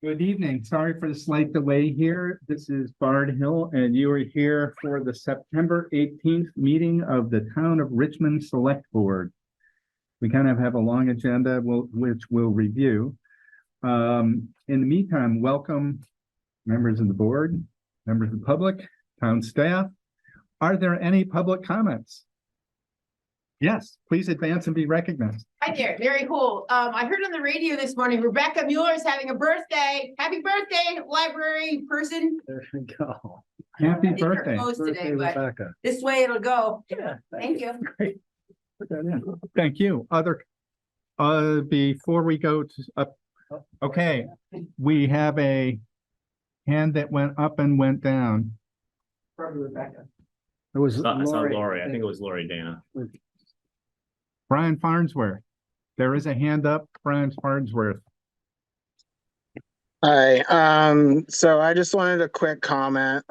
Good evening. Sorry for the slight delay here. This is Bard Hill, and you are here for the September 18th meeting of the Town of Richmond Selectboard. We kind of have a long agenda, which we'll review. In the meantime, welcome members of the board, members of the public, town staff. Are there any public comments? Yes, please advance and be recognized. Hi there, very cool. I heard on the radio this morning, Rebecca Mueller is having a birthday. Happy birthday, library person. There we go. Happy I think you're birthday. closed today, but Rebecca. this way it'll go. Yeah. Thank you. Great. Put that in. Thank you. Before we go to up, okay, we have a hand that went up and went down. Probably Rebecca. It was I saw Lori. Lori. I think it was Lori Dana. Brian Farnsworth. There is a hand up, Brian Farnsworth. Hi, so I just wanted a quick comment.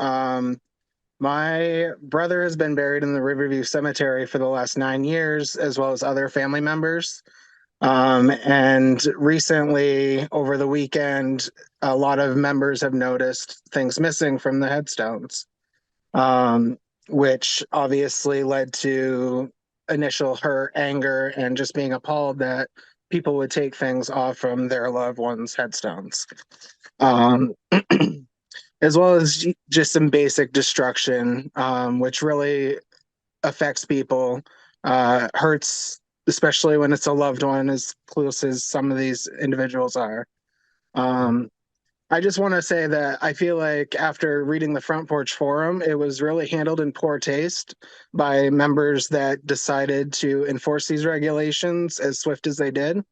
My brother has been buried in the Riverview Cemetery for the last 9 years, as well as other family members. And recently, over the weekend, a lot of members have noticed things missing from the headstones, which obviously led to initial hurt, anger, and just being appalled that people would take things off from their loved ones' headstones. As well as just some basic destruction, which really affects people, hurts, especially when it's a loved one as close as some of these individuals are. I just want to say that I feel like after reading the Front Porch Forum, it was really handled in poor taste by members that decided to enforce these regulations as swift as they did.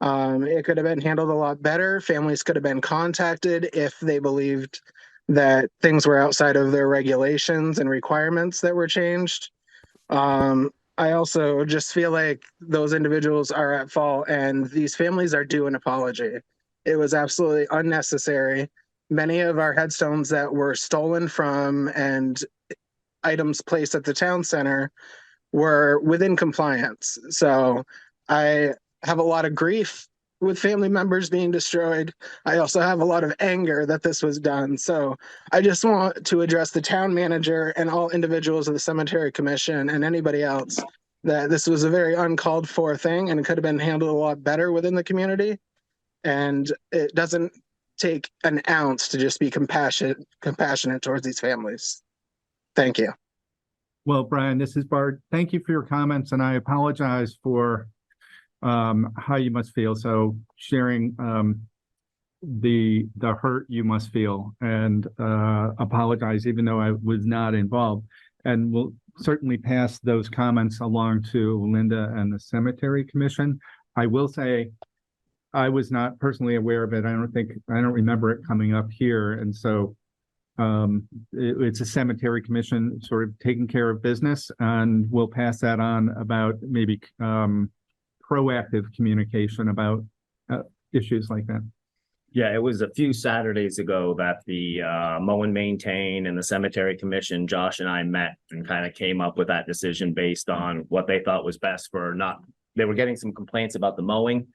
It could have been handled a lot better. Families could have been contacted if they believed that things were outside of their regulations and requirements that were changed. I also just feel like those individuals are at fault and these families are due an apology. It was absolutely unnecessary. Many of our headstones that were stolen from and items placed at the town center were within compliance. So I have a lot of grief with family members being destroyed. I also have a lot of anger that this was done. So I just want to address the town manager and all individuals of the cemetery commission and anybody else that this was a very uncalled for thing and it could have been handled a lot better within the community. And it doesn't take an ounce to just be compassionate towards these families. Thank you. Well, Brian, this is Bard. Thank you for your comments, and I apologize for how you must feel. So sharing the hurt you must feel, and apologize even though I was not involved. And we'll certainly pass those comments along to Linda and the Cemetery Commission. I will say I was not personally aware of it. I don't remember it coming up here. And so it's a cemetery commission sort of taking care of business, and we'll pass that on about maybe proactive communication about issues like that. Yeah, it was a few Saturdays ago that the Mow and Maintain and the Cemetery Commission, Josh and I met and kind of came up with that decision based on what they thought was best for they were getting some complaints about the mowing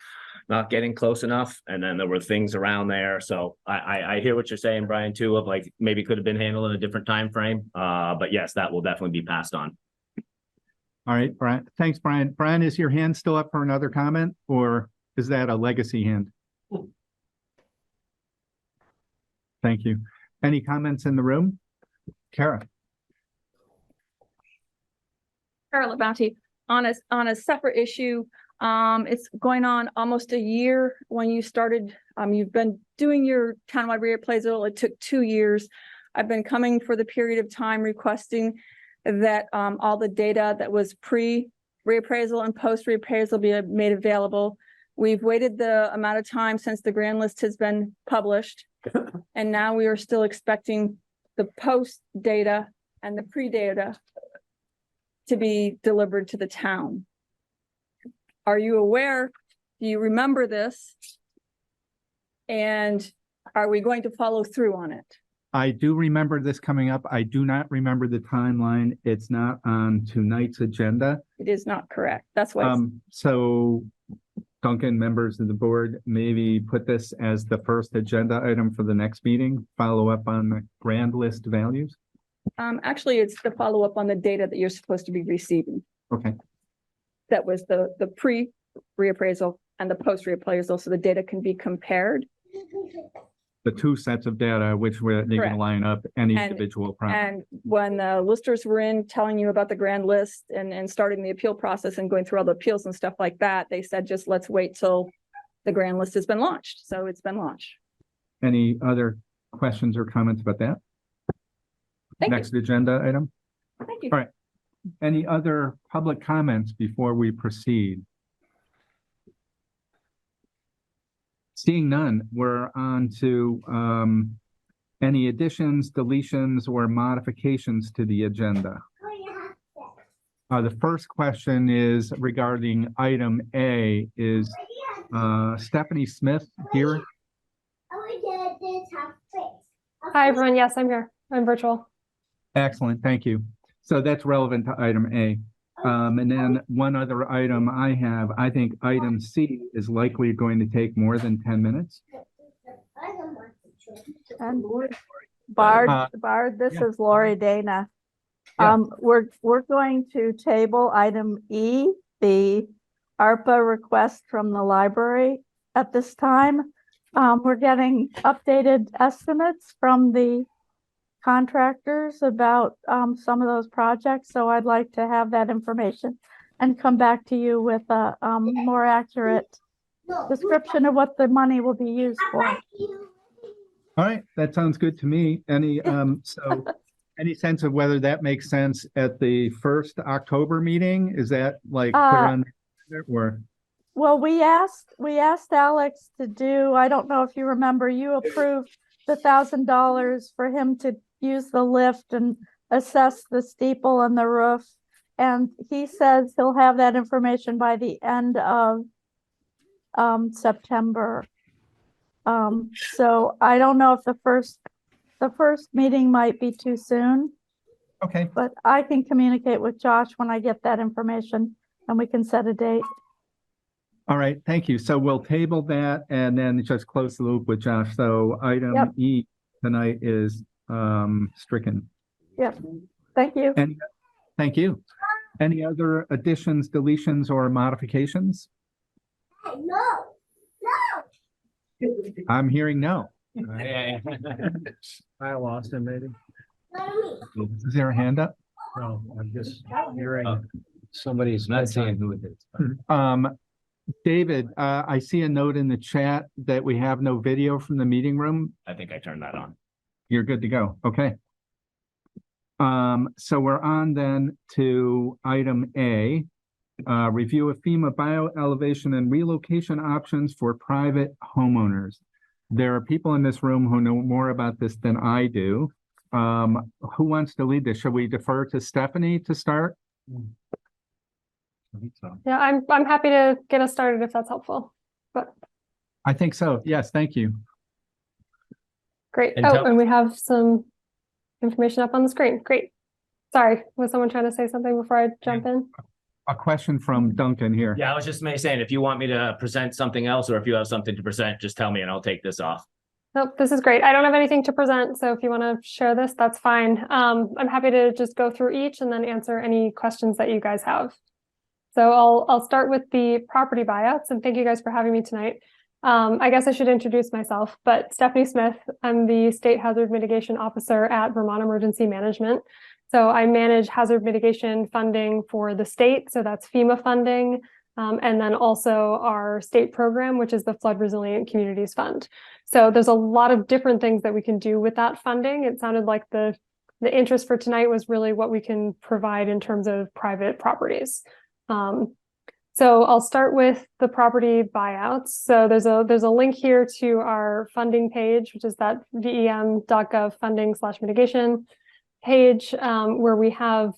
not getting close enough, and then there were things around there. So I hear what you're saying, Brian, too, of like maybe could have been handled in a different time frame. But yes, that will definitely be passed on. All right, Brian. Thanks, Brian. Brian, is your hand still up for another comment, or is that a legacy hand? Thank you. Any comments in the room? Kara. Carla Bounty, on a separate issue. It's going on almost a year when you started. You've been doing your townwide reappraisal. It took 2 years. I've been coming for the period of time requesting that all the data that was pre-reappraisal and post-reappraisal be made available. We've waited the amount of time since the grand list has been published, and now we are still expecting the post data and the pre-data to be delivered to the town. Are you aware? Do you remember this? And are we going to follow through on it? I do remember this coming up. I do not remember the timeline. It's not on tonight's agenda. It is not correct. That's why. So Duncan, members of the board, maybe put this as the first agenda item for the next meeting, follow up on the grand list values? Actually, it's the follow-up on the data that you're supposed to be receiving. Okay, That was the pre-reappraisal and the post-reappraisal, so the data can be compared. the two sets of data, which were, they're Correct. gonna line up any And- individual project. And when the listers were in telling you about the grand list and starting the appeal process and going through all the appeals and stuff like that, they said, just let's wait till the grand list has been launched. So it's been launched. Any other questions or comments about that? Thank you. Next agenda item? Thank you. All right. Any other public comments before we proceed? Seeing none, we're on to any additions, deletions, or modifications to the agenda. The first question is regarding item A. Is Stephanie Smith here? Hi, everyone. Yes, I'm here. I'm virtual. Excellent, thank you. So that's relevant to item A. And then one other item I have, I think item C is likely going to take more than 10 minutes. And Bard, Uh, this yeah. is Lori Dana. Yeah. We're going to table item E, the ARPA request from the library at this time. We're getting updated estimates from the contractors about some of those projects, so I'd like to have that information and come back to you with a more accurate description of what the money will be used for. All right, that sounds good to me. Any, so any sense of whether that makes sense at the first October meeting? Is that like clear on the or? Well, we asked Alex to do, I don't know if you remember, you approved the $1,000 for him to use the lift and assess the steeple and the roof. And he says he'll have that information by the end of September. So I don't know if the first meeting might be too soon, Okay, but I can communicate with Josh when I get that information and we can set a date. all right, thank you. So we'll table that and then just close the loop with Josh. So item Yep. E tonight is stricken. Yep. Thank you. And thank you. Any other additions, deletions, or modifications? I'm hearing no. I lost him, maybe. Is there a hand up? No, I'm just hearing somebody's not saying who it is. David, I see a note in the chat that we have no video from the meeting room. I think I turned that on. You're good to go. Okay. So we're on then to item A, review of FEMA buyout elevation and relocation options for private homeowners. There are people in this room who know more about this than I do. Who wants to lead this? Shall we defer to Stephanie to start? Yeah, I'm happy to get us started if that's helpful. But I think so. Yes, thank you. great. And Oh, tell- and we have some information up on the screen. Great. Sorry, was someone trying to say something before I jump in? A question from Duncan here. Yeah, I was just saying, if you want me to present something else, or if you have something to present, just tell me and I'll take this off. Nope, this is great. I don't have anything to present, so if you want to share this, that's fine. I'm happy to just go through each and then answer any questions that you guys have. So I'll start with the property buyouts, and thank you guys for having me tonight. I guess I should introduce myself, but Stephanie Smith, I'm the State Hazard Mitigation Officer at Vermont Emergency Management. So I manage hazard mitigation funding for the state, so that's FEMA funding, and then also our state program, which is the Flood Resilient Communities Fund. So there's a lot of different things that we can do with that funding. It sounded like the interest for tonight was really what we can provide in terms of private properties. So I'll start with the property buyouts. So there's a link here to our funding page, which is that VEM.gov funding/mitigation page, where we have,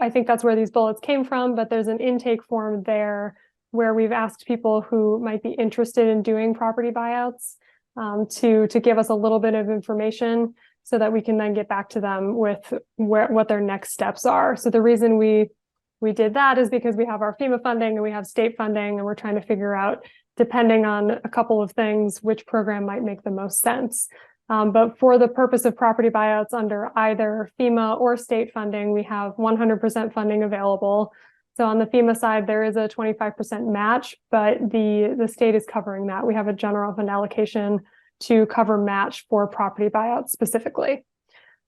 I think that's where these bullets came from, but there's an intake form there where we've asked people who might be interested in doing property buyouts to give us a little bit of information so that we can then get back to them with what their next steps are. So the reason we we did that is because we have our FEMA funding and we have state funding, and we're trying to figure out, depending on a couple of things, which program might make the most sense. But for the purpose of property buyouts under either FEMA or state funding, we have 100% funding available. So on the FEMA side, there is a 25% match, but the state is covering that. We have a general fund allocation to cover match for property buyouts specifically.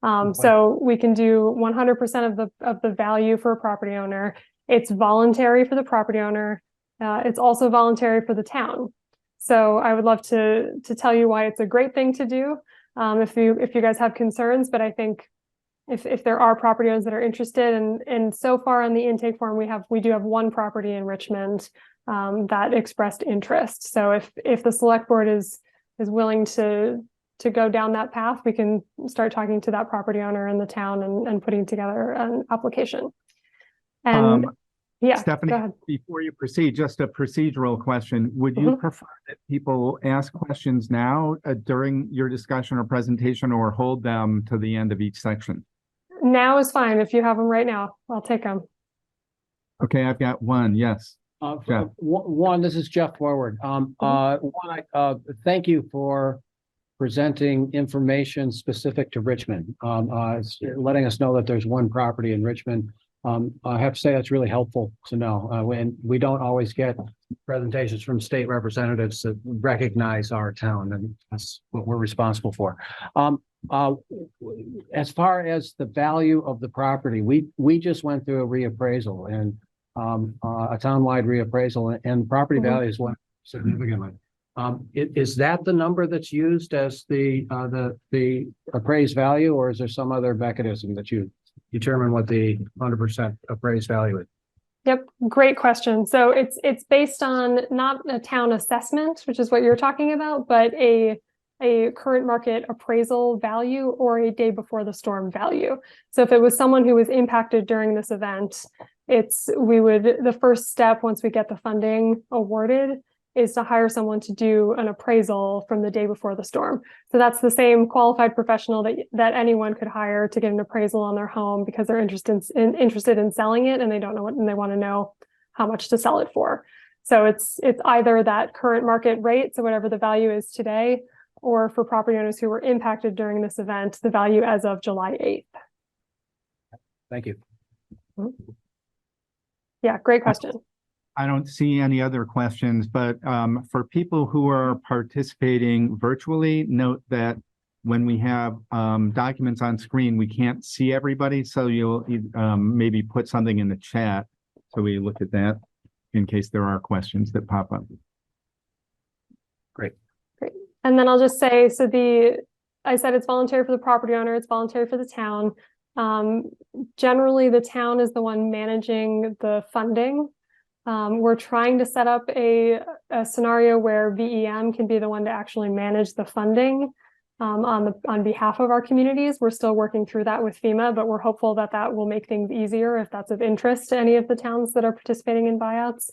So we can do 100% of the value for a property owner. It's voluntary for the property owner. It's also voluntary for the town. So I would love to tell you why it's a great thing to do. If you guys have concerns, but I think if there are property owners that are interested, and so far on the intake form, we do have one property in Richmond that expressed interest. So if the select board is willing to go down that path, we can start talking to that property owner in the town and putting together an application. And yeah, Stephanie, go ahead. before you proceed, just a procedural question. Would you prefer that people ask questions now during your discussion or presentation, or hold them to the end of each section? Now is fine. If you have them right now, I'll take them. Okay, I've got one. Yes. Jeff. One, this is Jeff Forward. Thank you for presenting information specific to Richmond. It's letting us know that there's one property in Richmond. I have to say that's really helpful to know. When we don't always get presentations from state representatives that recognize our town, and that's what we're responsible for. As far as the value of the property, we just went through a reappraisal and a townwide reappraisal, and property values went significantly. Is that the number that's used as the appraised value, or is there some other mechanism that you determine what the 100% appraised value is? Yep, great question. So it's based on not a town assessment, which is what you're talking about, but a current market appraisal value or a day before the storm value. So if it was someone who was impacted during this event, the first step once we get the funding awarded is to hire someone to do an appraisal from the day before the storm. So that's the same qualified professional that anyone could hire to get an appraisal on their home because they're interested in selling it, and they don't know what, and they want to know how much to sell it for. So it's either that current market rate, so whatever the value is today, or for property owners who were impacted during this event, the value as of July 8th. Thank you. Yeah, great question. I don't see any other questions, but for people who are participating virtually, note that when we have documents on screen, we can't see everybody. So you'll maybe put something in the chat so we look at that in case there are questions that pop up. Great. Great. And then I'll just say, so I said it's voluntary for the property owner, it's voluntary for the town. Generally, the town is the one managing the funding. We're trying to set up a scenario where VEM can be the one to actually manage the funding on behalf of our communities. We're still working through that with FEMA, but we're hopeful that will make things easier if that's of interest to any of the towns that are participating in buyouts.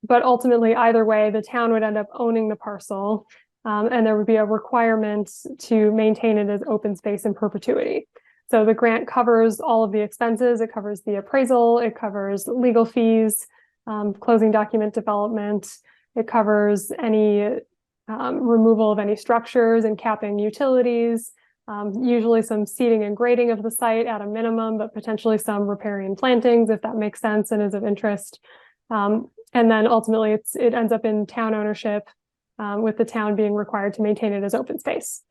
But ultimately, either way, the town would end up owning the parcel, and there would be a requirement to maintain it as open space in perpetuity. So the grant covers all of the expenses. It covers the appraisal. It covers legal fees, closing document development. It covers any removal of any structures and capping utilities, usually some seeding and grading of the site at a minimum, but potentially some riparian plantings if that makes sense and is of interest. And then ultimately it ends up in town ownership, with the town being required to maintain it as open space.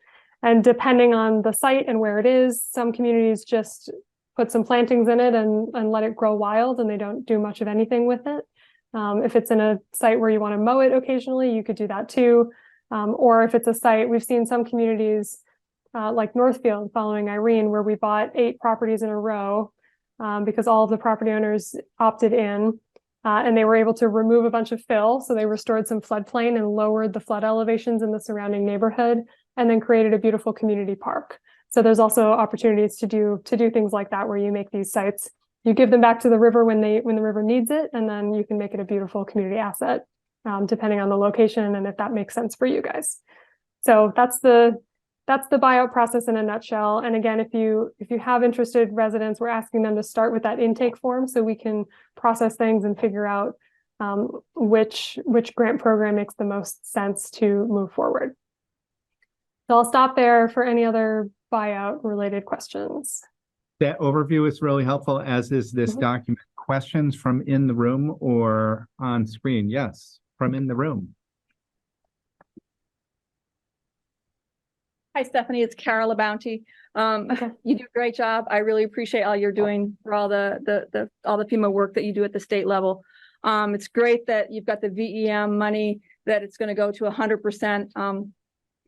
And depending on the site and where it is, some communities just put some plantings in it and let it grow wild, and they don't do much of anything with it. If it's in a site where you want to mow it occasionally, you could do that too. Or if it's a site, we've seen some communities like Northfield following Irene, where we bought 8 properties in a row because all of the property owners opted in. And they were able to remove a bunch of fill. So they restored some floodplain and lowered the flood elevations in the surrounding neighborhood, and then created a beautiful community park. So there's also opportunities to do things like that, where you make these sites, you give them back to the river when the river needs it, and then you can make it a beautiful community asset, depending on the location and if that makes sense for you guys. So that's the that's the buyout process in a nutshell. And again, if you have interested residents, we're asking them to start with that intake form so we can process things and figure out which grant program makes the most sense to move forward. So I'll stop there for any other buyout related questions. That overview is really helpful, as is this document. Questions from in the room or on screen? Yes, from in the room. Hi, Stephanie. It's Carol Bounty. Okay. You do a great job. I really appreciate all you're doing for all the FEMA work that you do at the state level. It's great that you've got the VEM money, that it's going to go to 100%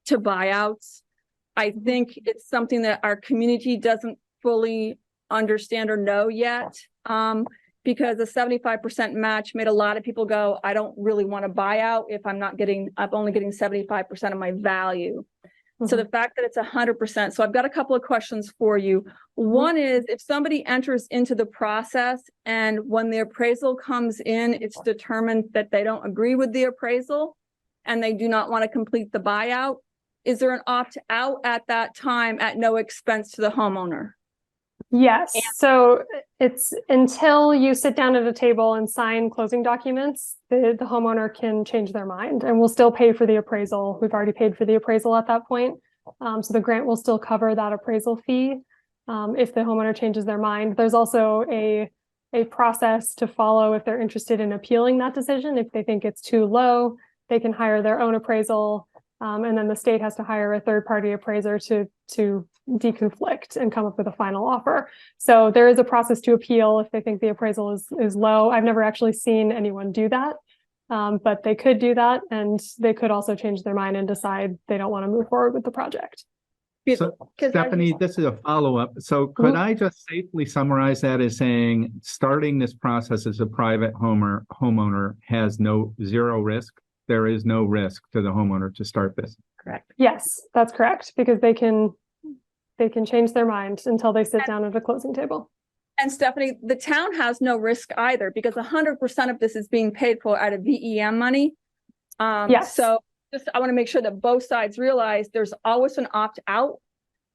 to buyouts. I think it's something that our community doesn't fully understand or know yet. Because a 75% match made a lot of people go, I don't really want to buy out if I'm only getting 75% of my value. So the fact that it's 100%. So I've got a couple of questions for you. One is, if somebody enters into the process and when the appraisal comes in, it's determined that they don't agree with the appraisal and they do not want to complete the buyout, is there an opt-out at that time at no expense to the homeowner? Yes. So it's until you sit down at a table and sign closing documents, the homeowner can change their mind, and we'll still pay for the appraisal. We've already paid for the appraisal at that point. So the grant will still cover that appraisal fee if the homeowner changes their mind. There's also a process to follow if they're interested in appealing that decision. If they think it's too low, they can hire their own appraisal. And then the state has to hire a third-party appraiser to deconflict and come up with a final offer. So there is a process to appeal if they think the appraisal is low. I've never actually seen anyone do that, but they could do that, and they could also change their mind and decide they don't want to move forward with the project. So, Stephanie, this is a follow-up. So could I just safely summarize that as saying starting this process as a private homeowner has zero risk? There is no risk to the homeowner to start this. Correct. Yes, that's correct, because they can change their mind until they sit down at a closing table. And Stephanie, the town has no risk either, because 100% of this is being paid for out of VEM money. Yes. So I want to make sure that both sides realize there's always an opt-out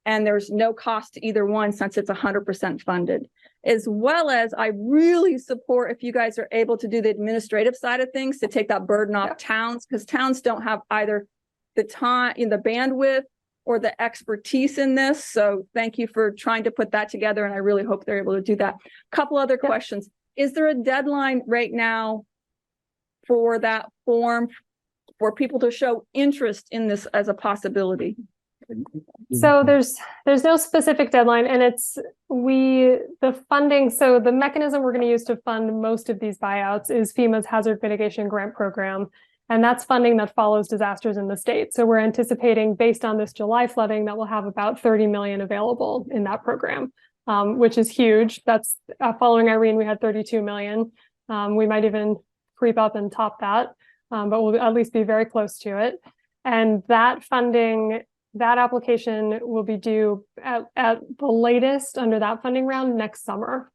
and there's no cost to either one since it's 100% funded. As well as I really support if you guys are able to do the administrative side of things to take that burden off towns, because towns don't have either the time, the bandwidth, or the expertise in this. So thank you for trying to put that together, and I really hope they're able to do that. Couple other questions. Is there a deadline right now for that form for people to show interest in this as a possibility? So there's no specific deadline, and the funding. So the mechanism we're going to use to fund most of these buyouts is FEMA's Hazard Mitigation Grant Program. And that's funding that follows disasters in the state. So we're anticipating, based on this July flooding, that we'll have about 30 million available in that program, which is huge. That's following Irene, we had 32 million. We might even creep up and top that, but we'll at least be very close to it. And that funding, that application will be due at the latest under that funding round next summer.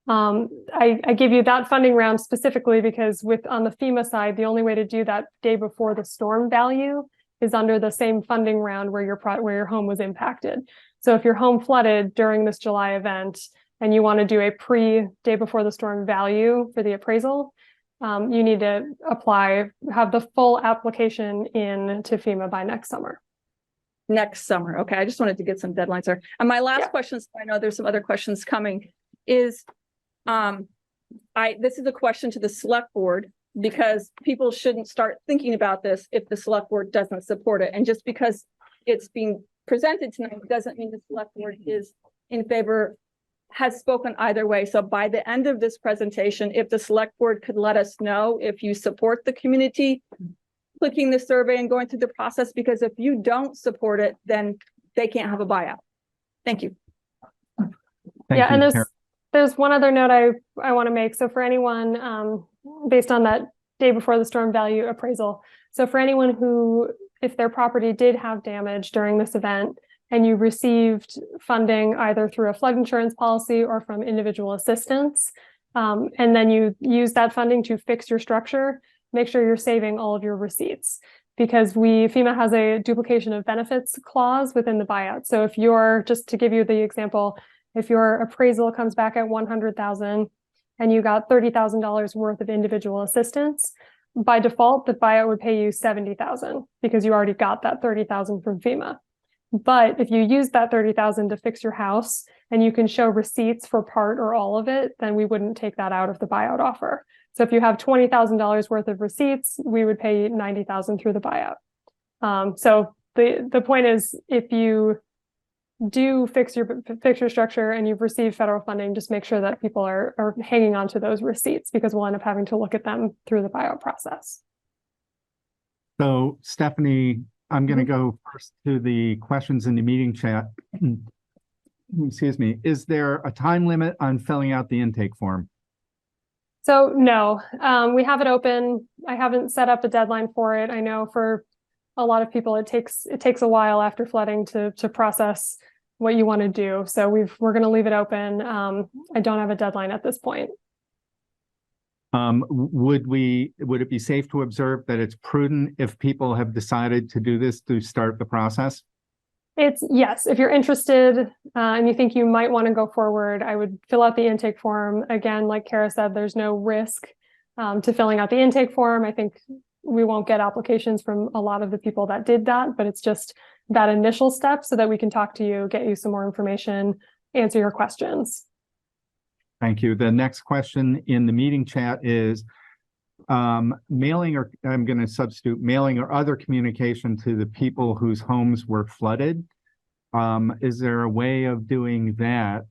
I give you that funding round specifically because on the FEMA side, the only way to do that day before the storm value is under the same funding round where your home was impacted. So if your home flooded during this July event and you want to do a day before the storm value for the appraisal, you need to have the full application in to FEMA by next summer. Next summer. Okay. I just wanted to get some deadlines there. And my last question, so I know there's some other questions coming, is this is a question to the select board, because people shouldn't start thinking about this if the select board doesn't support it. And just because it's being presented tonight doesn't mean the select board is in favor, has spoken either way. So by the end of this presentation, if the select board could let us know if you support the community clicking the survey and going through the process, because if you don't support it, then they can't have a buyout. Thank you. And there's one other note I want to make. So for anyone, based on that day before the storm value appraisal, so for anyone who, if their property did have damage during this event and you received funding either through a flood insurance policy or from individual assistance, and then you use that funding to fix your structure, make sure you're saving all of your receipts, because FEMA has a duplication of benefits clause within the buyout. So if you're, just to give you the example, if your appraisal comes back at 100,000 and you got $30,000 worth of individual assistance, by default, the buyout would pay you 70,000 because you already got that 30,000 from FEMA. But if you use that 30,000 to fix your house and you can show receipts for part or all of it, then we wouldn't take that out of the buyout offer. So if you have $20,000 worth of receipts, we would pay you 90,000 through the buyout. So the point is, if you do fix your structure and you've received federal funding, just make sure that people are hanging on to those receipts, because we'll end up having to look at them through the buyout process. So Stephanie, I'm going to go first to the questions in the meeting chat. Excuse me. Is there a time limit on filling out the intake form? So no, we have it open. I haven't set up a deadline for it. I know for a lot of people, it takes a while after flooding to process what you want to do. So we're going to leave it open. I don't have a deadline at this point. Would it be safe to observe that it's prudent if people have decided to do this to start the process? Yes, if you're interested and you think you might want to go forward, I would fill out the intake form. Again, like Kara said, there's no risk to filling out the intake form. I think we won't get applications from a lot of the people that did that, but it's just that initial step so that we can talk to you, get you some more information, answer your questions. Thank you. The next question in the meeting chat is mailing, or I'm going to substitute mailing or other communication to the people whose homes were flooded. Is there a way of doing that?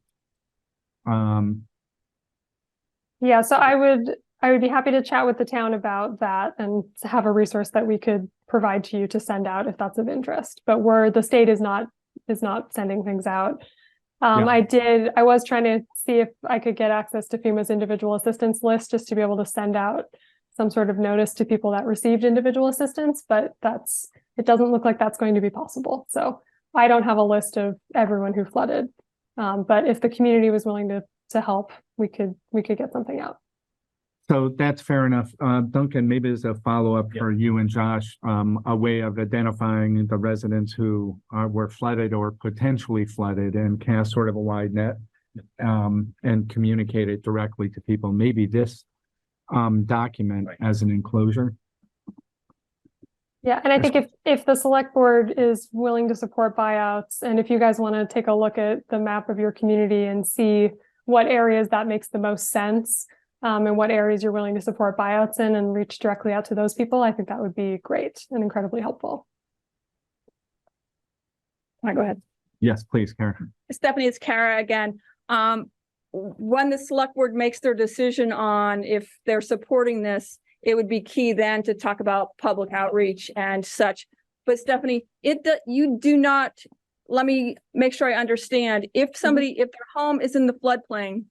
Yeah, so I would be happy to chat with the town about that and have a resource that we could provide to you to send out if that's of interest. But the state is not sending things out. I was trying to see if I could get access to FEMA's individual assistance list just to be able to send out some sort of notice to people that received individual assistance, but it doesn't look like that's going to be possible. So I don't have a list of everyone who flooded. But if the community was willing to help, we could get something out. So that's fair enough. Duncan, maybe as a follow-up for you and Josh, a way of identifying the residents who were flooded or potentially flooded and cast sort of a wide net and communicate it directly to people. Maybe this document as an enclosure. Yeah, and I think if the select board is willing to support buyouts, and if you guys want to take a look at the map of your community and see what areas that makes the most sense, and what areas you're willing to support buyouts in and reach directly out to those people, I think that would be great and incredibly helpful. Can I go ahead? Yes, please, Karen. Stephanie, it's Kara again. When the select board makes their decision on if they're supporting this, it would be key then to talk about public outreach and such. But Stephanie, you do not, let me make sure I understand. If their home is in the floodplain,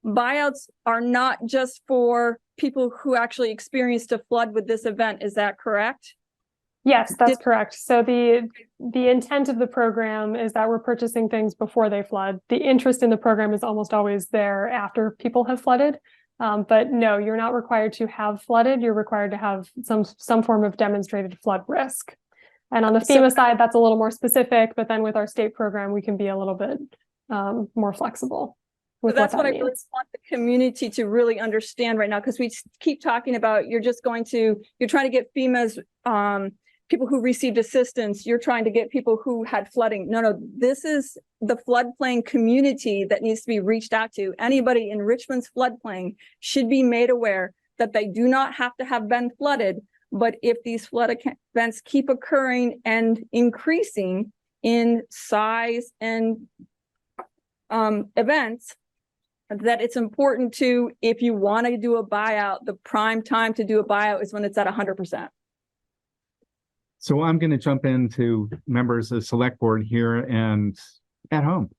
buyouts are not just for people who actually experienced a flood with this event. Is that correct? Yes, that's correct. So the intent of the program is that we're purchasing things before they flood. The interest in the program is almost always there after people have flooded. But no, you're not required to have flooded. You're required to have some form of demonstrated flood risk. And on the FEMA side, that's a little more specific, but then with our state program, we can be a little bit more flexible. That's what I really want the community to really understand right now, because we keep talking about you're trying to get FEMA's people who received assistance. You're trying to get people who had flooding. No, this is the floodplain community that needs to be reached out to. Anybody in Richmond's floodplain should be made aware that they do not have to have been flooded, but if these flood events keep occurring and increasing in size and events, that it's important to, if you want to do a buyout, the prime time to do a buyout is when it's at 100%. So I'm going to jump into members of the select board here and at home.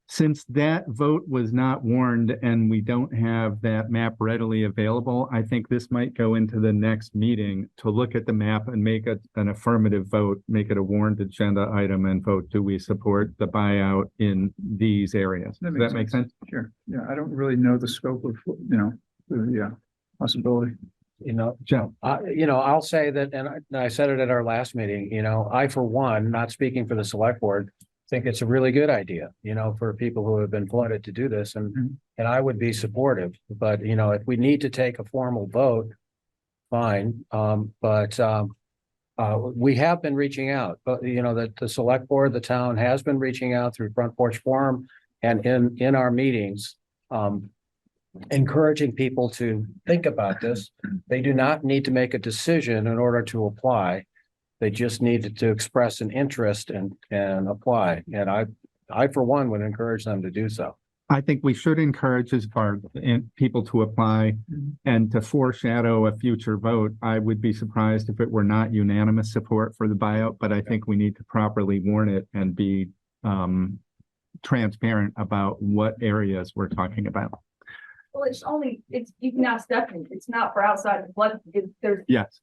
Since that vote was not warned and we don't have that map readily available, I think this might go into the next meeting to look at the map and make an affirmative vote, make it a warned agenda item and vote, do we support the buyout in these areas? Does that make sense? Sure. Yeah, I don't really know the scope of, the possibility. Joe. I'll say that, and I said it at our last meeting, I, for one, not speaking for the select board, think it's a really good idea, for people who have been flooded to do this, and I would be supportive, but, if we need to take a formal vote, fine, we have been reaching out, but, the select board, the town has been reaching out through Front Porch Forum and in our meetings, encouraging people to think about this. They do not need to make a decision in order to apply. They just need to express an interest and apply. And I for one would encourage them to do so. I think we should encourage people to apply, and to foreshadow a future vote. I would be surprised if it were not unanimous support for the buyout, but I think we need to properly warn it and be transparent about what areas we're talking about. Well, you can ask Stephanie, it's not for outside the flood. Yes,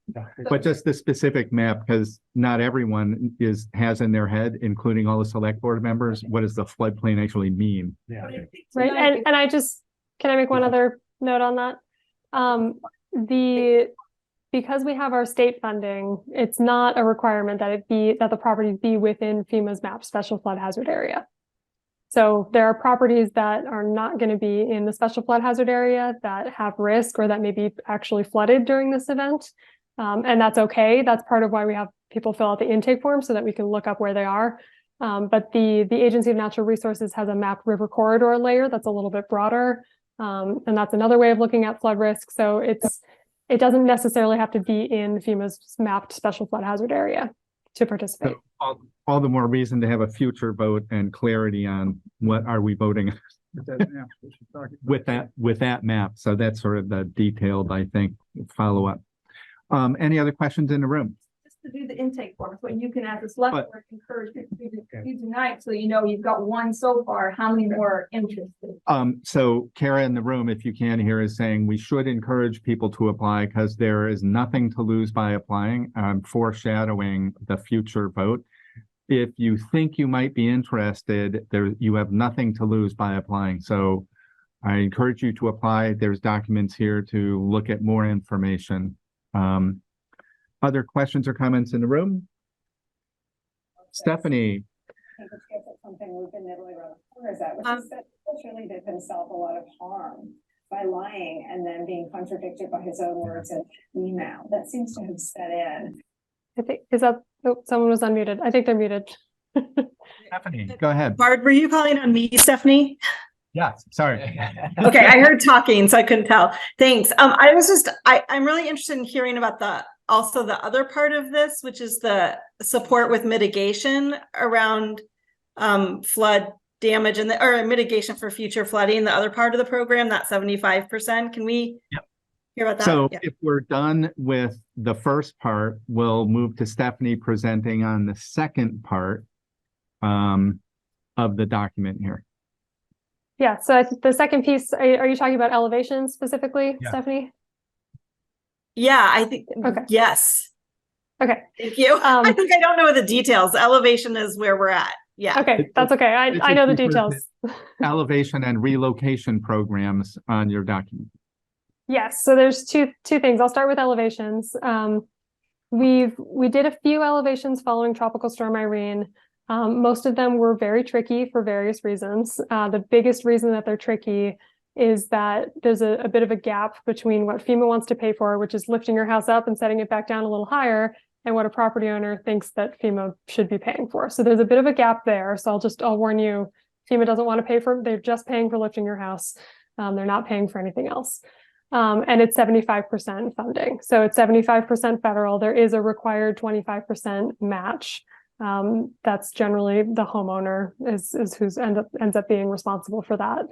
but just the specific map, because not everyone has in their head, including all the select board members, what does the floodplain actually mean? Yeah. Right, and can I make one other note on that? Because we have our state funding, it's not a requirement that the properties be within FEMA's mapped special flood hazard area. So there are properties that are not going to be in the special flood hazard area that have risk or that may be actually flooded during this event. And that's okay. That's part of why we have people fill out the intake form so that we can look up where they are. But the Agency of Natural Resources has a mapped river corridor layer that's a little bit broader. And that's another way of looking at flood risk. So it doesn't necessarily have to be in FEMA's mapped special flood hazard area to participate. So all the more reason to have a future vote and clarity on what are we voting with that map. So that's sort of the detailed, I think, follow up. Any other questions in the room? Just to do the intake form, what you can ask the select board, encourage people to do tonight, so you've got one so far. How many more are interested? So Kara in the room, if you can hear, is saying we should encourage people to apply because there is nothing to lose by applying. Foreshadowing the future vote. If you think you might be interested, you have nothing to lose by applying. So I encourage you to apply. There's documents here to look at more information. Other questions or comments in the room? Stephanie. Something we've been nibbling around the corners at, which is that culturally they've himself a lot of harm by lying and then being contradicted by his own words in email. That seems to have set in. I think, someone was unmuted. I think they're muted. Stephanie, go ahead. Bard, were you calling on me, Stephanie? Yes, sorry. Okay, I heard talking, so I couldn't tell. Thanks. I'm really interested in hearing about also the other part of this, which is the support with mitigation around flood damage or mitigation for future flooding, the other part of the program, that 75%. Can we hear about that? So if we're done with the first part, we'll move to Stephanie presenting on the second part of the document here. Yeah, so the second piece, are you talking about elevation specifically, Stephanie? Yeah, I think, okay. Yes. Okay. Thank you. I think I don't know the details. Elevation is where we're at. Yeah. Okay, that's okay. I know the details. Elevation and relocation programs on your document. Yes, so there's two things. I'll start with elevations. We did a few elevations following Tropical Storm Irene. Most of them were very tricky for various reasons. The biggest reason that they're tricky is that there's a bit of a gap between what FEMA wants to pay for, which is lifting your house up and setting it back down a little higher, and what a property owner thinks that FEMA should be paying for. So there's a bit of a gap there. So I'll warn you, FEMA doesn't want to pay for, they're just paying for lifting your house. They're not paying for anything else. And it's 75% funding. So it's 75% federal. There is a required 25% match. That's generally the homeowner is who's ends up being responsible for that.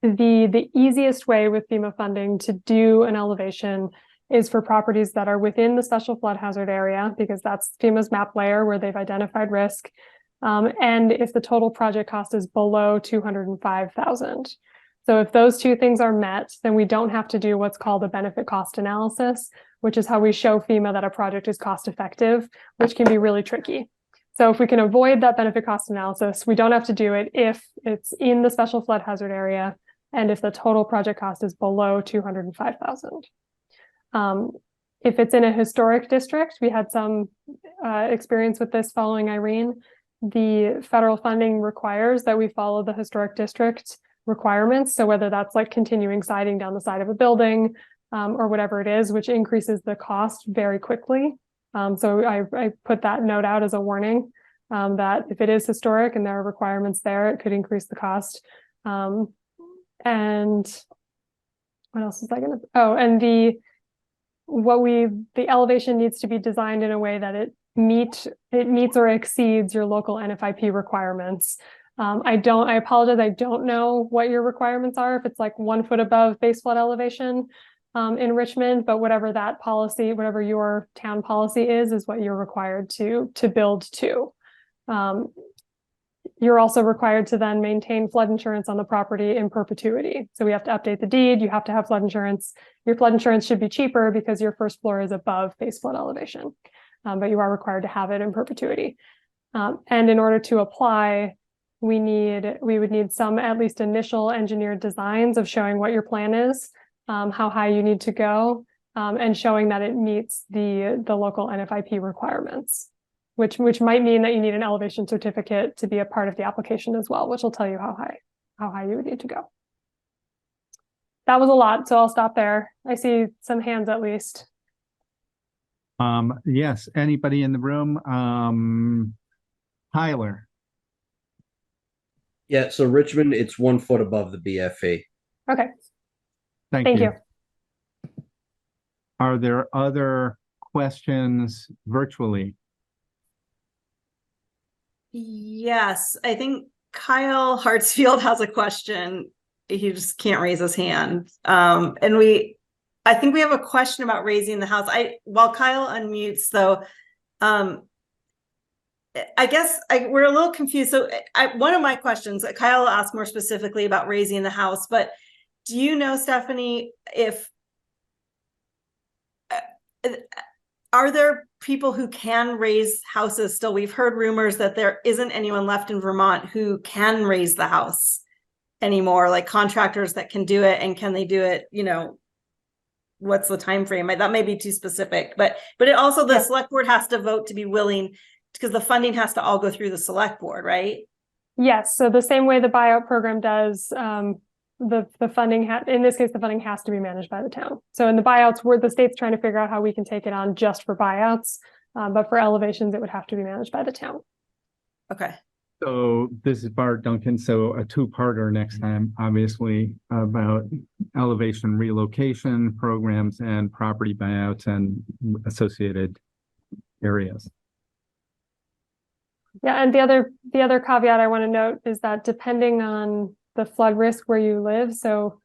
The easiest way with FEMA funding to do an elevation is for properties that are within the special flood hazard area, because that's FEMA's map layer where they've identified risk. And if the total project cost is below $205,000. So if those two things are met, then we don't have to do what's called a benefit cost analysis, which is how we show FEMA that a project is cost effective, which can be really tricky. So if we can avoid that benefit cost analysis, we don't have to do it if it's in the special flood hazard area and if the total project cost is below $205,000. If it's in a historic district, we had some experience with this following Irene. The federal funding requires that we follow the historic district requirements. So whether that's like continuing siding down the side of a building or whatever it is, which increases the cost very quickly. So I put that note out as a warning that if it is historic and there are requirements there, it could increase the cost. And what else is I gonna? Oh, and the elevation needs to be designed in a way that it meets or exceeds your local NFIP requirements. I apologize, I don't know what your requirements are, if it's like 1 foot above base flood elevation in Richmond, but whatever that policy, whatever your town policy is what you're required to build to. You're also required to then maintain flood insurance on the property in perpetuity. So we have to update the deed, you have to have flood insurance. Your flood insurance should be cheaper because your first floor is above base flood elevation, but you are required to have it in perpetuity. And in order to apply, we would need some at least initial engineered designs of showing what your plan is, how high you need to go, and showing that it meets the local NFIP requirements, which might mean that you need an elevation certificate to be a part of the application as well, which will tell you how high you would need to go. That was a lot, so I'll stop there. I see some hands at least. Yes, anybody in the room? Tyler. Yeah, so Richmond, it's 1 foot above the BFE. Okay, Thank you. Are there other questions virtually? Yes, I think Kyle Hartsfield has a question. He just can't raise his hand. I think we have a question about raising the house. While Kyle unmutes though, I guess we're a little confused. So one of my questions, Kyle asked more specifically about raising the house, but do you know, Stephanie, if are there people who can raise houses still? We've heard rumors that there isn't anyone left in Vermont who can raise the house anymore, like contractors that can do it. And can they do it, what's the time frame? That may be too specific, but it also, the select board has to vote to be willing, because the funding has to all go through the select board, right? Yes, so the same way the buyout program does, the funding, in this case, the funding has to be managed by the town. So in the buyouts, where the state's trying to figure out how we can take it on just for buyouts, but for elevations, it would have to be managed by the town. Okay. So this is Bart Duncan. So a two-parter next time, obviously, about elevation relocation programs and property buyouts and associated areas. Yeah, and the other caveat I want to note is that depending on the flood risk where you live, so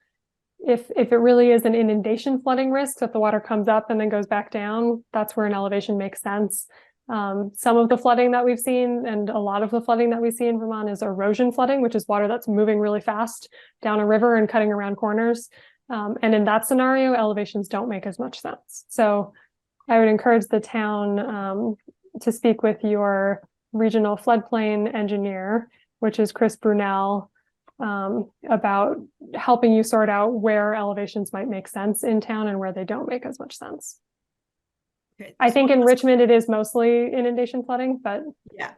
if it really is an inundation flooding risk that the water comes up and then goes back down, that's where an elevation makes sense. Some of the flooding that we've seen, and a lot of the flooding that we see in Vermont, is erosion flooding, which is water that's moving really fast down a river and cutting around corners. And in that scenario, elevations don't make as much sense. So I would encourage the town to speak with your regional floodplain engineer, which is Chris Brunel, about helping you sort out where elevations might make sense in town and where they don't make as much sense. Okay. I think in Richmond, it is mostly inundation flooding, but yeah.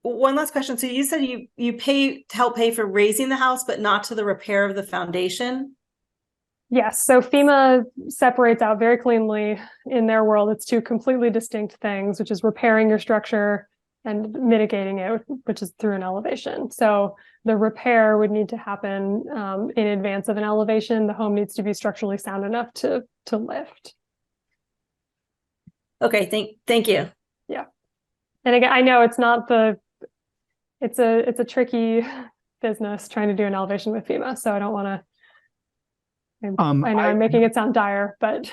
One last question. So you said you pay to help pay for raising the house, but not to the repair of the foundation? Yes. So FEMA separates out very cleanly in their world. It's two completely distinct things, which is repairing your structure and mitigating it, which is through an elevation. So the repair would need to happen in advance of an elevation. The home needs to be structurally sound enough to lift. Okay, thank you. Yeah. And again, I know it's not it's a tricky business trying to do an elevation with FEMA. So I don't want to, I know I'm making it sound dire, but.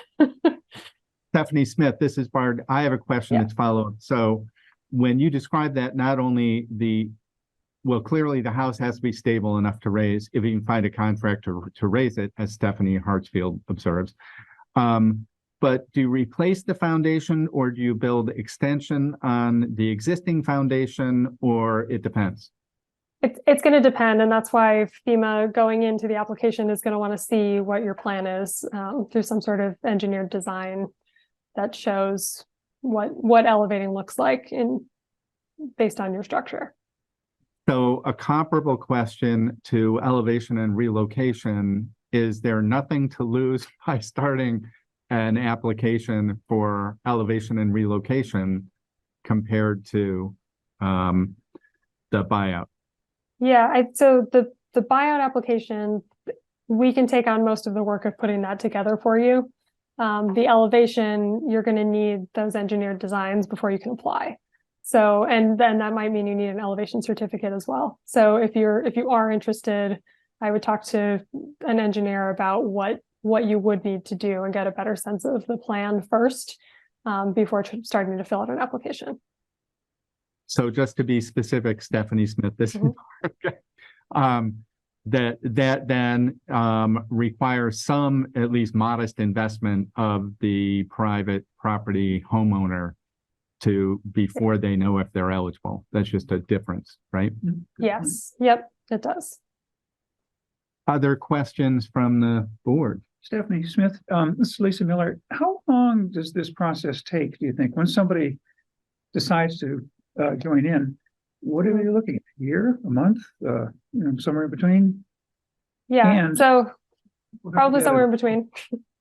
Stephanie Smith, this is Bart. I have a question that's follow-up. So when you describe that, not only clearly the house has to be stable enough to raise, if you can find a contractor to raise it, as Stephanie Hartsfield observes. But do you replace the foundation, or do you build extension on the existing foundation, or it depends? It's going to depend, and that's why FEMA going into the application is going to want to see what your plan is through some sort of engineered design that shows what elevating looks like based on your structure. So a comparable question to elevation and relocation, is there nothing to lose by starting an application for elevation and relocation compared to the buyout? Yeah, so the buyout application, we can take on most of the work of putting that together for you. The elevation, you're going to need those engineered designs before you can apply. So, and then that might mean you need an elevation certificate as well. So if you are interested, I would talk to an engineer about what you would need to do and get a better sense of the plan first before starting to fill out an application. So just to be specific, Stephanie Smith, this is okay. That then requires some at least modest investment of the private property homeowner before they know if they're eligible. That's just a difference, right? Yes. Yep, it does. Other questions from the board? Stephanie Smith, this is Lisa Miller. How long does this process take, do you think, when somebody decides to join in? What are they looking at? A year, a month, somewhere in between? Yeah, And so probably somewhere in between.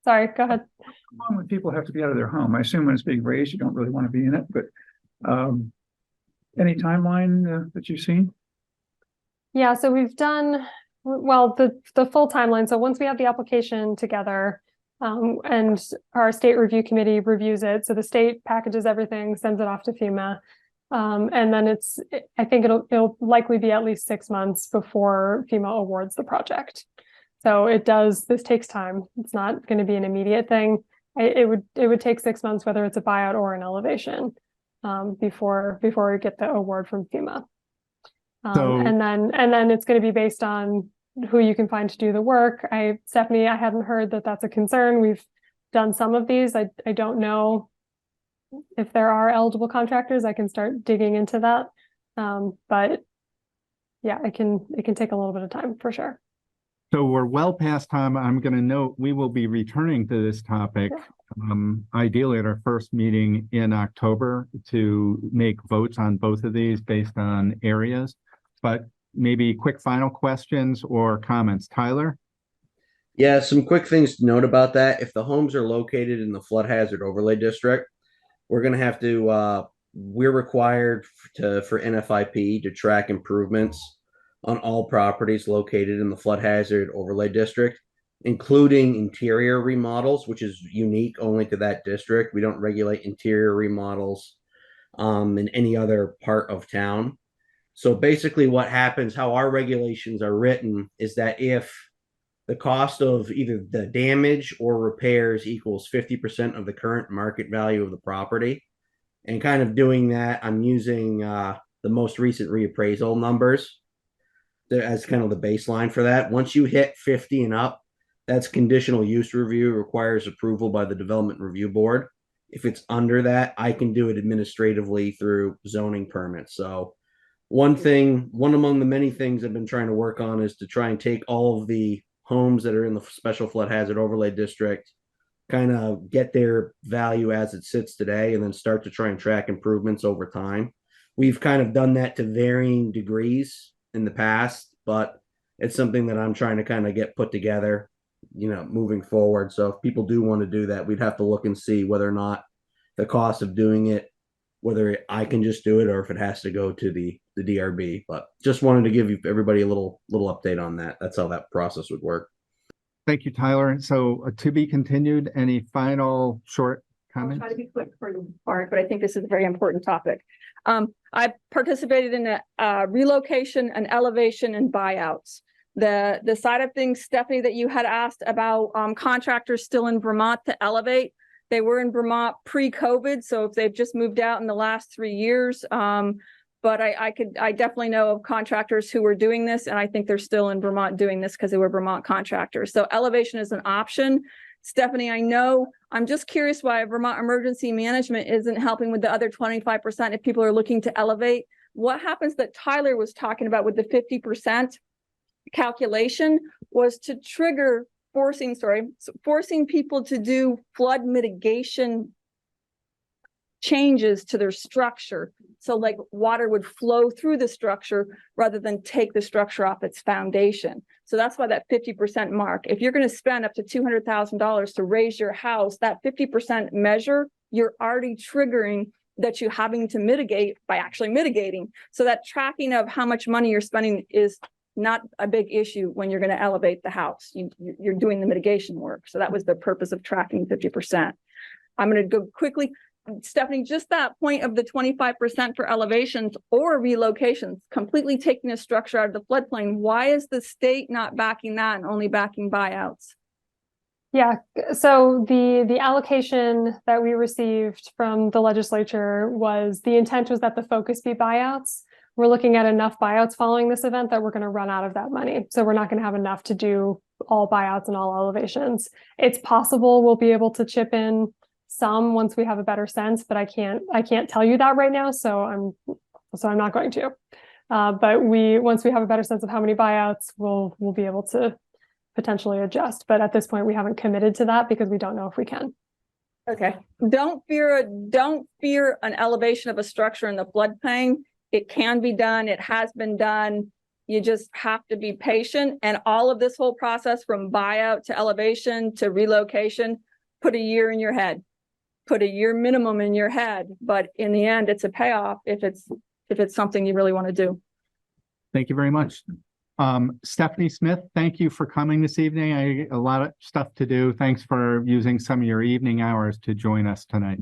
Sorry, go ahead. How long would people have to be out of their home? I assume when it's being raised, you don't really want to be in it, but any timeline that you've seen? Yeah, so we've done, well, the full timeline. So once we have the application together and our state review committee reviews it, so the state packages everything, sends it off to FEMA. And then I think it'll likely be at least 6 months before FEMA awards the project. So this takes time. It's not going to be an immediate thing. It would take 6 months, whether it's a buyout or an elevation, before we get the award from FEMA. And then it's going to be based on who you can find to do the work. Stephanie, I hadn't heard that that's a concern. We've done some of these. I don't know if there are eligible contractors. I can start digging into that. But yeah, it can take a little bit of time for sure. So we're well past time. I'm going to note we will be returning to this topic, ideally at our first meeting in October, to make votes on both of these based on areas. But maybe quick final questions or comments. Tyler? Yeah, some quick things to note about that. If the homes are located in the flood hazard overlay district, we're going to have to, we're required for NFIP to track improvements on all properties located in the flood hazard overlay district, including interior remodels, which is unique only to that district. We don't regulate interior remodels in any other part of town. So basically what happens, how our regulations are written, is that if the cost of either the damage or repairs equals 50% of the current market value of the property, and kind of doing that, I'm using the most recent reappraisal numbers as kind of the baseline for that. Once you hit 50 and up, that's conditional use review, requires approval by the development review board. If it's under that, I can do it administratively through zoning permits. So one among the many things I've been trying to work on is to try and take all of the homes that are in the special flood hazard overlay district, kind of get their value as it sits today, and then start to try and track improvements over time. We've kind of done that to varying degrees in the past, but it's something that I'm trying to kind of get put together, moving forward. So if people do want to do that, we'd have to look and see whether or not the cost of doing it, whether I can just do it or if it has to go to the DRB. But just wanted to give everybody a little update on that. That's how that process would work. Thank you, Tyler. So to be continued, any final short comments? I'll try to be quick for the part, but I think this is a very important topic. I participated in a relocation, an elevation, and buyouts. The side of things, Stephanie, that you had asked about contractors still in Vermont to elevate. They were in Vermont pre-COVID, so if they've just moved out in the last 3 years. But I definitely know of contractors who were doing this, and I think they're still in Vermont doing this because they were Vermont contractors. So elevation is an option. Stephanie, I know, I'm just curious why Vermont Emergency Management isn't helping with the other 25% if people are looking to elevate. What happens that Tyler was talking about with the 50% calculation was to trigger forcing people to do flood mitigation changes to their structure. So like water would flow through the structure rather than take the structure off its foundation. So that's why that 50% mark, if you're going to spend up to $200,000 to raise your house, that 50% measure, you're already triggering that you're having to mitigate by actually mitigating. So that tracking of how much money you're spending is not a big issue when you're going to elevate the house. You're doing the mitigation work. So that was the purpose of tracking 50%. I'm going to go quickly. Stephanie, just that point of the 25% for elevations or relocations, completely taking a structure out of the floodplain. Why is the state not backing that and only backing buyouts? Yeah, so the allocation that we received from the legislature was, the intent was that the focus be buyouts. We're looking at enough buyouts following this event that we're going to run out of that money. So we're not going to have enough to do all buyouts and all elevations. It's possible we'll be able to chip in some once we have a better sense, but I can't tell you that right now. So I'm not going to. But once we have a better sense of how many buyouts, we'll be able to potentially adjust. But at this point, we haven't committed to that because we don't know if we can. Okay. Don't fear an elevation of a structure in the floodplain. It can be done. It has been done. You just have to be patient. And all of this whole process from buyout to elevation to relocation, put a year in your head. Put a year minimum in your head. But in the end, it's a payoff if it's something you really want to do. Thank you very much. Stephanie Smith, thank you for coming this evening. A lot of stuff to do. Thanks for using some of your evening hours to join us tonight.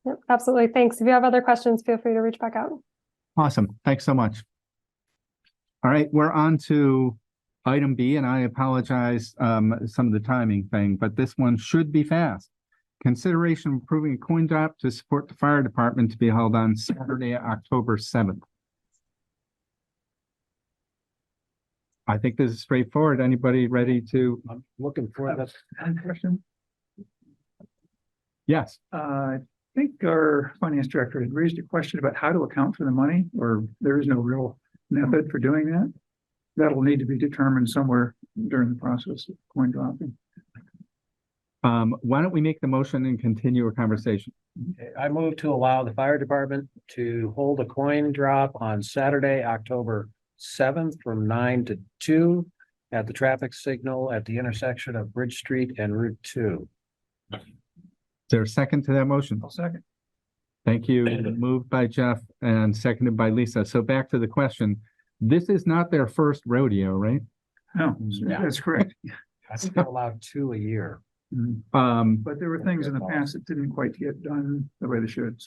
Yep, absolutely. Thanks. If you have other questions, feel free to reach back out. Awesome. Thanks so much. All right, we're on to item B, and I apologize some of the timing thing, but this one should be fast. Consideration of approving a coin drop to support the fire department to be held on Saturday, October 7th. I think this is straightforward. Anybody ready to? I'm looking for that. Question. Yes. I think our finance director had raised a question about how to account for the money, or there is no real method for doing that. That'll need to be determined somewhere during the process of coin dropping. Why don't we make the motion and continue a conversation? I move to allow the fire department to hold a coin drop on Saturday, October 7th from 9 to 2 at the traffic signal at the intersection of Bridge Street and Route 2. Is there a second to that motion? I'll second. Thank you. Moved by Jeff and seconded by Lisa. So back to the question. This is not their first rodeo, right? No, that's correct. I think they're allowed 2 a year. But there were things in the past that didn't quite get done the way they should,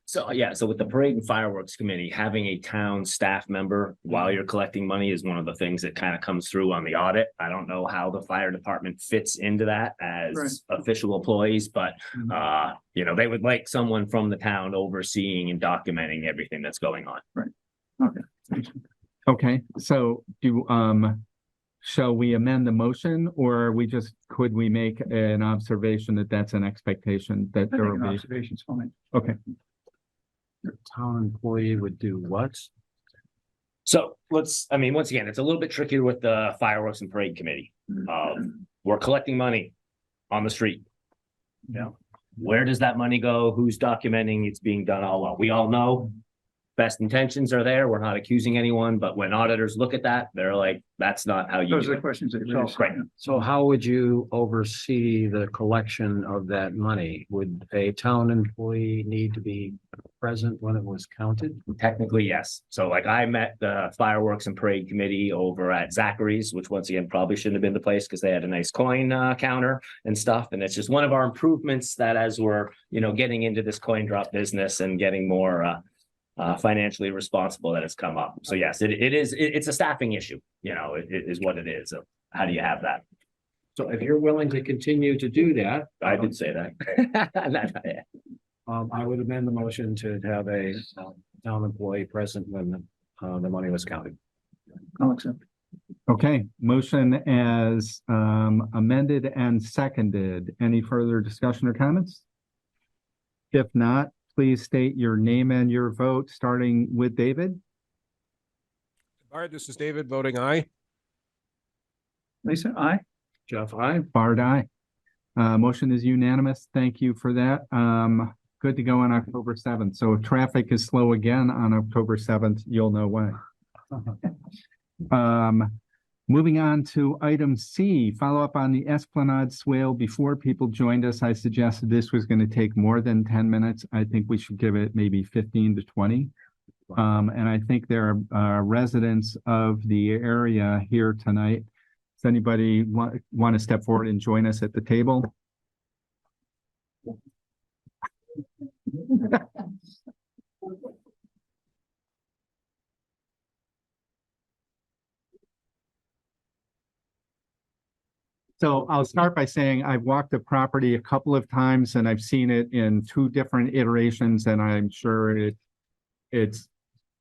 So with the parade and fireworks committee, having a town staff member while you're collecting money is one of the things that kind of comes through on the audit. I don't know how the fire department fits into that as official employees, but they would like someone from the town overseeing and documenting everything that's going on. Right. Okay. Okay. So shall we amend the motion, or could we make an observation that that's an expectation that I there think will an be? observation's fine. Okay. The town employee would do what? So once again, it's a little bit trickier with the fireworks and parade committee. We're collecting money on the street. Where does that money go? Who's documenting it's being done all well? We all know best intentions are there. We're not accusing anyone, but when auditors look at that, they're like, that's not how you Those do are the it. questions they So, raised. right. So how would you oversee the collection of that money? Would a town employee need to be present when it was counted? Technically, yes. So like I met the fireworks and parade committee over at Zachary's, which once again probably shouldn't have been the place because they had a nice coin counter and stuff. And it's just one of our improvements that as we're, getting into this coin drop business and getting more financially responsible, that has come up. So yes, it's a staffing issue, it is what it is. So how do you have that? So if you're willing to continue to do that, I did say that. I would amend the motion to have a town employee present when the money was counted. I'll accept. Okay, motion as amended and seconded. Any further discussion or comments? If not, please state your name and your vote, starting with David. All right, this is David voting aye. Lisa, aye. Jeff, I. Bard, aye. Motion is unanimous. Thank you for that. Good to go on October 7th. So if traffic is slow again on October 7th, you'll know why. Moving on to item C, follow up on the Esplanade Swale. Before people joined us, I suggested this was going to take more than 10 minutes. I think we should give it maybe 15 to 20. And I think there are residents of the area here tonight. Does anybody want to step forward and join us at the table? So I'll start by saying I've walked the property a couple of times and I've seen it in 2 different iterations, and I'm sure it's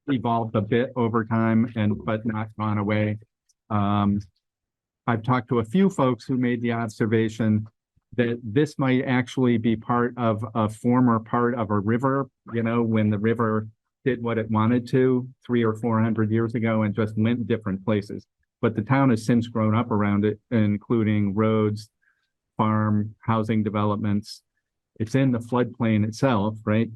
evolved a bit over time but not gone away. I've talked to a few folks who made the observation that this might actually be part of a former part of a river, you know, when the river did what it wanted to 300 or 400 years ago and just went different places. But the town has since grown up around it, including roads, farm, housing developments. It's in the floodplain itself, right?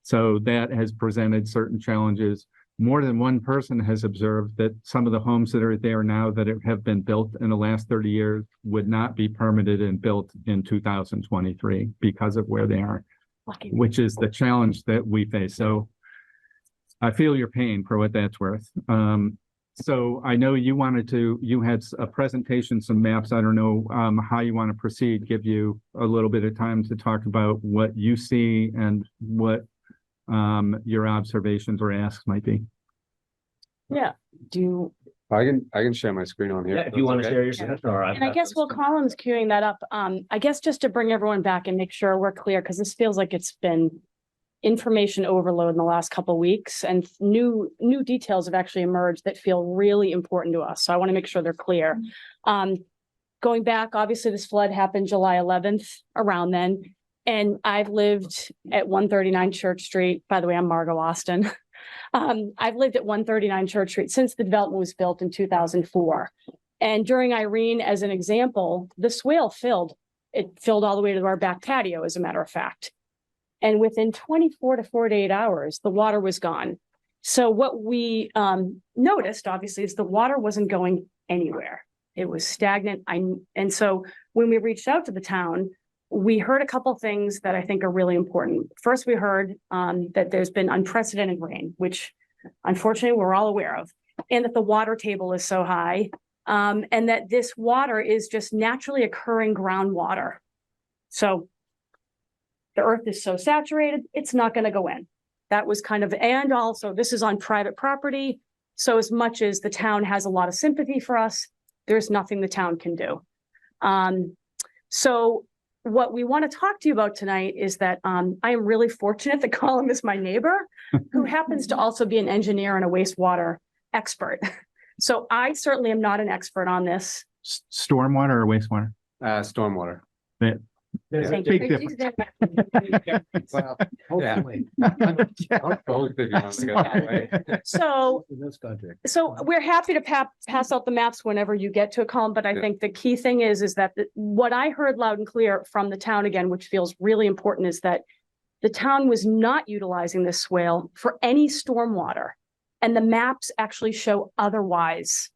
So that has presented certain challenges. More than one person has observed that some of the homes that are there now that have been built in the last 30 years would not be permitted and built in 2023 because of where they are, which is the challenge that we face. So I feel your pain for what that's worth. So I know you had a presentation, some maps. I don't know how you want to proceed, give you a little bit of time to talk about what you see and what your observations or asks might be. Yeah, I can share my screen on here. Yeah, if you want to share your screen. and I guess while Colin's queuing that up, I guess just to bring everyone back and make sure we're clear, because this feels like it's been information overload in the last couple of weeks, and new details have actually emerged that feel really important to us. So I want to make sure they're clear. Going back, obviously this flood happened July 11th around then. And I've lived at 139 Church Street. By the way, I'm Margot Austin. I've lived at 139 Church Street since the development was built in 2004. And during Irene, as an example, the swale filled. It filled all the way to our back patio, as a matter of fact. And within 24 to 48 hours, the water was gone. So what we noticed, obviously, is the water wasn't going anywhere. It was stagnant. And so when we reached out to the town, we heard a couple things that I think are really important. First, we heard that there's been unprecedented rain, which unfortunately we're all aware of, and that the water table is so high, and that this water is just naturally occurring groundwater. So the earth is so saturated, it's not going to go in. That was kind of, and also this is on private property. So as much as the town has a lot of sympathy for us, there's nothing the town can do. So what we want to talk to you about tonight is that I am really fortunate that Colin is my neighbor, who happens to also be an engineer and a wastewater expert. So I certainly am not an expert on this. Stormwater or wastewater? Stormwater. There's a Yeah. big difference. Well, hopefully. So, In this country. so we're happy to pass out the maps whenever you get to a Colin, but I think the key thing is that what I heard loud and clear from the town again, which feels really important, is that the town was not utilizing this swale for any stormwater, and the maps actually show otherwise.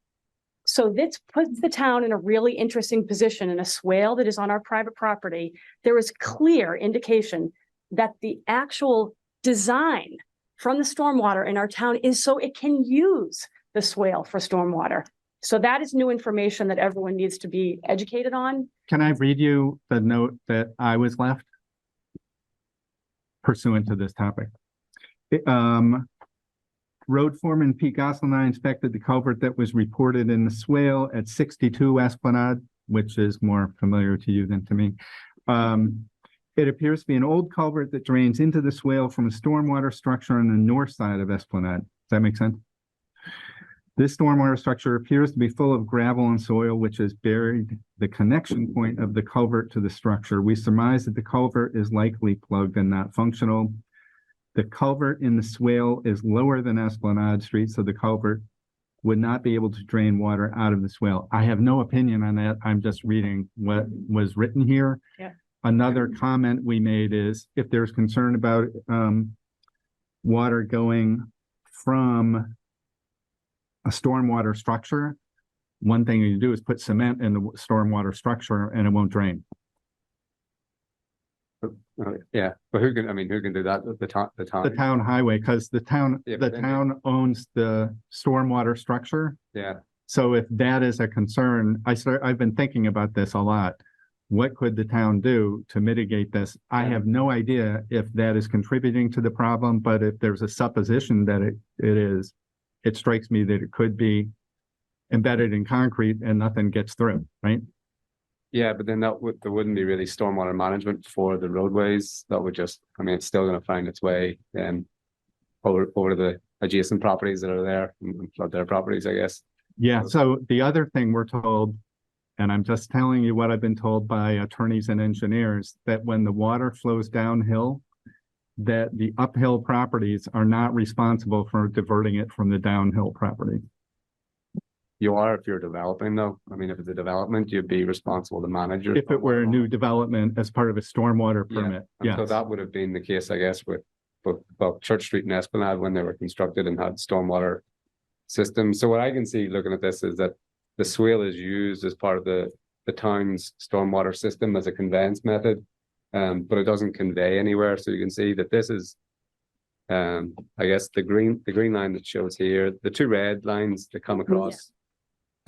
So this puts the town in a really interesting position. In a swale that is on our private property, there is clear indication that the actual design from the stormwater in our town is so it can use the swale for stormwater. So that is new information that everyone needs to be educated on. Can I read you the note that I was left pursuant to this topic? Road foreman Pete Gosselin and I inspected the culvert that was reported in the swale at 62 Esplanade, which is more familiar to you than to me. It appears to be an old culvert that drains into the swale from a stormwater structure on the north side of Esplanade. Does that make sense? This stormwater structure appears to be full of gravel and soil, which has buried the connection point of the culvert to the structure. We surmise that the culvert is likely plugged and not functional. The culvert in the swale is lower than Esplanade Street, so the culvert would not be able to drain water out of the swale. I have no opinion on that. I'm just reading what was written here. Yeah. Another comment we made is if there's concern about water going from a stormwater structure, one thing you do is put cement in the stormwater structure and it won't drain. Yeah, but who can do that? The Town highway, because the town Yeah, owns the stormwater structure. Yeah, So if that is a concern, I've been thinking about this a lot. What could the town do to mitigate this? I have no idea if that is contributing to the problem, but if there's a supposition that it is, it strikes me that it could be embedded in concrete and nothing gets through, right? yeah, but then there wouldn't be really stormwater management for the roadways. That would just, it's still gonna find its way over to the adjacent properties that are there and flood their properties, I guess. Yeah, so the other thing we're told, and I'm just telling you what I've been told by attorneys and engineers, that when the water flows downhill, that the uphill properties are not responsible for diverting it from the downhill property. You are if you're developing though. If it's a development, you'd be responsible to manage your. If it were a new development as part of a stormwater permit, And so yes. that would have been the case, I guess, with both Church Street and Esplanade when they were constructed and had stormwater systems. So what I can see looking at this is that the swale is used as part of the town's stormwater system as a conveyance method, but it doesn't convey anywhere. So you can see that this is, I guess, the green line that shows here, the two red lines that come across.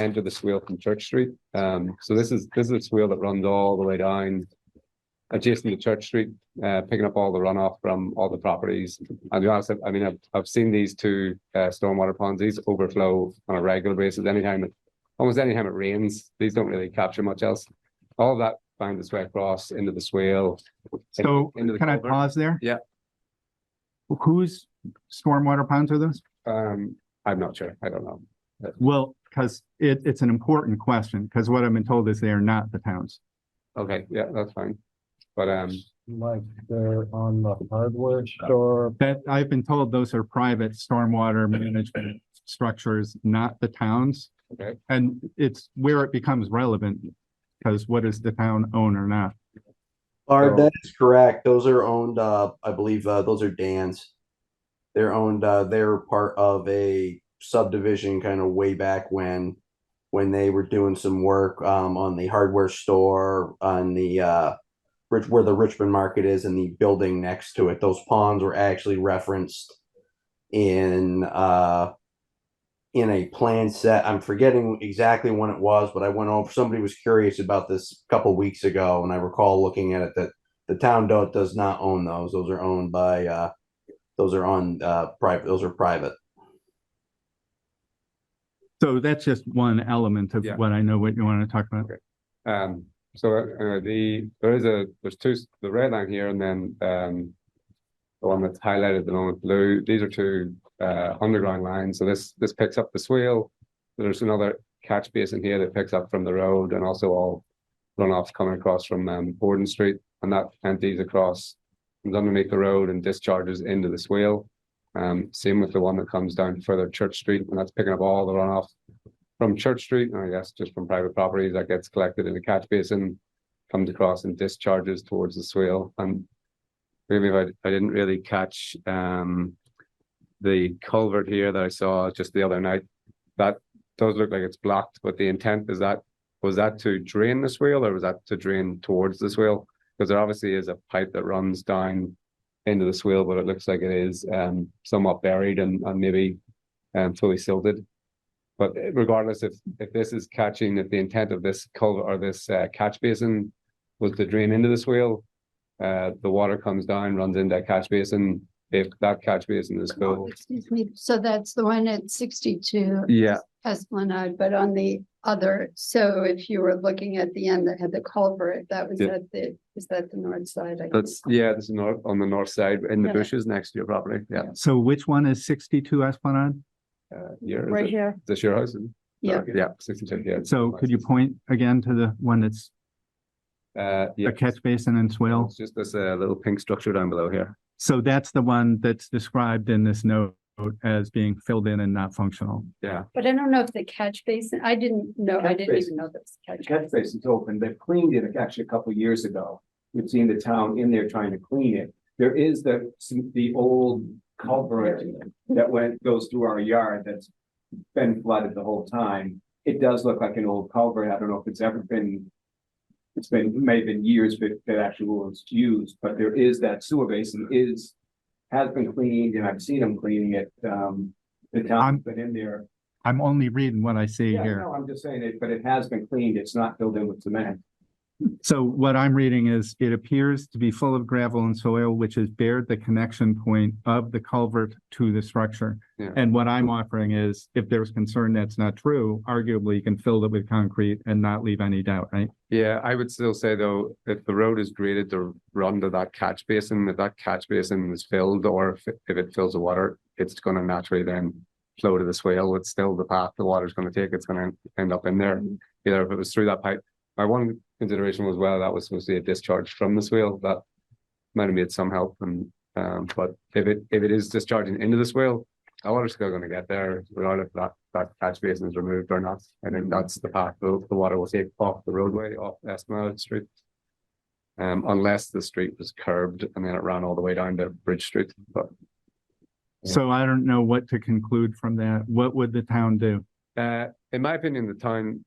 Enter the swale from Church Street. So this is a swale that runs all the way down adjacent to Church Street, picking up all the runoff from all the properties. And to be honest, I've seen these two stormwater ponds. These overflow on a regular basis. Almost anytime it rains, these don't really capture much else. All of that finds its way across into the swale. So into the can I culvert. pause there? Yeah. Whose stormwater ponds are those? I'm not sure. I don't know. Well, because it's an important question, because what I've been told is they are not the town's. Okay, yeah, that's fine. But Like they're on the hardware store. That I've been told those are private stormwater management structures, not the town's. Okay. And it's where it becomes relevant, because what does the town own or not? Bard, that is correct. Those are owned, I believe, those are Dan's. They're owned, they're part of a subdivision kind of way back when they were doing some work on the hardware store on the where the Richmond market is and the building next to it. Those ponds were actually referenced in a plan set. I'm forgetting exactly when it was, but I went over, somebody was curious about this a couple weeks ago, and I recall looking at it that the town does not own those. Those are owned by those are private. So that's just one element of what I know what you want to talk about. Okay. There's two, the red line here, and then the one that's highlighted the one with blue. These are two underground lines. So this picks up the swale. There's another catch basin here that picks up from the road, and also all runoffs coming across from Borden Street, and that empties across, comes underneath the road and discharges into the swale. Same with the one that comes down further Church Street, and that's picking up all the runoff from Church Street, and I guess just from private properties that gets collected in a catch basin, comes across and discharges towards the swale. And maybe I didn't really catch the culvert here that I saw just the other night. That does look like it's blocked, but the intent was that to drain the swale, or was that to drain towards the swale? Because there obviously is a pipe that runs down into the swale, but it looks like it is somewhat buried and maybe fully silted. But regardless, if this is catching, if the intent of this culvert or this catch basin was to drain into the swale, the water comes down, runs into that catch basin. If that catch basin is full, Excuse me, so that's the one at 62. yeah, Esplanade, but on the other, so if you were looking at the end that had the culvert, that was is that the north side? this is on the north side in the bushes next to your property. Yeah. So which one is 62 Esplanade? Right here. Is this your house? Yeah. Yeah, 62. Yeah. So could you point again to the one that's yeah, a catch basin and swale? it's just this little pink structure down below here. So that's the one that's described in this note as being filled in and not functional. Yeah. But I don't know if the catch basin, I didn't know, I didn't even know that was The catch. catch basin's open. They've cleaned it actually a couple of years ago. We've seen the town in there trying to clean it. There is the old culvert that goes through our yard that's been flooded the whole time. It does look like an old culvert. I don't know if it's ever been, may have been years that actually was used, but there is that sewer basin has been cleaned, and I've seen them cleaning it. The town's been in there. I'm only reading what I see Yeah, here. no, I'm just saying it, but it has been cleaned. It's not filled in with cement. So what I'm reading is it appears to be full of gravel and soil, which has bared the connection point of the culvert to the structure. Yeah. And what I'm offering is, if there's concern that's not true, arguably you can fill it with concrete and not leave any doubt, right? Yeah, I would still say though, if the road is graded to run to that catch basin, if that catch basin is filled, or if it fills with water, it's gonna naturally then flow to the swale. It's still the path the water's gonna take. It's gonna end up in there. Either if it was through that pipe. My one consideration was, well, that was supposed to be a discharge from the swale. That might have made some help. And but if it is discharging into the swale, the water's still going to get there, regardless if that catch basin is removed or not. I think that's the path the water will take off the roadway, off Esplanade Street. Unless the street was curbed and then it ran all the way down to Bridge Street. But So I don't know what to conclude from that. What would the town do? in my opinion, the town,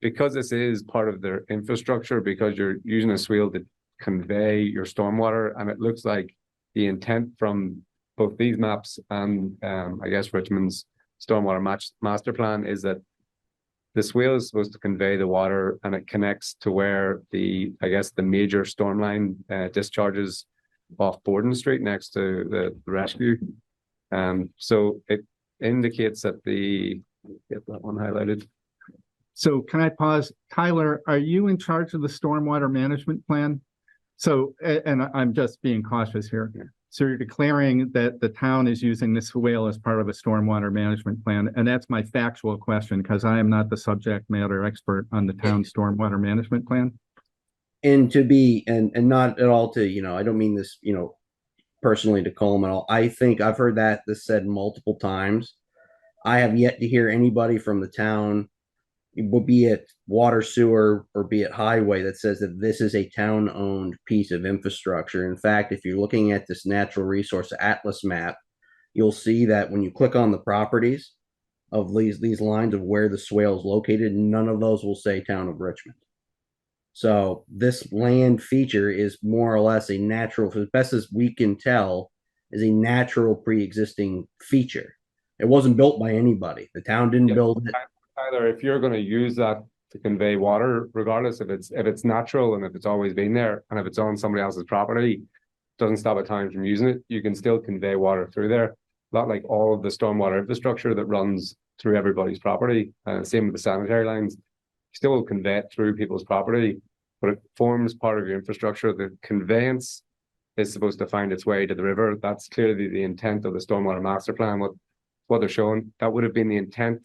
because this is part of their infrastructure, because you're using a swale to convey your stormwater, and it looks like the intent from both these maps and I guess Richmond's stormwater master plan is that the swale is supposed to convey the water, and it connects to where the major storm line discharges off Borden Street next to the rescue. So it indicates that get that one highlighted. So can I pause? Tyler, are you in charge of the stormwater management plan? So, and I'm just being cautious here. So you're declaring that the town is using this swale as part of a stormwater management plan. And that's my factual question, because I am not the subject matter expert on the town stormwater management plan. And to be, and not at all to, I don't mean this, personally to Colm at all. I think I've heard this said multiple times. I have yet to hear anybody from the town, be it water, sewer, or be it highway, that says that this is a town-owned piece of infrastructure. In fact, if you're looking at this natural resource atlas map, you'll see that when you click on the properties of these lines of where the swale is located, none of those will say town of Richmond. So this land feature is more or less a natural, as best as we can tell, is a natural pre-existing feature. It wasn't built by anybody. The town didn't build it. Tyler, if you're going to use that to convey water, regardless if it's natural and if it's always been there, and if it's on somebody else's property, doesn't stop a town from using it. You can still convey water through there. Not like all of the stormwater infrastructure that runs through everybody's property. Same with the sanitary lines. Still will convey it through people's property, but it forms part of your infrastructure. The conveyance is supposed to find its way to the river. That's clearly the intent of the stormwater master plan. What they're showing, that would have been the intent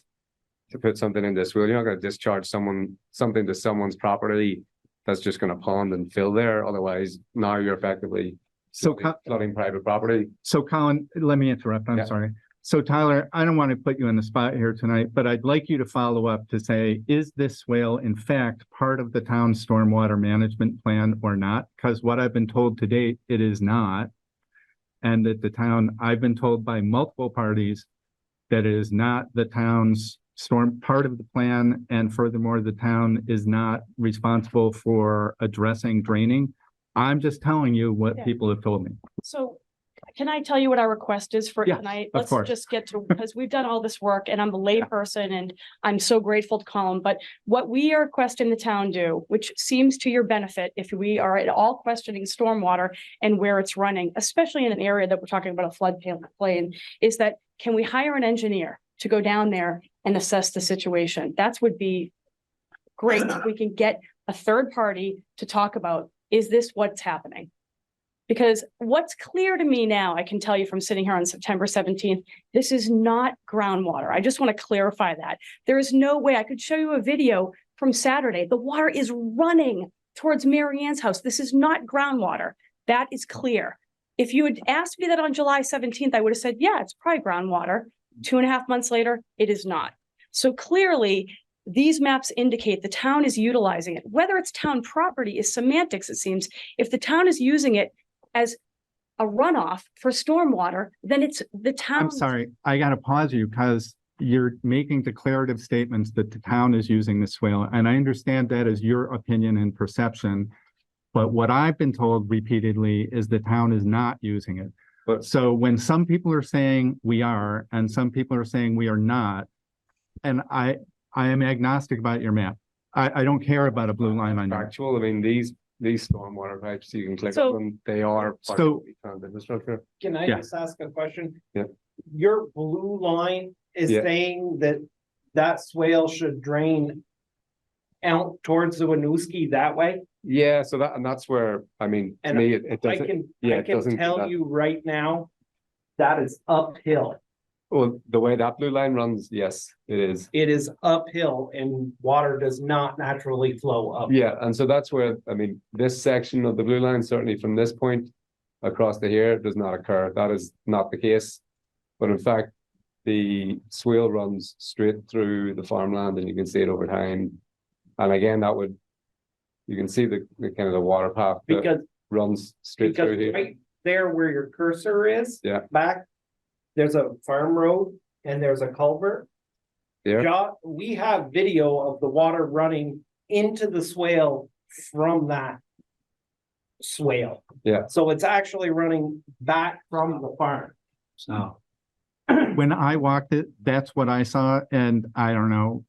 to put something in this. Well, you're not going to discharge something to someone's property that's just going to pond and fill there. Otherwise, now you're effectively flooding private property. So Colin, let me interrupt. I'm sorry. So Tyler, I don't want to put you on the spot here tonight, but I'd like you to follow up to say, is this swale in fact part of the town's stormwater management plan or not? Because what I've been told to date, it is not. And that the town, I've been told by multiple parties that it is not the town's part of the plan. And furthermore, the town is not responsible for addressing draining. I'm just telling you what people have told me. So can I tell you what our request is for tonight? Of Let's course. just get to, because we've done all this work and I'm the layperson and I'm so grateful to Colin, but what we are requesting the town do, which seems to your benefit if we are at all questioning stormwater and where it's running, especially in an area that we're talking about a floodplain, is that can we hire an engineer to go down there and assess the situation? That would be great. If we can get a third party to talk about, is this what's happening? Because what's clear to me now, I can tell you from sitting here on September 17th, this is not groundwater. I just want to clarify that. There is no way I could show you a video from Saturday. The water is running towards Mary Ann's house. This is not groundwater. That is clear. If you had asked me that on July 17th, I would have said, yeah, it's probably groundwater. 2.5 months later, it is not. So clearly, these maps indicate the town is utilizing it. Whether it's town property is semantics, it seems. If the town is using it as a runoff for stormwater, then it's the town. I'm sorry, I gotta pause you because you're making declarative statements that the town is using the swale, and I understand that is your opinion and perception. But what I've been told repeatedly is the town is not using it. But So when some people are saying we are, and some people are saying we are not, and I am agnostic about your map. I don't care about a blue line on your. factual, I mean, these stormwater pipes, you can click So- on them, they are. part So- of the town infrastructure. Can I Yeah. just ask a question? Yeah. Your blue line is Yeah. saying that that swale should drain out towards the Winooski that way? Yeah, so that's where, I mean, to And me, it I doesn't, can, yeah, I it can doesn't. tell that- you right now, that is uphill. Well, the way that blue line runs, yes, it is. It is uphill and water does not naturally flow up. Yeah, and so that's where, I mean, this section of the blue line, certainly from this point across to here, does not occur. That is not the case. But in fact, the swale runs straight through the farmland and you can see it over time. And again, that would, you can see the kind of the water path that Because, runs straight because through here. right there where your cursor is. Yeah. Back, there's a farm road and there's a culvert. Yeah, We have video of the water running into the swale from that swale. Yeah. So it's actually running back from the farm. So when I walked it, that's what I saw, and I don't know.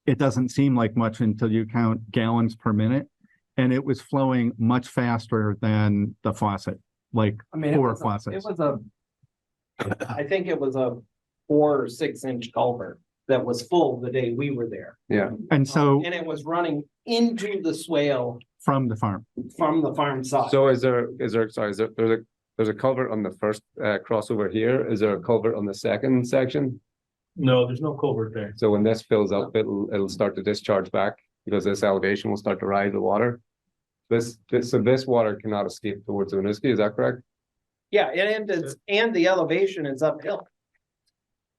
It doesn't seem like much until you count gallons per minute, and it was flowing much faster than the faucet, like I mean, four it faucets. was a, I think it was a 4 or 6 inch culvert that was full the day we were there. yeah. And so And it was running into the swale from the farm. from the farm side. So there's a culvert on the first crossover here. Is there a culvert on the second section? No, there's no culvert there. So when this fills up, it'll start to discharge back because this elevation will start to rise the water. So this water cannot escape towards the Winooski, is that correct? Yeah, and the elevation is uphill.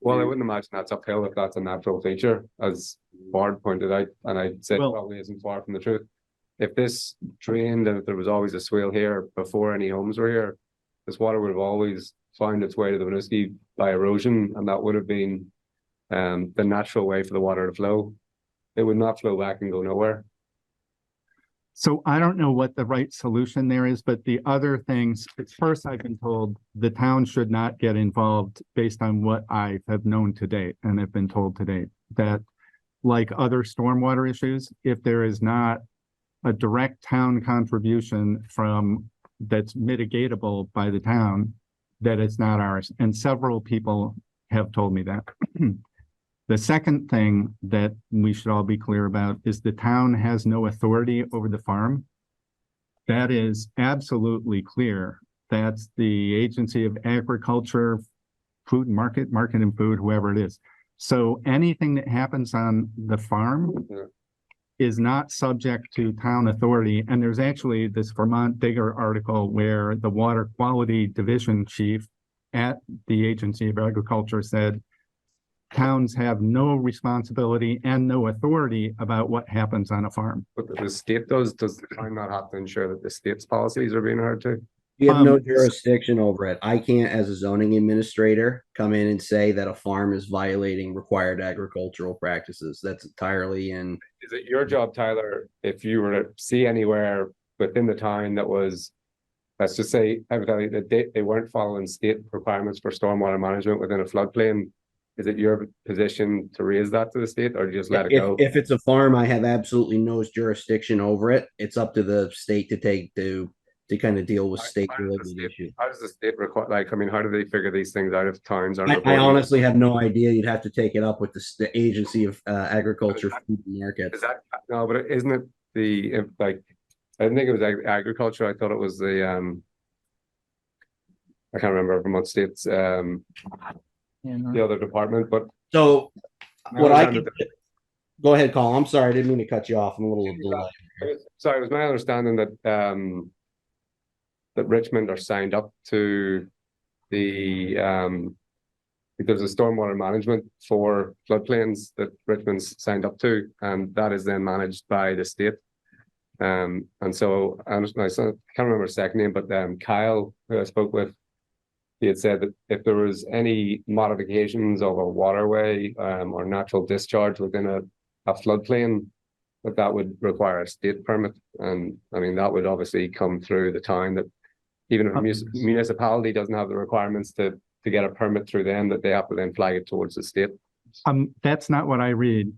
Well, I wouldn't imagine that's uphill if that's a natural feature, as Bard pointed out, and I said Well- probably isn't far from the truth. If this drained and if there was always a swale here before any homes were here, this water would have always found its way to the Winooski by erosion, and that would have been the natural way for the water to flow. It would not flow back and go nowhere. So I don't know what the right solution there is, but the other things, first I've been told the town should not get involved based on what I have known to date and have been told to date, that like other stormwater issues, if there is not a direct town contribution from that's mitigatable by the town, that it's not ours. And several people have told me that. The second thing that we should all be clear about is the town has no authority over the farm. That is absolutely clear. That's the Agency of Agriculture, Food and Market and Food, whoever it is. So anything that happens on the farm is not subject to town authority. And there's actually this Vermont Digger article where the Water Quality Division chief at the Agency of Agriculture said, towns have no responsibility and no authority about what happens on a farm. But the state does the town not have to ensure that the state's policies are being heard to? You have no jurisdiction over it. I can't, as a zoning administrator, come in and say that a farm is violating required agricultural practices. That's entirely in. Is it your job, Tyler, if you were to see anywhere within the town that was, let's just say, hypothetically, that they weren't following state requirements for stormwater management within a floodplain, is it your position to raise that to the state or just let it go? If it's a farm, I have absolutely no jurisdiction over it. It's up to the state to kind of deal with state related issues. How does the state require, like, I mean, how do they figure these things out if towns are? I honestly have no idea. You'd have to take it up with the Agency of Agriculture, Food and Market. Is that, no, but isn't it like, I didn't think it was agriculture. I thought it was the, I can't remember Vermont State's, the other department, but. So what I can, go ahead, Colin. I'm sorry. I didn't mean to cut you off. I'm a little delayed. Sorry, it was my understanding that, that Richmond are signed up to the there's a stormwater management for floodplains that Richmond's signed up to, and that is then managed by the state. And so my son, I can't remember his second name, but Kyle, who I spoke with, he had said that if there was any modifications of a waterway or natural discharge within a floodplain, that would require a state permit. And I mean, that would obviously come through the town, that even if a municipality doesn't have the requirements to get a permit through them, that they have to then flag it towards the state. That's not what I read.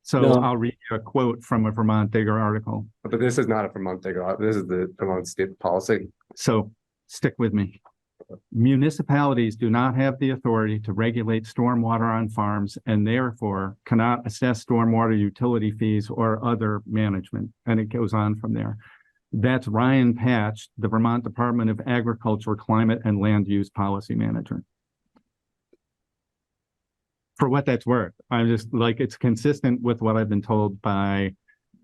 So No. I'll read you a quote from a Vermont Digger article. But this is not a Vermont Digger, this is the Vermont state policy. So stick with me. Municipalities do not have the authority to regulate stormwater on farms and therefore cannot assess stormwater utility fees or other management. And it goes on from there. That's Ryan Patch, the Vermont Department of Agriculture, Climate and Land Use Policy Manager. For what that's worth, I'm just like, it's consistent with what I've been told by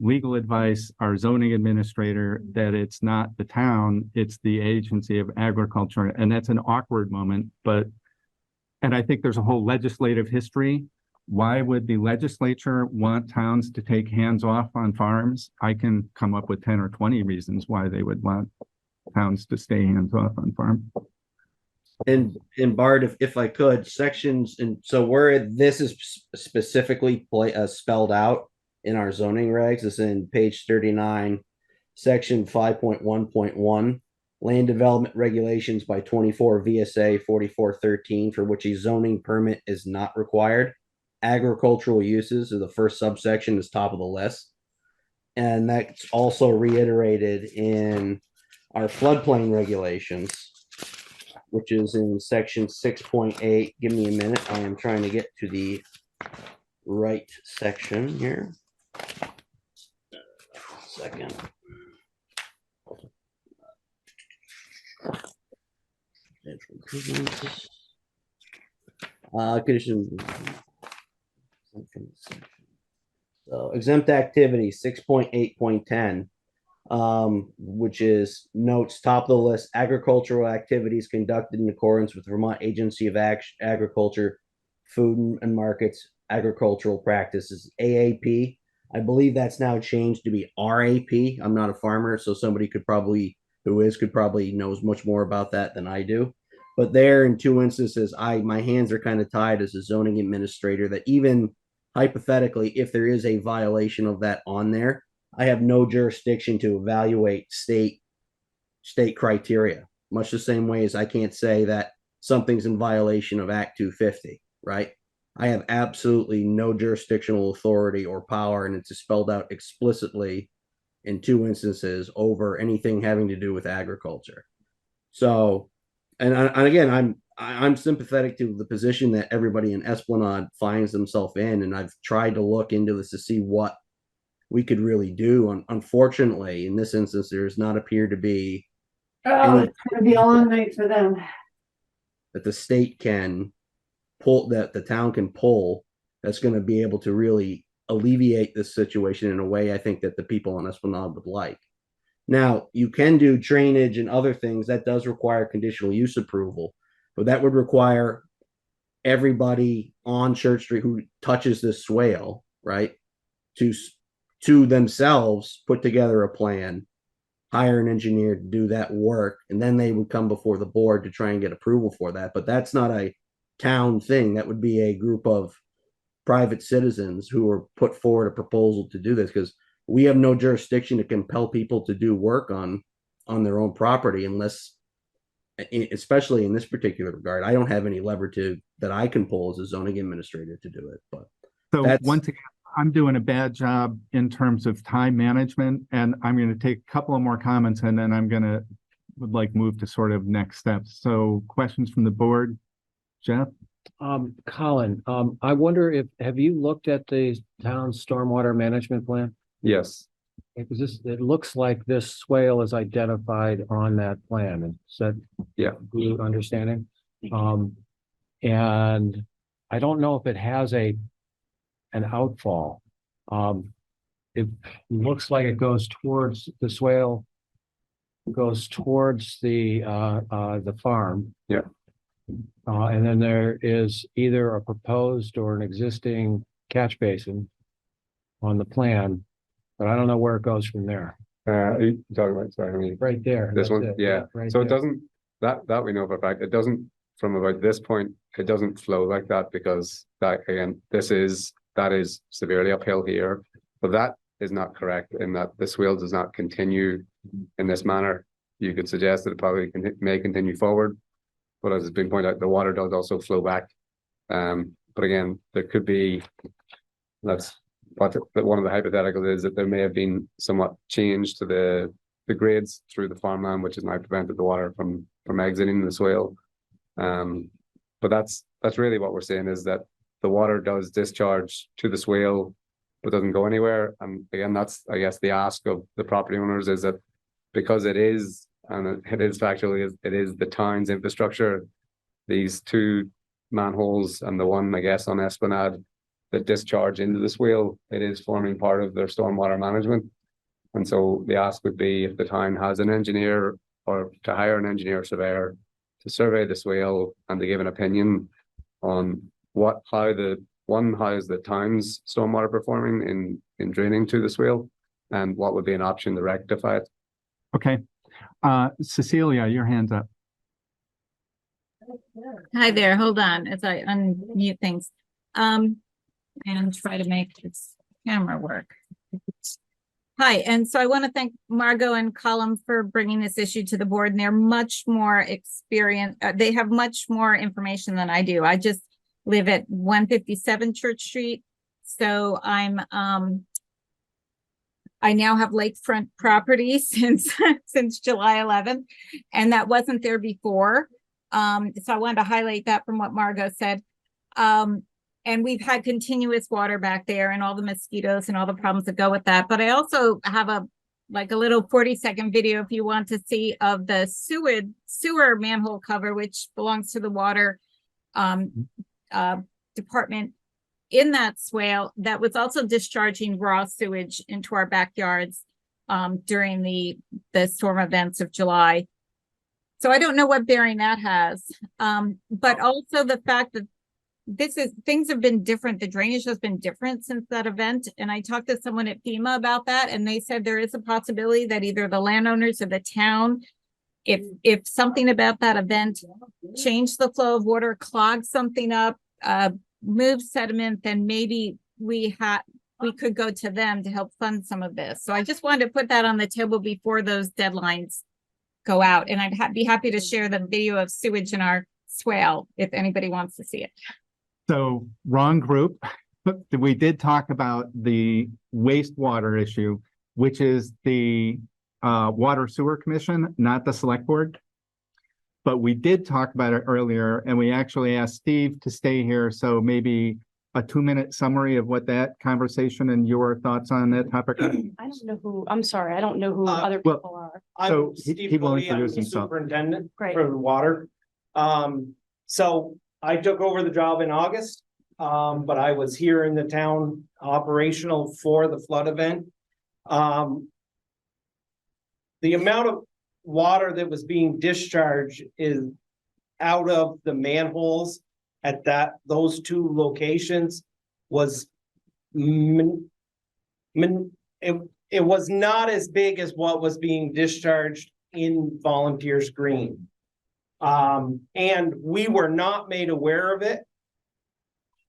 legal advice, our zoning administrator, that it's not the town, it's the Agency of Agriculture. And that's an awkward moment, and I think there's a whole legislative history. Why would the legislature want towns to take hands off on farms? I can come up with 10 or 20 reasons why they would want towns to stay hands off on farm. And Bart, if I could, sections, and so where this is specifically spelled out in our zoning regs is in page 39, section 5.1.1, land development regulations by 24 VSA 4413, for which a zoning permit is not required. Agricultural uses are the first subsection, is top of the list. And that's also reiterated in our floodplain regulations, which is in section 6.8. Give me a minute. I am trying to get to the right section here. Second. Condition. So exempt activity 6.8.10, which is notes top of the list, agricultural activities conducted in accordance with Vermont Agency of Agriculture, Food and Markets, Agricultural Practices, AAP. I believe that's now changed to be RAP. I'm not a farmer, so somebody could probably knows much more about that than I do. But there, in two instances, my hands are kind of tied as a zoning administrator, that even hypothetically, if there is a violation of that on there, I have no jurisdiction to evaluate state criteria, much the same way as I can't say that something's in violation of Act 250, right? I have absolutely no jurisdictional authority or power, and it's spelled out explicitly in two instances over anything having to do with agriculture. So, and again, I'm sympathetic to the position that everybody in Esplanade finds themselves in, and I've tried to look into this to see what we could really do. Unfortunately, in this instance, there does not appear to be it's gonna be a long night for them. That the state can pull, that the town can pull, that's going to be able to really alleviate this situation in a way I think that the people on Esplanade would like. Now, you can do drainage and other things that does require conditional use approval, but that would require everybody on Church Street who touches this swale, right, to themselves put together a plan, hire an engineer to do that work, and then they would come before the board to try and get approval for that. But that's not a town thing. That would be a group of private citizens who are put forward a proposal to do this, because we have no jurisdiction to compel people to do work on their own property, unless, especially in this particular regard, I don't have any lever that I can pull as a zoning administrator to do it. But so once again, I'm doing a bad job in terms of time management, and I'm going to take a couple of more comments, and then I'm going to move to sort of next steps. So questions from the board, Jeff? Colin, I wonder have you looked at the town's stormwater management plan? Yes. Because it looks like this swale is identified on that plan. Is that good understanding? And I don't know if it has an outfall. It looks like it goes towards the swale goes towards the farm. Yeah. And then there is either a proposed or an existing catch basin on the plan, but I don't know where it goes from there. Are you talking about, sorry, I mean, Right there. this that's one, it, yeah. right So it there. doesn't, that we know for a fact, it doesn't, from about this point, it doesn't flow like that because that, again, that is severely uphill here. But that is not correct in that the swale does not continue in this manner. You could suggest that it probably may continue forward. But as has been pointed out, the water does also flow back. But again, there could be, but one of the hypotheticals is that there may have been somewhat change to the grades through the farmland, which has now prevented the water from exiting the swale. But that's really what we're saying, is that the water does discharge to the swale, but doesn't go anywhere. And again, that's, I guess, the ask of the property owners, is that because it is, and it is factually, it is the town's infrastructure, these two manholes and the one, I guess, on Esplanade that discharge into the swale, it is forming part of their stormwater management. And so the ask would be, if the town has an engineer, or to hire an engineer or surveyor to survey the swale and to give an opinion on how is the town's stormwater performing in draining to the swale, and what would be an option to rectify it. Okay. Cecilia, your hand's up. Hi there, hold on as I unmute things. And try to make this camera work. Hi, and so I want to thank Margot and Colin for bringing this issue to the board, and they're much more experienced. They have much more information than I do. I just live at 157 Church Street. So I now have lakefront property since July 11th, and that wasn't there before. So I wanted to highlight that from what Margot said. And we've had continuous water back there and all the mosquitoes and all the problems that go with that. But I also have a little 40-second video, if you want to see, of the sewer manhole cover, which belongs to the water department in that swale, that was also discharging raw sewage into our backyards during the storm events of July. So I don't know what bearing that has, but also the fact that things have been different. The drainage has been different since that event. And I talked to someone at FEMA about that, and they said there is a possibility that either the landowners or the town, if something about that event changed the flow of water, clogged something up, moved sediment, then maybe we could go to them to help fund some of this. So I just wanted to put that on the table before those deadlines go out. And I'd be happy to share the video of sewage in our swale if anybody wants to see it. So wrong group. We did talk about the wastewater issue, which is the Water Sewer Commission, not the Select Board. But we did talk about it earlier, and we actually asked Steve to stay here. So maybe a 2-minute summary of what that conversation and your thoughts on that topic. I don't know who, I'm sorry, I don't know who other well, people are. So I'm Steve he will Cote, I'm introduce the himself. superintendent Great. for the water. So I took over the job in August, but I was here in the town operational for the flood event. The amount of water that was being discharged is out of the manholes at those two locations was it was not as big as what was being discharged in Volunteers Green. And we were not made aware of it.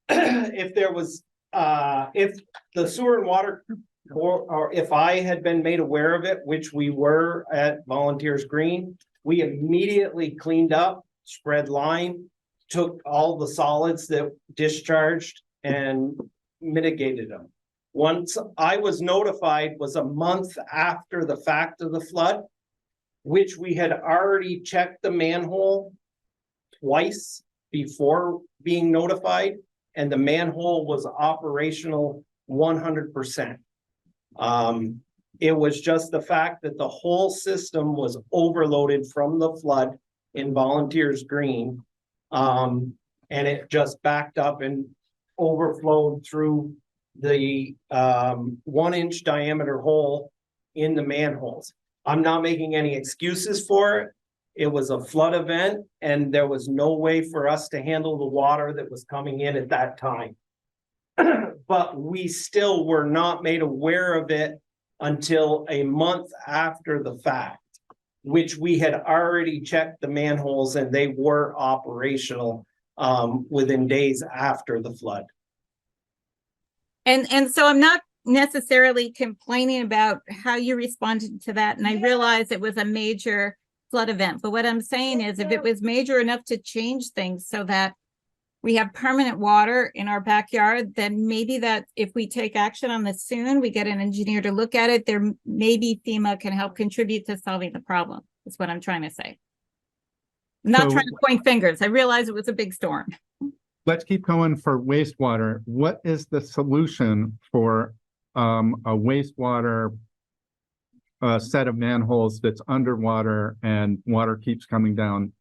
If there was, if the sewer and water, or if I had been made aware of it, which we were at Volunteers Green, we immediately cleaned up, spread lime, took all the solids that discharged and mitigated them. Once I was notified was a month after the fact of the flood, which we had already checked the manhole twice before being notified, and the manhole was operational 100%. It was just the fact that the whole system was overloaded from the flood in Volunteers Green. And it just backed up and overflowed through the 1-inch diameter hole in the manholes. I'm not making any excuses for it. It was a flood event and there was no way for us to handle the water that was coming in at that time. But we still were not made aware of it until a month after the fact, which we had already checked the manholes and they were operational within days after the flood. And so I'm not necessarily complaining about how you responded to that. And I realize it was a major flood event. But what I'm saying is if it was major enough to change things so that we have permanent water in our backyard, then maybe that if we take action on this soon, we get an engineer to look at it, there maybe FEMA can help contribute to solving the problem. That's what I'm trying to say. I'm not trying to point fingers. I realize it was a big storm. Let's keep going for wastewater. What is the solution for a wastewater set of manholes that's underwater and water keeps coming down?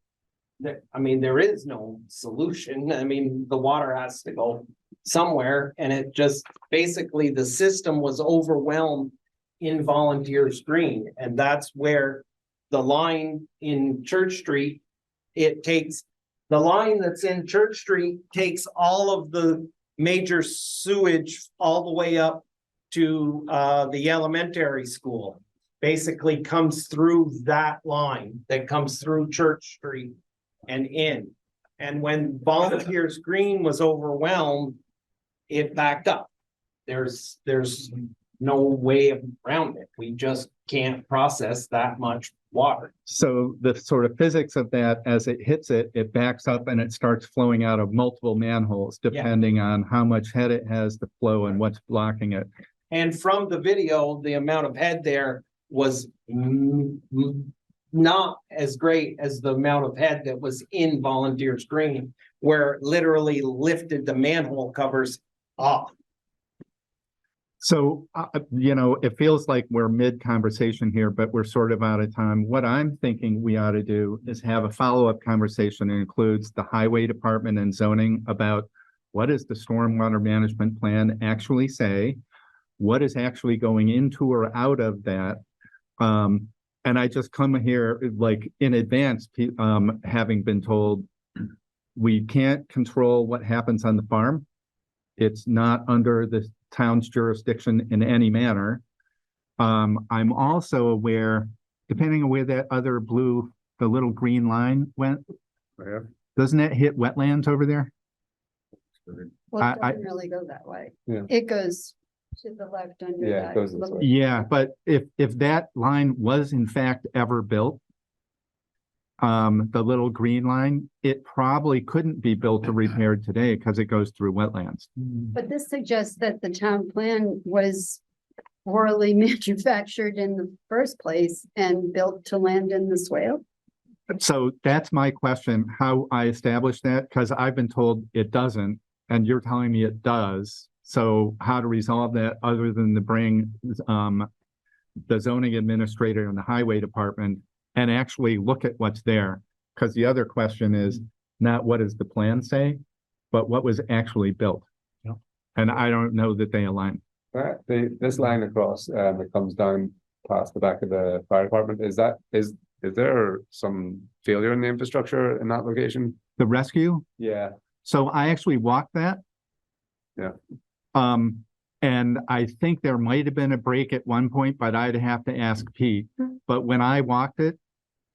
I mean, there is no solution. I mean, the water has to go somewhere, and it just basically the system was overwhelmed in Volunteers Green, and that's where the line in Church Street, the line that's in Church Street takes all of the major sewage all the way up to the elementary school. Basically comes through that line that comes through Church Street and in. And when Volunteers Green was overwhelmed, it backed up. There's no way around it. We just can't process that much water. So the sort of physics of that, as it hits it, it backs up and it starts flowing out of multiple manholes, depending on how much head it has to flow and what's blocking it. And from the video, the amount of head there was not as great as the amount of head that was in Volunteers Green, where it literally lifted the manhole covers off. So, it feels like we're mid-conversation here, but we're sort of out of time. What I'm thinking we ought to do is have a follow-up conversation that includes the highway department and zoning about what does the stormwater management plan actually say? What is actually going into or out of that? And I just come here like in advance, having been told we can't control what happens on the farm. It's not under the town's jurisdiction in any manner. I'm also aware, depending on where that other the little green line went, doesn't it hit wetlands over there? Well, it doesn't really go that way. Yeah. It goes to the left under Yeah, that. it goes this way. Yeah, but if that line was in fact ever built, the little green line, it probably couldn't be built or repaired today because it goes through wetlands. But this suggests that the town plan was poorly manufactured in the first place and built to land in the swale. So that's my question, how I establish that, because I've been told it doesn't, and you're telling me it does. So how to resolve that other than to bring the zoning administrator and the highway department and actually look at what's there? Because the other question is not what does the plan say, but what was actually built? Yeah. And I don't know that they align. This line across that comes down past the back of the fire department, is there some failure in the infrastructure in that location? The rescue? Yeah. So I actually walked that. Yeah. And I think there might have been a break at one point, but I'd have to ask Pete. But when I walked it,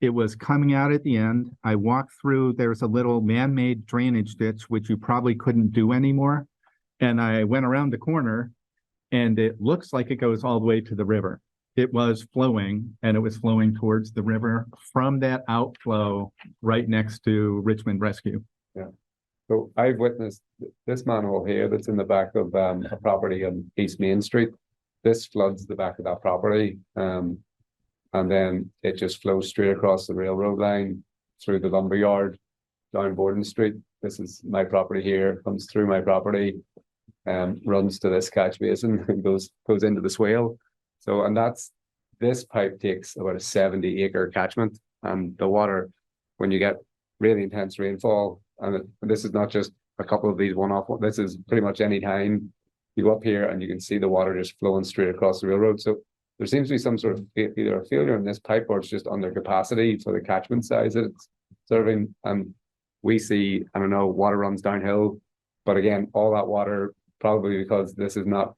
it was coming out at the end. I walked through, there's a little man-made drainage ditch, which you probably couldn't do anymore. And I went around the corner and it looks like it goes all the way to the river. It was flowing and it was flowing towards the river from that outflow right next to Richmond Rescue. Yeah. So I've witnessed this manhole here that's in the back of a property on East Main Street. This floods the back of that property. And then it just flows straight across the railroad line through the lumberyard down Borden Street. This is my property here, comes through my property, runs to this catch basin and goes into the swale. So, and this pipe takes about a 70-acre catchment, and the water, when you get really intense rainfall, and this is not just a couple of these one-off, this is pretty much any time you go up here and you can see the water just flowing straight across the railroad. So there seems to be some sort of either a failure in this pipe or it's just under capacity for the catchment size that it's serving. And we see, I don't know, water runs downhill, but again, all that water probably because this is not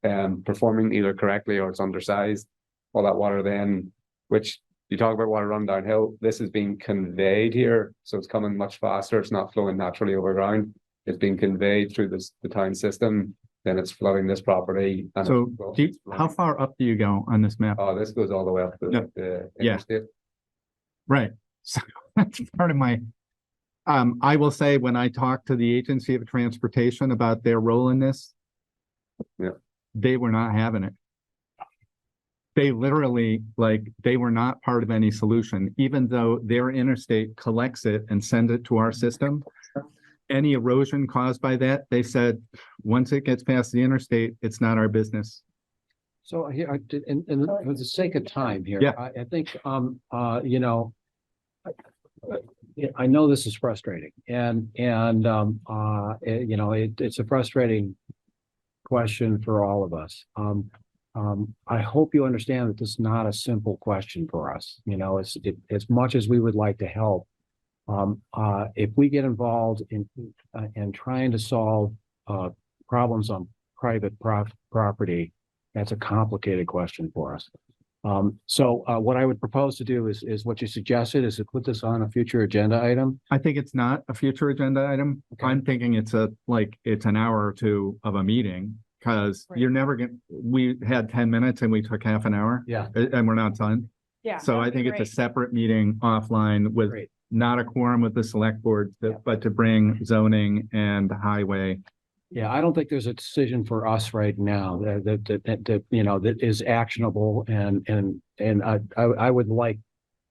performing either correctly or it's undersized. All that water then, which you talk about water run downhill, this is being conveyed here, so it's coming much faster. It's not flowing naturally over ground. It's being conveyed through the town system. Then it's flooding this property. And So how far up do you go on this map? Oh, this goes all the way up to the interstate. Right. So that's part of my, I will say when I talked to the Agency of Transportation about their role in this, they were not having it. They literally, they were not part of any solution, even though their interstate collects it and sends it to our system. Any erosion caused by that, they said, once it gets past the interstate, it's not our business. So here, and for the sake of time here, Yeah. I think, you know, I know this is frustrating and you know, it's a frustrating question for all of us. I hope you understand that this is not a simple question for us. You know, as much as we would like to help, if we get involved in trying to solve problems on private property, that's a complicated question for us. So what I would propose to do is what you suggested, is to put this on a future agenda item. I think it's not a future agenda item. Okay. I'm thinking it's it's an hour or two of a meeting, because you're never we had 10 minutes and we took half an hour. Yeah. And we're not done. Yeah. So I think it's a separate meeting offline with not a quorum with the select board, but to bring zoning and highway. Yeah, I don't think there's a decision for us right now that you know, that is actionable, and I would like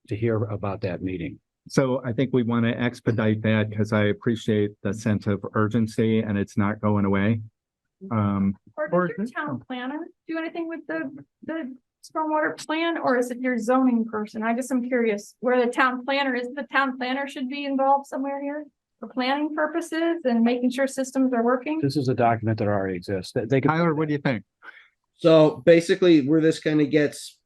to hear about that meeting. So I think we want to expedite that because I appreciate the sense of urgency and it's not going away. Or does your town planner do anything with the stormwater plan, or is it your zoning person? I just am curious where the town planner is. The town planner should be involved somewhere here for planning purposes and making sure systems are working. This is a document that already exists. Tyler, what do you think? So basically where this kind of gets,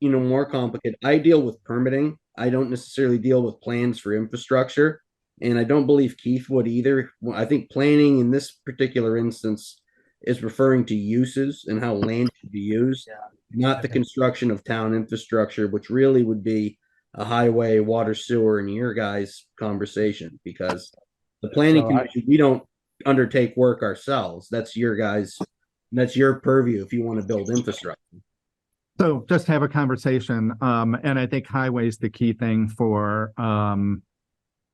you know, more complicated, I deal with permitting. I don't necessarily deal with plans for infrastructure. And I don't believe Keith would either. I think planning in this particular instance is referring to uses and how land should be used, not the construction of town infrastructure, which really would be a highway, water, sewer, and your guys' conversation, because the planning commission, we don't undertake work ourselves. That's your guys, that's your purview if you want to build infrastructure. So just have a conversation. And I think highway is the key thing for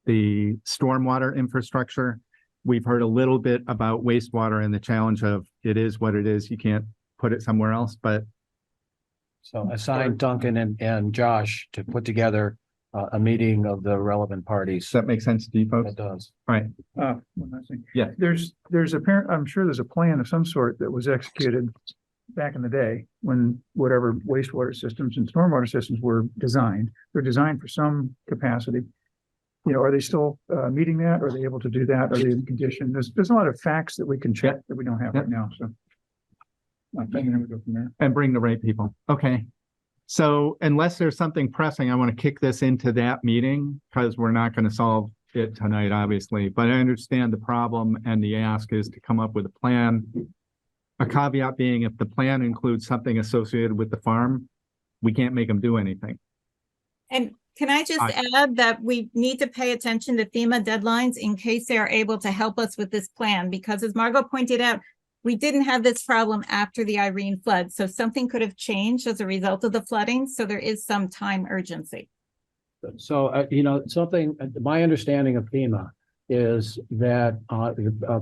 the stormwater infrastructure. We've heard a little bit about wastewater and the challenge of it is what it is. You can't put it somewhere else, but. So assign Duncan and Josh to put together a meeting of the relevant parties. Does that make sense to you folks? It does. Right. One last thing. Yeah. I'm sure there's a plan of some sort that was executed back in the day when whatever wastewater systems and stormwater systems were designed. They're designed for some capacity. You know, are they still meeting that? Are they able to do that? Are they in condition? There's a lot of facts that we can check that we don't have right now, so. I think we go from there. And bring the right people. Okay. So unless there's something pressing, I want to kick this into that meeting because we're not going to solve it tonight, obviously, but I understand the problem and the ask is to come up with a plan. A caveat being if the plan includes something associated with the farm, we can't make them do anything. And can I just add that we need to pay attention to FEMA deadlines in case they are able to help us with this plan, because as Margot pointed out, we didn't have this problem after the Irene flood, so something could have changed as a result of the flooding, so there is some time urgency. So, you know, my understanding of FEMA is that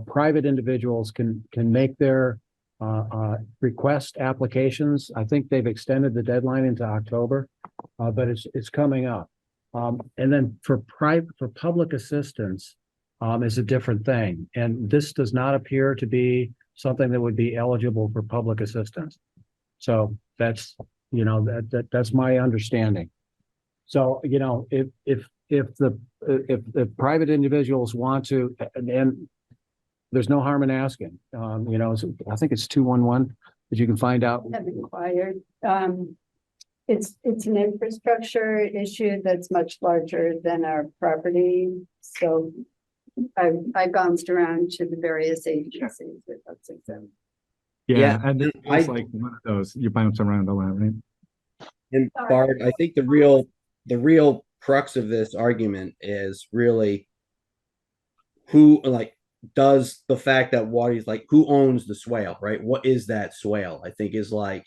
private individuals can make their request applications. I think they've extended the deadline into October, but it's coming up. And then for public assistance is a different thing. And this does not appear to be something that would be eligible for public assistance. So that's, you know, that's my understanding. So, you know, if private individuals want to, and there's no harm in asking, you know, I think it's 211 that you can find out? Have inquired. It's an infrastructure issue that's much larger than our property. So I bounced around to the various agencies with that's exempt. Yeah, and it's like one of those, you bounce around a lot, right? And Bart, I think the real crux of this argument is really who, like, does the fact that water, like, who owns the swale, right? What is that swale? I think is like,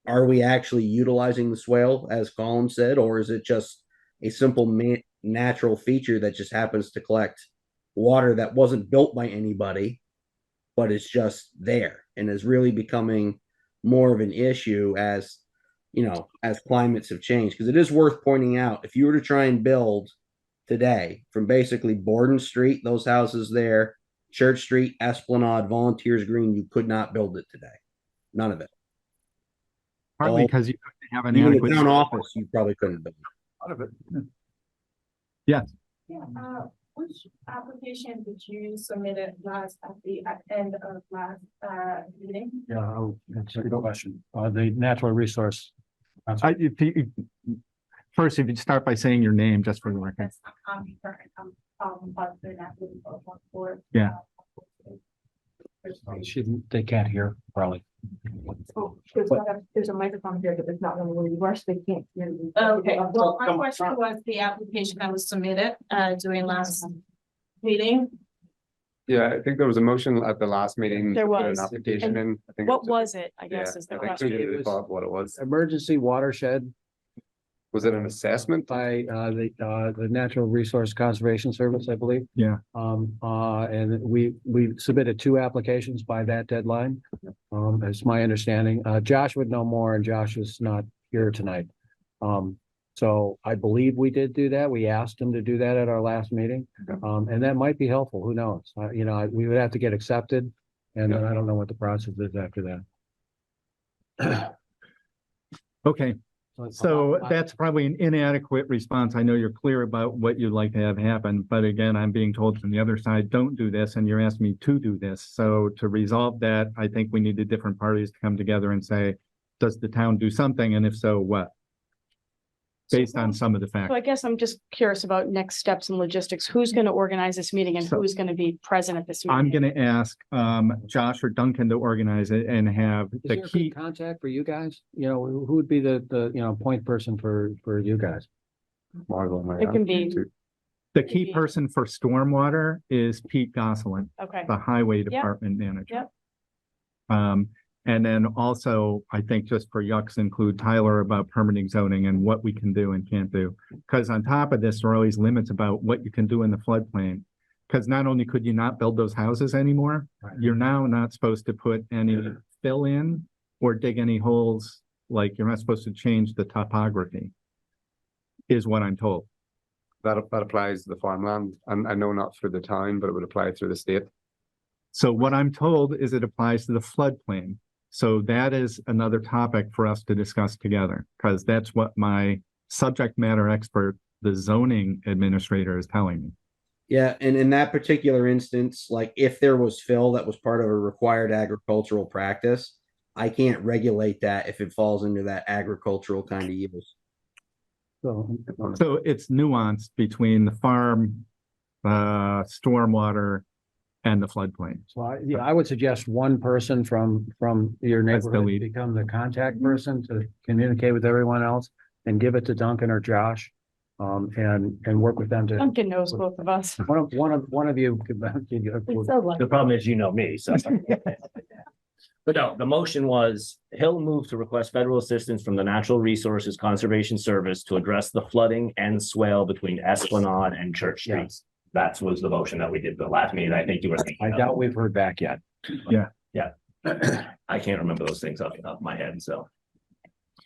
are we actually utilizing the swale, as Colin said, or is it just a simple natural feature that just happens to collect water that wasn't built by anybody, but it's just there and is really becoming more of an issue as, you know, as climates have changed? Because it is worth pointing out, if you were to try and build today from basically Borden Street, those houses there, Church Street, Esplanade, Volunteers Green, you could not build it today. None of it. Partly because you have an even adequate the town office, you probably couldn't build Out of it. Yes. Yeah, which application did you submit it last at the end of last meeting? Yeah, that's a good question. The natural resource. First, if you start by saying your name, just for the record. Yeah. They can't hear, probably. Oh, there's a microphone here, but it's not going to really worse. They can't hear you. Okay, well, my question was the application that was submitted during last meeting. Yeah, I think there was a motion at the last meeting. There to put was. An application And in. I think what was it, I guess, yeah, is the I think question. we thought what it was. Emergency watershed. Was it an assessment? By the Natural Resource Conservation Service, I believe. Yeah. And we submitted 2 applications by that deadline. That's my understanding. Josh would know more, and Josh is not here tonight. So I believe we did do that. We asked him to do that at our last meeting. And that might be helpful. Who knows? You know, we would have to get accepted, and then I don't know what the process is after that. Okay. So that's probably an inadequate response. I know you're clear about what you'd like to have happen, but again, I'm being told from the other side, don't do this, and you're asking me to do this. So to resolve that, I think we needed different parties to come together and say, does the town do something? And if so, what? Based on some of the facts. So I guess I'm just curious about next steps and logistics. Who's going to organize this meeting and who's going to be present at this meeting? I'm going to ask Josh or Duncan to organize it and have Is the there a key. good contact for you guys? You know, who would be the point person for you guys? It can be. The key person for stormwater is Pete Gosselin, Okay. the highway Yep. department manager. Yep. And then also, I think just for yucks, include Tyler about permitting zoning and what we can do and can't do. Because on top of this, there are always limits about what you can do in the floodplain. Because not only could you not build those houses anymore, you're now not supposed to put any fill in or dig any holes. Like, you're not supposed to change the topography, is what I'm told. That applies to the farmland, and I know not through the town, but it would apply through the state. So what I'm told is it applies to the floodplain. So that is another topic for us to discuss together, because that's what my subject matter expert, the zoning administrator, is telling me. Yeah, and in that particular instance, like if there was fill that was part of a required agricultural practice, I can't regulate that if it falls into that agricultural kind of use. So it's nuanced between the farm, stormwater, and the floodplain. So I would suggest one person from your That's the neighborhood lead. become the contact person to communicate with everyone else and give it to Duncan or Josh. And work with them to. Duncan knows both of us. One of you could. The problem is, you know me, so. But no, the motion was Hill moved to request federal assistance from the Natural Resources Conservation Service to address the flooding and swale between Esplanade and Church Streets. That was the motion that we did the last meeting. I think you were thinking. I doubt we've heard back yet. Yeah. Yeah. I can't remember those things off the top of my head, so.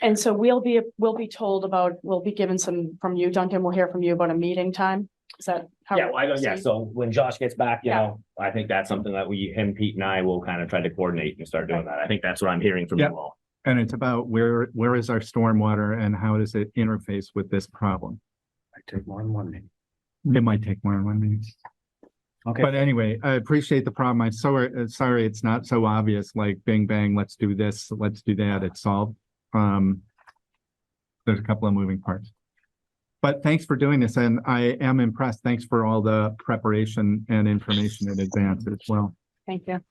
And so we'll be told about, we'll be given some from you, Duncan, we'll hear from you about a meeting time. Is that how? Yeah, yeah, so when Josh gets back, you Yeah. know, I think that's something that him, Pete and I will kind of try to coordinate and start doing that. I think that's what I'm hearing from you Yep. all. And it's about where is our stormwater and how does it interface with this problem? I take more than one meeting. It might take more than 1 minute. Okay. But anyway, I appreciate the problem. I'm sorry it's not so obvious, like bing, bang, let's do this, let's do that, it's solved. There's a couple of moving parts. But thanks for doing this, and I am impressed. Thanks for all the preparation and information in advance as well. Thank you.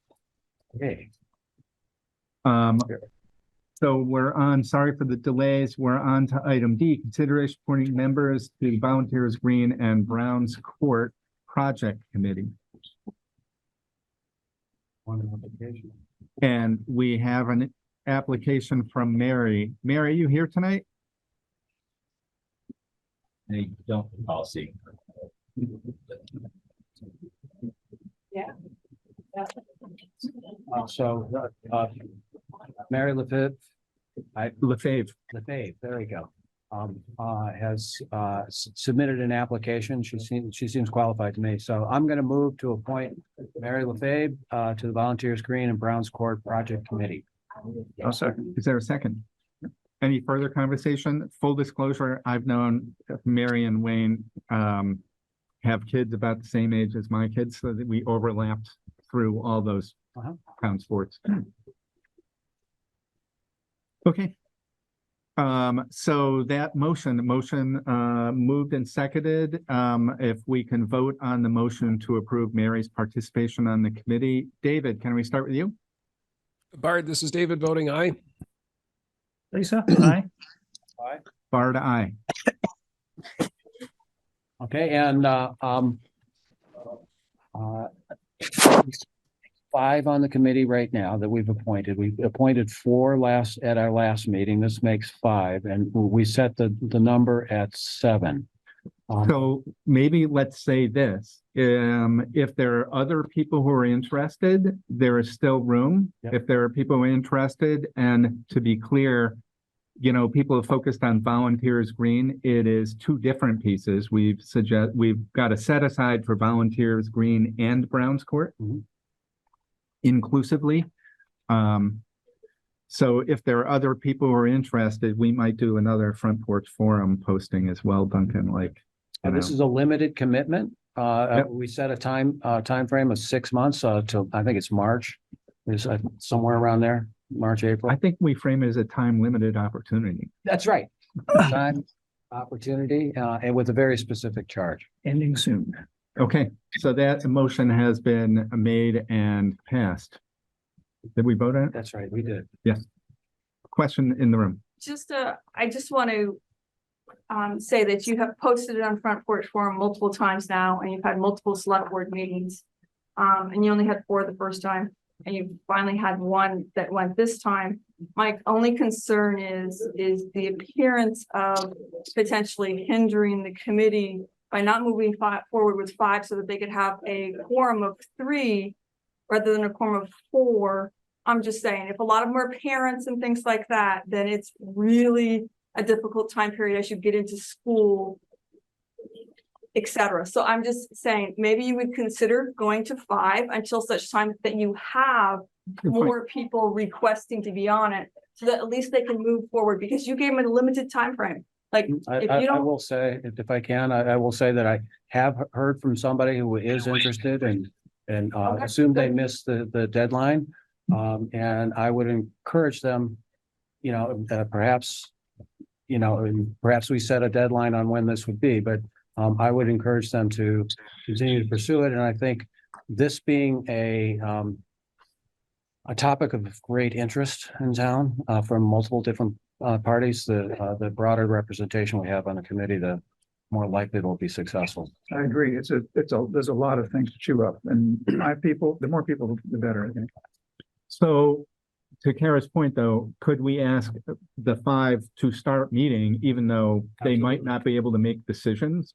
Okay. So we're on, sorry for the delays, we're on to item D, consideration appointing members to Volunteers Green and Browns Court Project Committee. One application. And we have an application from Mary. Mary, you here tonight? They don't, I'll see. Yeah. Mary Lefebvre. Lefebvre, there we go. Has submitted an application. She seems qualified to me. So I'm going to move to appoint Mary Lefebvre to the Volunteers Green and Browns Court Project Committee. I'll second. is there a second? Any further conversation? Full disclosure, I've known Mary and Wayne have kids about the same age as my kids, so that we overlapped through all those town sports. Okay. So that motion moved and seconded. If we can vote on the motion to approve Mary's participation on the committee. David, can we start with you? Bard, this is David voting aye. Lisa, aye. Bard, aye. Okay, and 5 on the committee right now that we've appointed. We've appointed 4 at our last meeting. This makes 5, and we set the number at 7. So maybe let's say this, if there are other people who are interested, there is still room. Yep. If there are people who are interested, and to be clear, you know, people have focused on Volunteers Green. It is 2 different pieces. We've got a set aside for Volunteers Green and Browns Court inclusively. So if there are other people who are interested, we might do another Front Porch Forum posting as well, Duncan, like. This is a limited commitment. Yep. We set a time frame of 6 months till I think it's March. Is somewhere around there, March, April. I think we frame it as a time-limited opportunity. That's right. Time, opportunity, and with a very specific charge. Ending soon. Okay, so that motion has been made and passed. Did we vote on it? That's right, we did. Yes. Question in the room. I just want to say that you have posted it on Front Porch Forum multiple times now, and you've had multiple select board meetings. And you only had 4 the first time, and you finally had 1 that went this time. My only concern is the appearance of potentially hindering the committee by not moving forward with 5 so that they could have a quorum of 3 rather than a quorum of 4. I'm just saying, if a lot of them are parents and things like that, then it's really a difficult time period as you get into school, etc. So I'm just saying, maybe you would consider going to 5 until such time that you have more people requesting to be on it, so that at least they can move forward, because you gave them a limited time frame. Like, if you I don't, will say, if I can, I will say that I have heard from somebody who is interested and assumed they missed the deadline. And I would encourage them, you know, perhaps we set a deadline on when this would be, but I would encourage them to continue to pursue it. And I think this being a topic of great interest in town from multiple different parties, the broader representation we have on the committee, the more likely it will be successful. I agree. There's a lot of things to chew up, and 5 people, the more people, the better, I think. So to Kara's point, though, could we ask the 5 to start meeting, even though they might not be able to make decisions?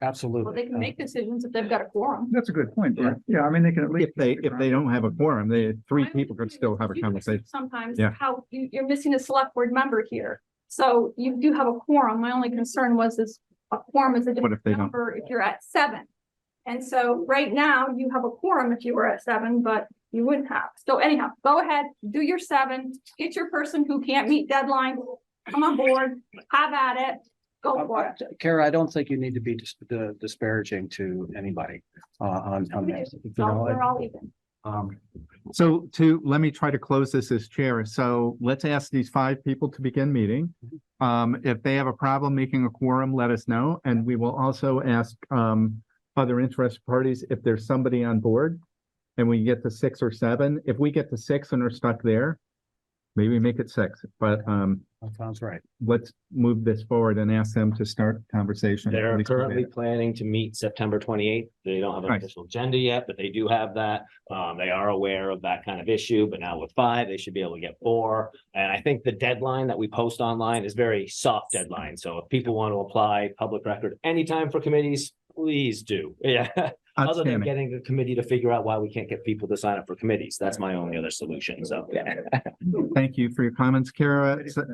Absolutely. well, they can make decisions if they've got a quorum. That's a good point. Yeah, I mean, they can at least. If they don't have a quorum, 3 people could still have a conversation. Sometimes Yeah. how you're missing a select board member here. So you do have a quorum. My only concern was this, a quorum is a What if they different don't? number if you're at 7. And so right now you have a quorum if you were at 7, but you wouldn't have. So anyhow, go ahead, do your 7, get your person who can't meet deadline, come on board, have at it, Go for it. Kara, I don't think you need to be disparaging to anybody, on this. You know, We're all even. So let me try to close this as chair. So let's ask these 5 people to begin meeting. If they have a problem making a quorum, let us know. And we will also ask, other interested parties if there's somebody on board and we get to 6 or 7. If we get to 6 and are stuck there, maybe make it 6, but, that sounds right. let's move this forward and ask them to start conversation. They're currently planning to meet September 28th. They don't have an Right. official agenda yet, but they do have that. They are aware of that kind of issue, but now with 5, they should be able to get 4. And I think the deadline that we post online is very soft deadline. So if people want to apply public record anytime for committees, please do. Yeah. Other than Outstanding. getting the committee to figure out why we can't get people to sign up for committees. That's my only other solution. So, yeah. Thank you for your comments, Kara. So,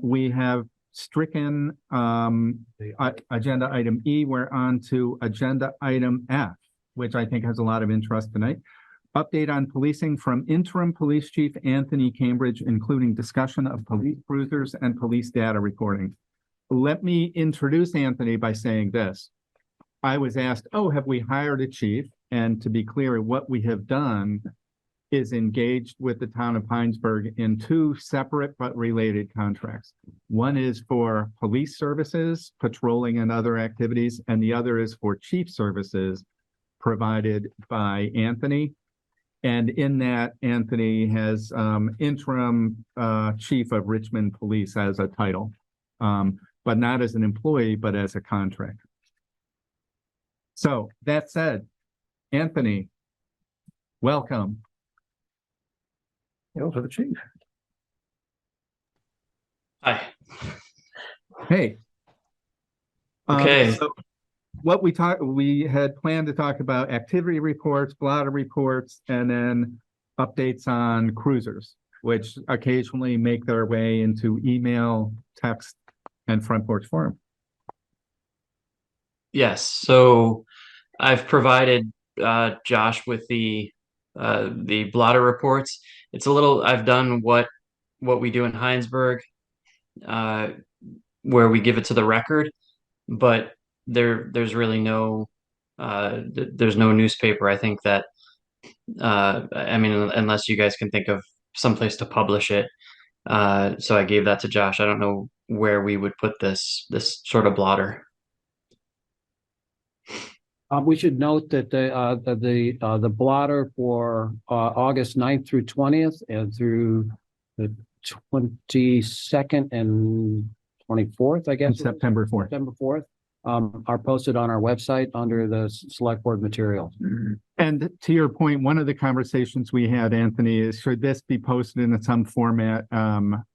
we have stricken, agenda item E. We're on to agenda item F, which I think has a lot of interest tonight. Update on policing from Interim Police Chief Anthony Cambridge, including discussion of police cruisers and police data reporting. Let me introduce Anthony by saying this. I was asked, oh, have we hired a chief? And to be clear, what we have done is engaged with the town of Heinsberg in 2 separate but related contracts. One is for police services, patrolling and other activities, and the other is for chief services provided by Anthony. And in that, Anthony has interim chief of Richmond Police as a title, but not as an employee, but as a contract. So that said, Anthony, welcome. For the chief. Hi. Hey. Okay. So what we had planned to talk about activity reports, blotter reports, and then updates on cruisers, which occasionally make their way into email, text, and front porch forum. Yes. So I've provided Josh with the blotter reports. It's a little, I've done what we do in Heinsberg, where we give it to the record, but there's really no there's no newspaper. I think that I mean, unless you guys can think of someplace to publish it. So I gave that to Josh. I don't know where we would put this sort of blotter. We should note that the blotter for August 9th through 20th and through the 22nd and 24th, I guess. September 4th. September 4th, are posted on our website under the select board materials. And to your point, one of the conversations we had, Anthony, is should this be posted in some format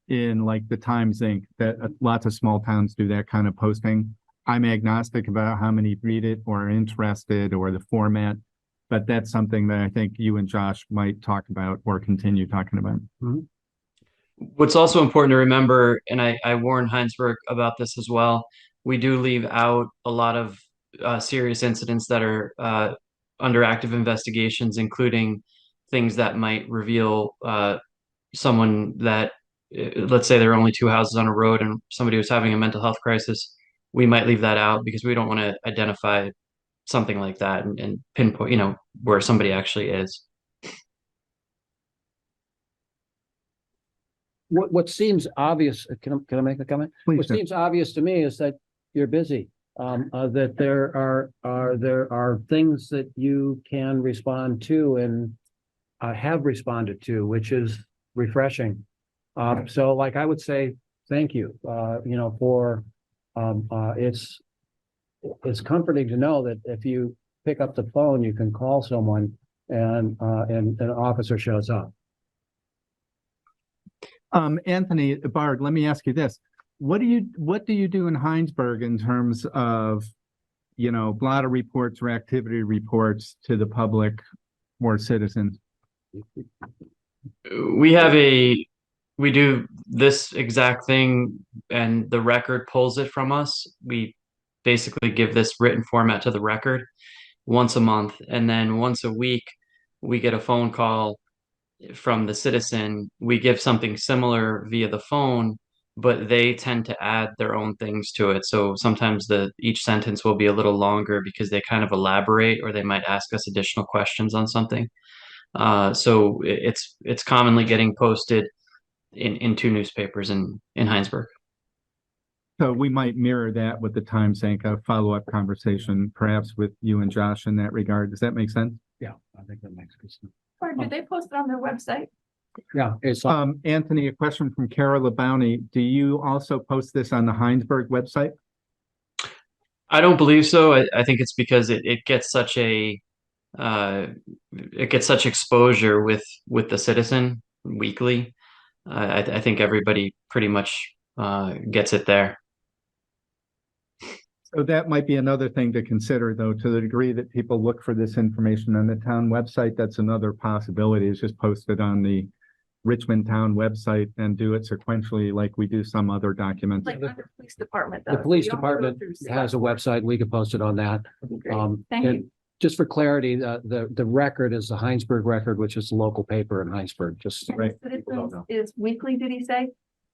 in like the Times Inc. that lots of small towns do that kind of posting. I'm agnostic about how many read it or are interested or the format, but that's something that I think you and Josh might talk about or continue talking about. What's also important to remember, and I warned Heinsberg about this as well, we do leave out a lot of serious incidents that are under active investigations, including things that might reveal someone that, let's say there are only 2 houses on a road and somebody was having a mental health crisis. We might leave that out because we don't want to identify something like that and pinpoint, where somebody actually is. What seems obvious, can I make a comment? Please What do. seems obvious to me is that you're busy. That there are things that you can respond to and have responded to, which is refreshing. So like I would say, thank you, for it's comforting to know that if you pick up the phone, you can call someone and an officer shows up. Anthony, Bard, let me ask you this. What do you do in Heinsberg in terms of, blotter reports or activity reports to the public or citizens? We do this exact thing and the record pulls it from us. We basically give this written format to the record once a month. And then once a week, we get a phone call from the citizen. We give something similar via the phone, but they tend to add their own things to it. So sometimes each sentence will be a little longer because they kind of elaborate, or they might ask us additional questions on something. So it's commonly getting posted in two newspapers in Heinsberg. So we might mirror that with the Times Inc. Follow-up conversation, perhaps with you and Josh in that regard. Does that make sense? Yeah, I think that makes good sense. Or did they post it on their website? Yeah, it's Anthony, a question from Carol Labounty. Do you also post this on the Heinsberg website? I don't believe so. I think it's because it gets such exposure with the Citizen weekly. I think everybody pretty much gets it there. So that might be another thing to consider, though, to the degree that people look for this information on the town website. That's another possibility, is just post it on the Richmond town website and do it sequentially like we do some other documents. Like under police department. The police department has a website. We can post it on that. Thank and you. just for clarity, the record is the Heinsberg Record, which is the local paper in Heinsberg. Just right. Citizens is weekly, did he say?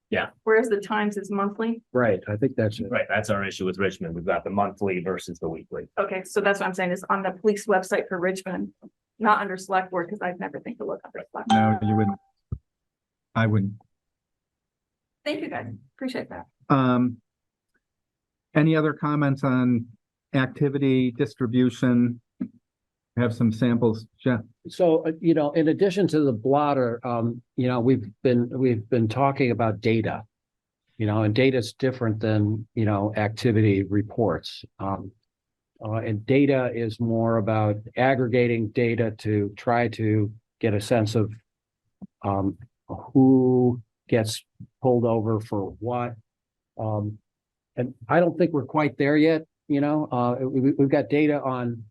Yeah. Whereas the Times is monthly? Right. I think that's it. Right, that's our issue with Richmond. We've got the monthly versus the weekly. Okay, so that's what I'm saying is on the police website for Richmond, not under select board, because I've never think to look under select. No, you wouldn't. I wouldn't. Thank you, guys. Appreciate that. Any other comments on activity distribution? Have some samples, Jeff. So, in addition to the blotter, we've been talking about data, and data is different than, activity reports. And data is more about aggregating data to try to get a sense of who gets pulled over for what. And I don't think we're quite there yet. We've got data on,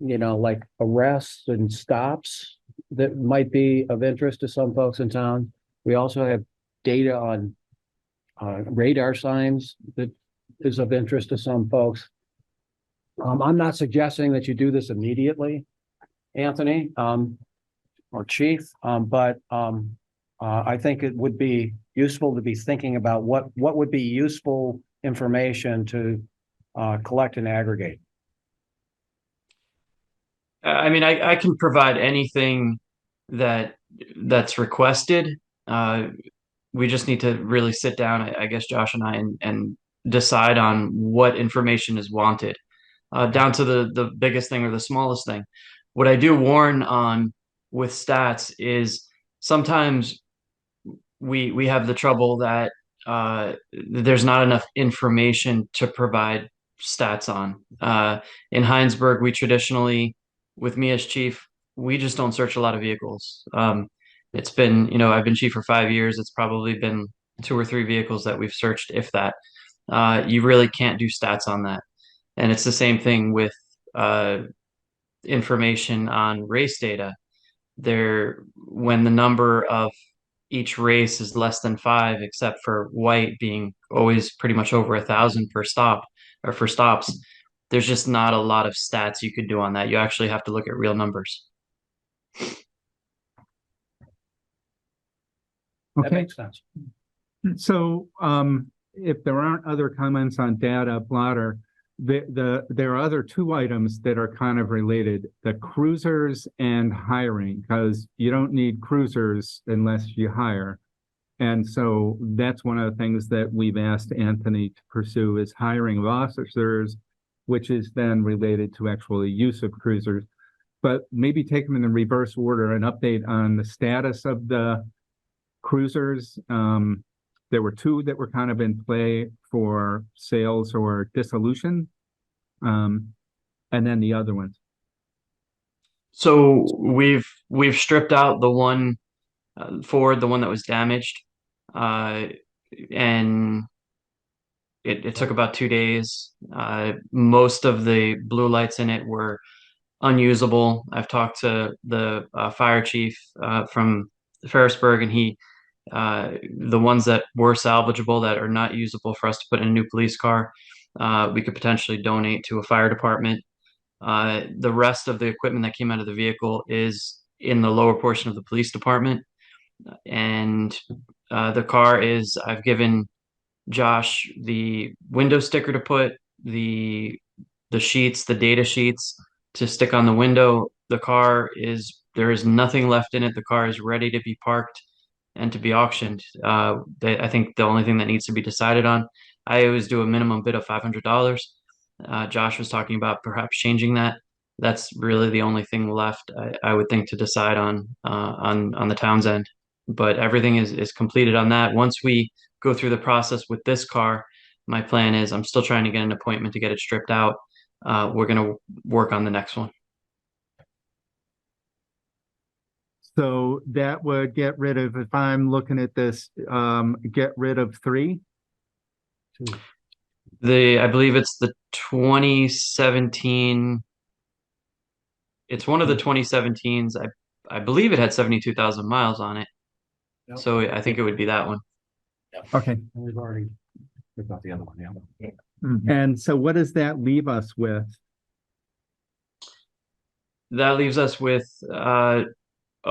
like arrests and stops that might be of interest to some folks in town. We also have data on radar signs that is of interest to some folks. I'm not suggesting that you do this immediately, Anthony, or Chief, but I think it would be useful to be thinking about what would be useful information to collect and aggregate. I mean, I can provide anything that's requested. We just need to really sit down, I guess, Josh and I, and decide on what information is wanted, down to the biggest thing or the smallest thing. What I do warn on with stats is sometimes we have the trouble that there's not enough information to provide stats on. In Heinsberg, we traditionally, with me as chief, we just don't search a lot of vehicles. It's been, I've been chief for 5 years. It's probably been 2 or 3 vehicles that we've searched, if that. You really can't do stats on that. And it's the same thing with information on race data. When the number of each race is less than 5, except for white being always pretty much over 1,000 per stop or for stops, there's just not a lot of stats you could do on that. You actually have to look at real numbers. That Okay. makes sense. So if there aren't other comments on data blotter, there are other 2 items that are kind of related, the cruisers and hiring, because you don't need cruisers unless you hire. And so that's one of the things that we've asked Anthony to pursue, is hiring of officers, which is then related to actual use of cruisers. But maybe take them in the reverse order, an update on the status of the cruisers. There were 2 that were kind of in play for sales or dissolution, and then the other ones. So we've stripped out the one Ford, the one that was damaged, and it took about 2 days. Most of the blue lights in it were unusable. I've talked to the fire chief from Ferrisburg, and he the ones that were salvageable, that are not usable for us to put in a new police car, we could potentially donate to a fire department. The rest of the equipment that came out of the vehicle is in the lower portion of the police department, and the car is, I've given Josh the window sticker to put, the sheets, the data sheets to stick on the window. The car is, there is nothing left in it. The car is ready to be parked and to be auctioned. I think the only thing that needs to be decided on, I always do a minimum bid of $500. Josh was talking about perhaps changing that. That's really the only thing left, I would think, to decide on the town's end. But everything is completed on that. Once we go through the process with this car, my plan is, I'm still trying to get an appointment to get it stripped out. We're going to work on the next one. So that would get rid of, if I'm looking at this, get rid of 3? I believe it's the 2017. It's one of the 2017s. I believe it had 72,000 miles on it. Yep. So I think it would be that one. Okay. We've already got the other one, yeah. And so what does that leave us with? That leaves us with a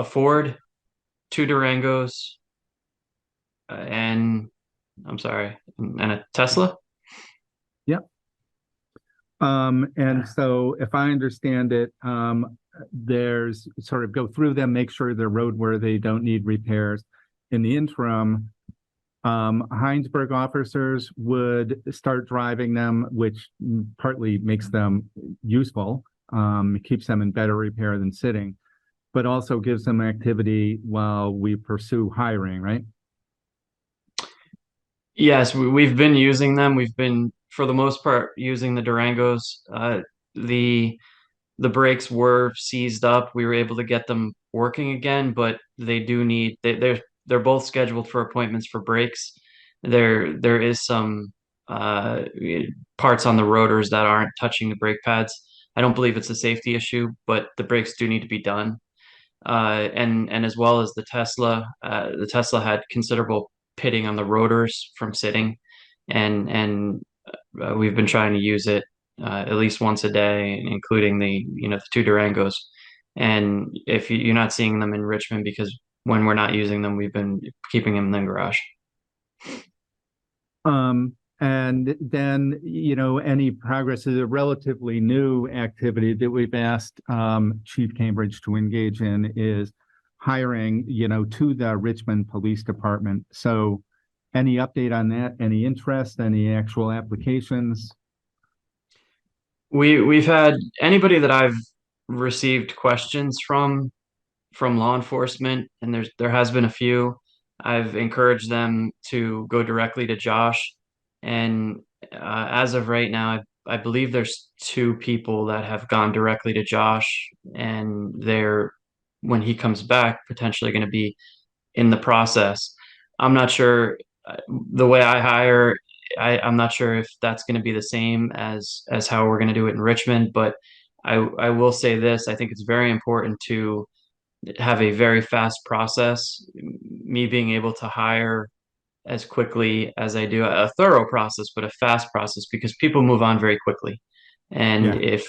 Ford, 2 Durangos, and I'm sorry, and a Tesla. Yep. And so if I understand it, there's sort of go through them, make sure they're roadworthy, don't need repairs. In the interim, Heinsberg officers would start driving them, which partly makes them useful, keeps them in better repair than sitting, but also gives them activity while we pursue hiring, right? Yes, we've been using them. We've been, for the most part, using the Durangos. The brakes were seized up. We were able to get them working again, but they do need, they're both scheduled for appointments for brakes. There is some parts on the rotors that aren't touching the brake pads. I don't believe it's a safety issue, but the brakes do need to be done. And as well as the Tesla had considerable pitting on the rotors from sitting, and we've been trying to use it at least once a day, including the 2 Durangos. And if you're not seeing them in Richmond, because when we're not using them, we've been keeping them in the garage. And then, any progress is a relatively new activity that we've asked Chief Cambridge to engage in is hiring, to the Richmond Police Department. So any update on that? Any interest, any actual applications? We've had anybody that I've received questions from law enforcement, and there has been a few. I've encouraged them to go directly to Josh, and as of right now, I believe there's 2 people that have gone directly to Josh, and they're, when he comes back, potentially going to be in the process. I'm not sure the way I hire. I'm not sure if that's going to be the same as how we're going to do it in Richmond, but I will say this: I think it's very important to have a very fast process. Me being able to hire as quickly as I do, a thorough process, but a fast process, because people move on very quickly. And if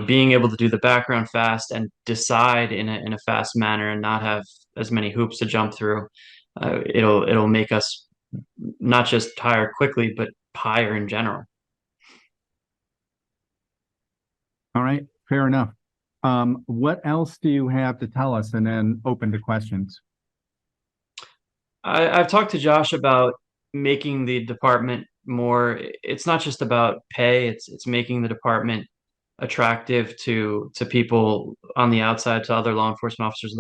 being able to do the background fast and decide in a fast manner and not have as many hoops to jump through, it'll make us not just hire quickly, but hire in general. All right, fair enough. What else do you have to tell us, and then open to questions? I've talked to Josh about making the department more, it's not just about pay, it's making the department attractive to people on the outside, to other law enforcement officers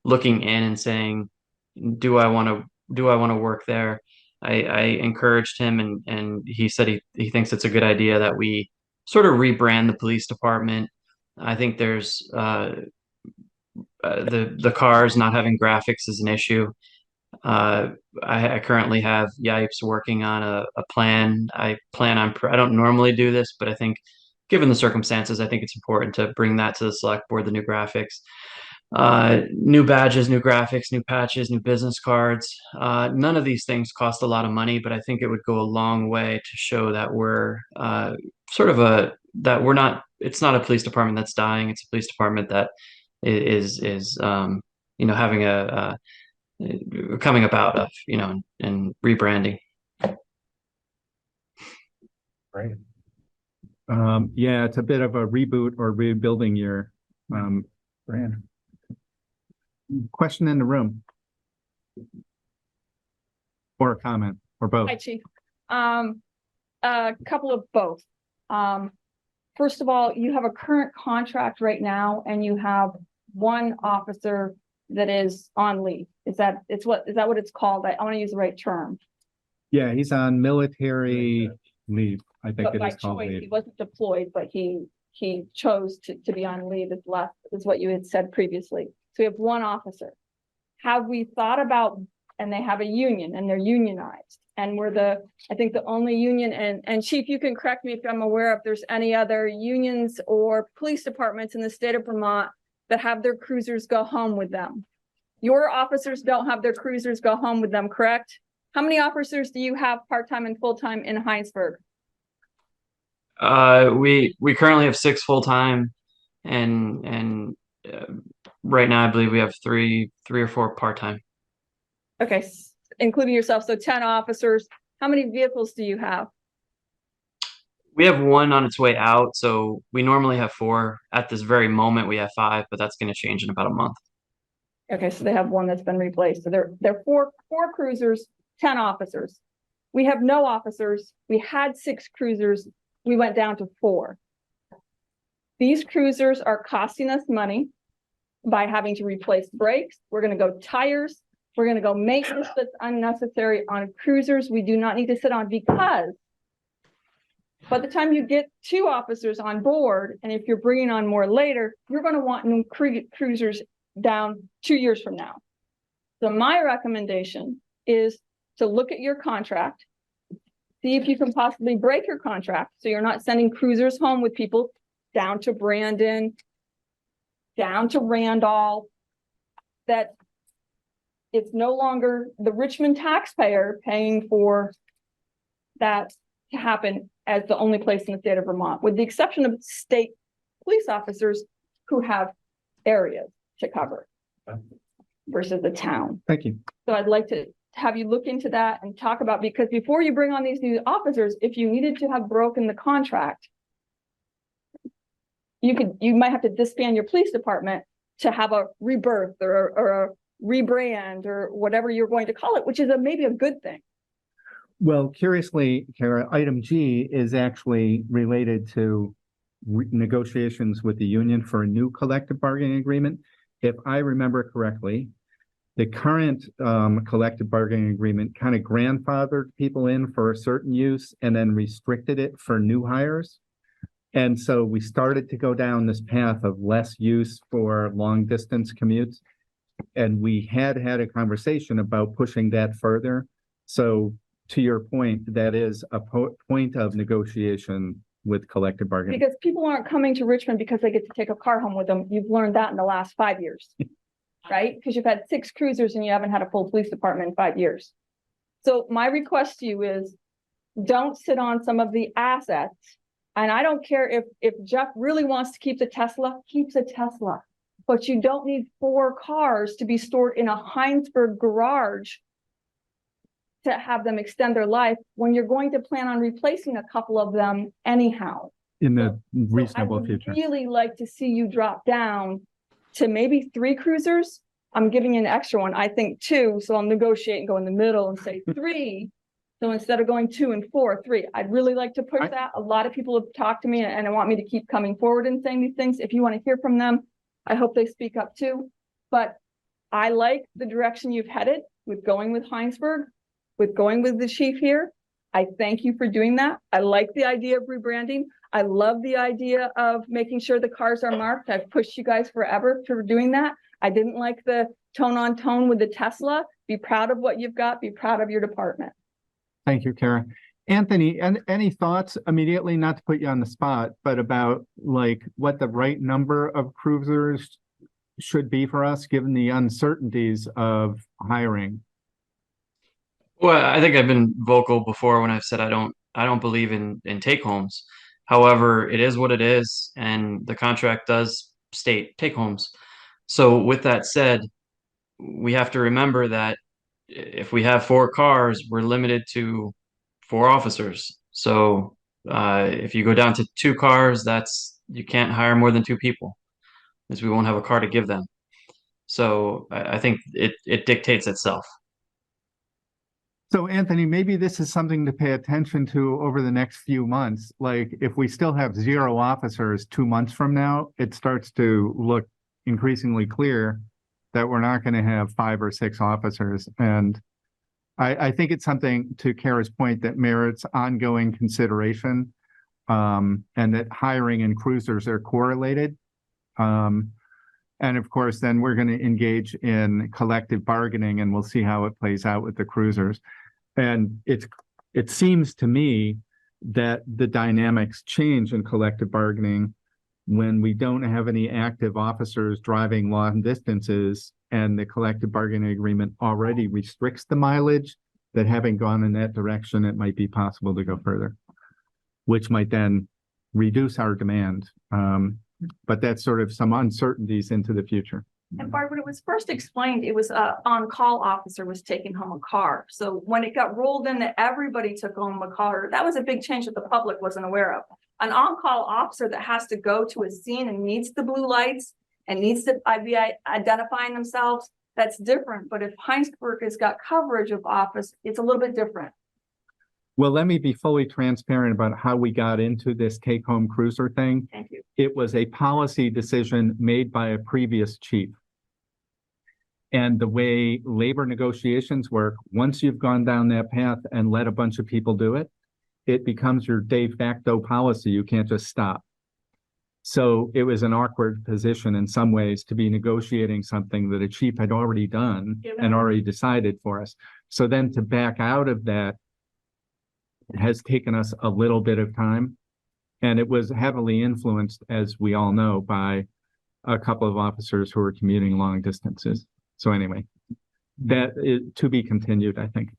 looking in and saying, do I want to work there? I encouraged him, and he said he thinks it's a good idea that we sort of rebrand the police department. I think there's the cars not having graphics is an issue. I currently have Yipes working on a plan. I don't normally do this, but I think given the circumstances, I think it's important to bring that to the select board, the new graphics. New badges, new graphics, new patches, new business cards. None of these things cost a lot of money, but I think it would go a long way to show that we're it's not a police department that's dying. It's a police department that is having coming about of, you know, and rebranding. Right. Yeah, it's a bit of a reboot or rebuilding year. Brand. Question in the room? Or a comment, or both? Hi, Chief. A couple of both. First of all, you have a current contract right now and you have one officer that is on leave. Is that what it's called? I want to use the right term. Yeah, he's on military leave. I think But it by is called choice, leave. he wasn't deployed, but he chose to be on leave is what you had said previously. So we have one officer. Have we thought about, and they have a union and they're unionized and we're I think the only union, and Chief, you can correct me if I'm aware if there's any other unions or police departments in the state of Vermont that have their cruisers go home with them. Your officers don't have their cruisers go home with them, correct? How many officers do you have part-time and full-time in Heinsberg? We currently have 6 full-time and right now I believe we have three or four part-time. Okay, including yourself, so 10 officers. How many vehicles do you have? We have one on its way out, so we normally have 4. At this very moment, we have 5, but that's going to change in about a month. Okay, so they have one that's been replaced. So they're four cruisers, 10 officers. We have no officers. We had 6 cruisers. We went down to 4. These cruisers are costing us money by having to replace brakes. We're going to go tires. We're going to go maintenance that's unnecessary on cruisers we do not need to sit on, because by the time you get 2 officers on board, and if you're bringing on more later, you're going to want new cruisers down 2 years from now. So my recommendation is to look at your contract, see if you can possibly break your contract so you're not sending cruisers home with people down to Brandon, down to Randolph, that it's no longer the Richmond taxpayer paying for that to happen as the only place in the state of Vermont, with the exception of state police officers who have areas to cover versus the town. Thank you. So I'd like to have you look into that and talk about, because before you bring on these new officers, if you needed to have broken the contract, you might have to disband your police department to have a rebirth or a rebrand or whatever you're going to call it, which is maybe a good thing. Well, curiously, Kara, item G is actually related to negotiations with the union for a new collective bargaining agreement. If I remember correctly, the current collective bargaining agreement kind of grandfathered people in for a certain use and then restricted it for new hires. And so we started to go down this path of less use for long distance commutes. And we had a conversation about pushing that further. So to your point, that is a point of negotiation with collective bargaining. Because people aren't coming to Richmond because they get to take a car home with them. You've learned that in the last 5 years, right? Because you've had 6 cruisers and you haven't had a full police department in 5 years. So my request to you is don't sit on some of the assets. And I don't care if Jeff really wants to keep the Tesla, keeps a Tesla. But you don't need 4 cars to be stored in a Heinsberg garage to have them extend their life when you're going to plan on replacing a couple of them anyhow. In the reasonable future. I'd really like to see you drop down to maybe 3 cruisers. I'm giving you an extra one. I think 2. So I'll negotiate and go in the middle and say 3. So instead of going 2 and 4, 3, I'd really like to push that. A lot of people have talked to me and want me to keep coming forward and saying these things. If you want to hear from them, I hope they speak up too. But I like the direction you've headed with going with Heinsberg, with going with the chief here. I thank you for doing that. I like the idea of rebranding. I love the idea of making sure the cars are marked. I've pushed you guys forever for doing that. I didn't like the tone on tone with the Tesla. Be proud of what you've got. Be proud of your department. Thank you, Kara. Anthony, and any thoughts immediately, not to put you on the spot, but about like what the right number of cruisers should be for us, given the uncertainties of hiring? Well, I think I've been vocal before when I've said I don't believe in take homes. However, it is what it is, and the contract does state take homes. So with that said, we have to remember that if we have 4 cars, we're limited to 4 officers. So if you go down to 2 cars, you can't hire more than 2 people, because we won't have a car to give them. So I think it dictates itself. So Anthony, maybe this is something to pay attention to over the next few months. Like if we still have 0 officers 2 months from now, it starts to look increasingly clear that we're not going to have 5 or 6 officers. And I think it's something, to Kara's point, that merits ongoing consideration, and that hiring and cruisers are correlated. And of course, then we're going to engage in collective bargaining, and we'll see how it plays out with the cruisers. And it seems to me that the dynamics change in collective bargaining when we don't have any active officers driving long distances, and the collective bargaining agreement already restricts the mileage, that having gone in that direction, it might be possible to go further, which might then reduce our demand. But that's sort of some uncertainties into the future. And Barb, when it was first explained, it was a on-call officer was taking home a car. So when it got rolled in that everybody took home a car, that was a big change that the public wasn't aware of. An on-call officer that has to go to a scene and needs the blue lights and needs to be identifying themselves, that's different. But if Heinsberg has got coverage of office, it's a little bit different. Well, let me be fully transparent about how we got into this take-home cruiser thing. Thank you. It was a policy decision made by a previous chief. And the way labor negotiations work, once you've gone down that path and let a bunch of people do it, it becomes your de facto policy. You can't just stop. So it was an awkward position in some ways to be negotiating something that a chief had already done and already decided for us. So then to back out of that has taken us a little bit of time. And it was heavily influenced, as we all know, by a couple of officers who were commuting long distances. So anyway, that is to be continued, I think.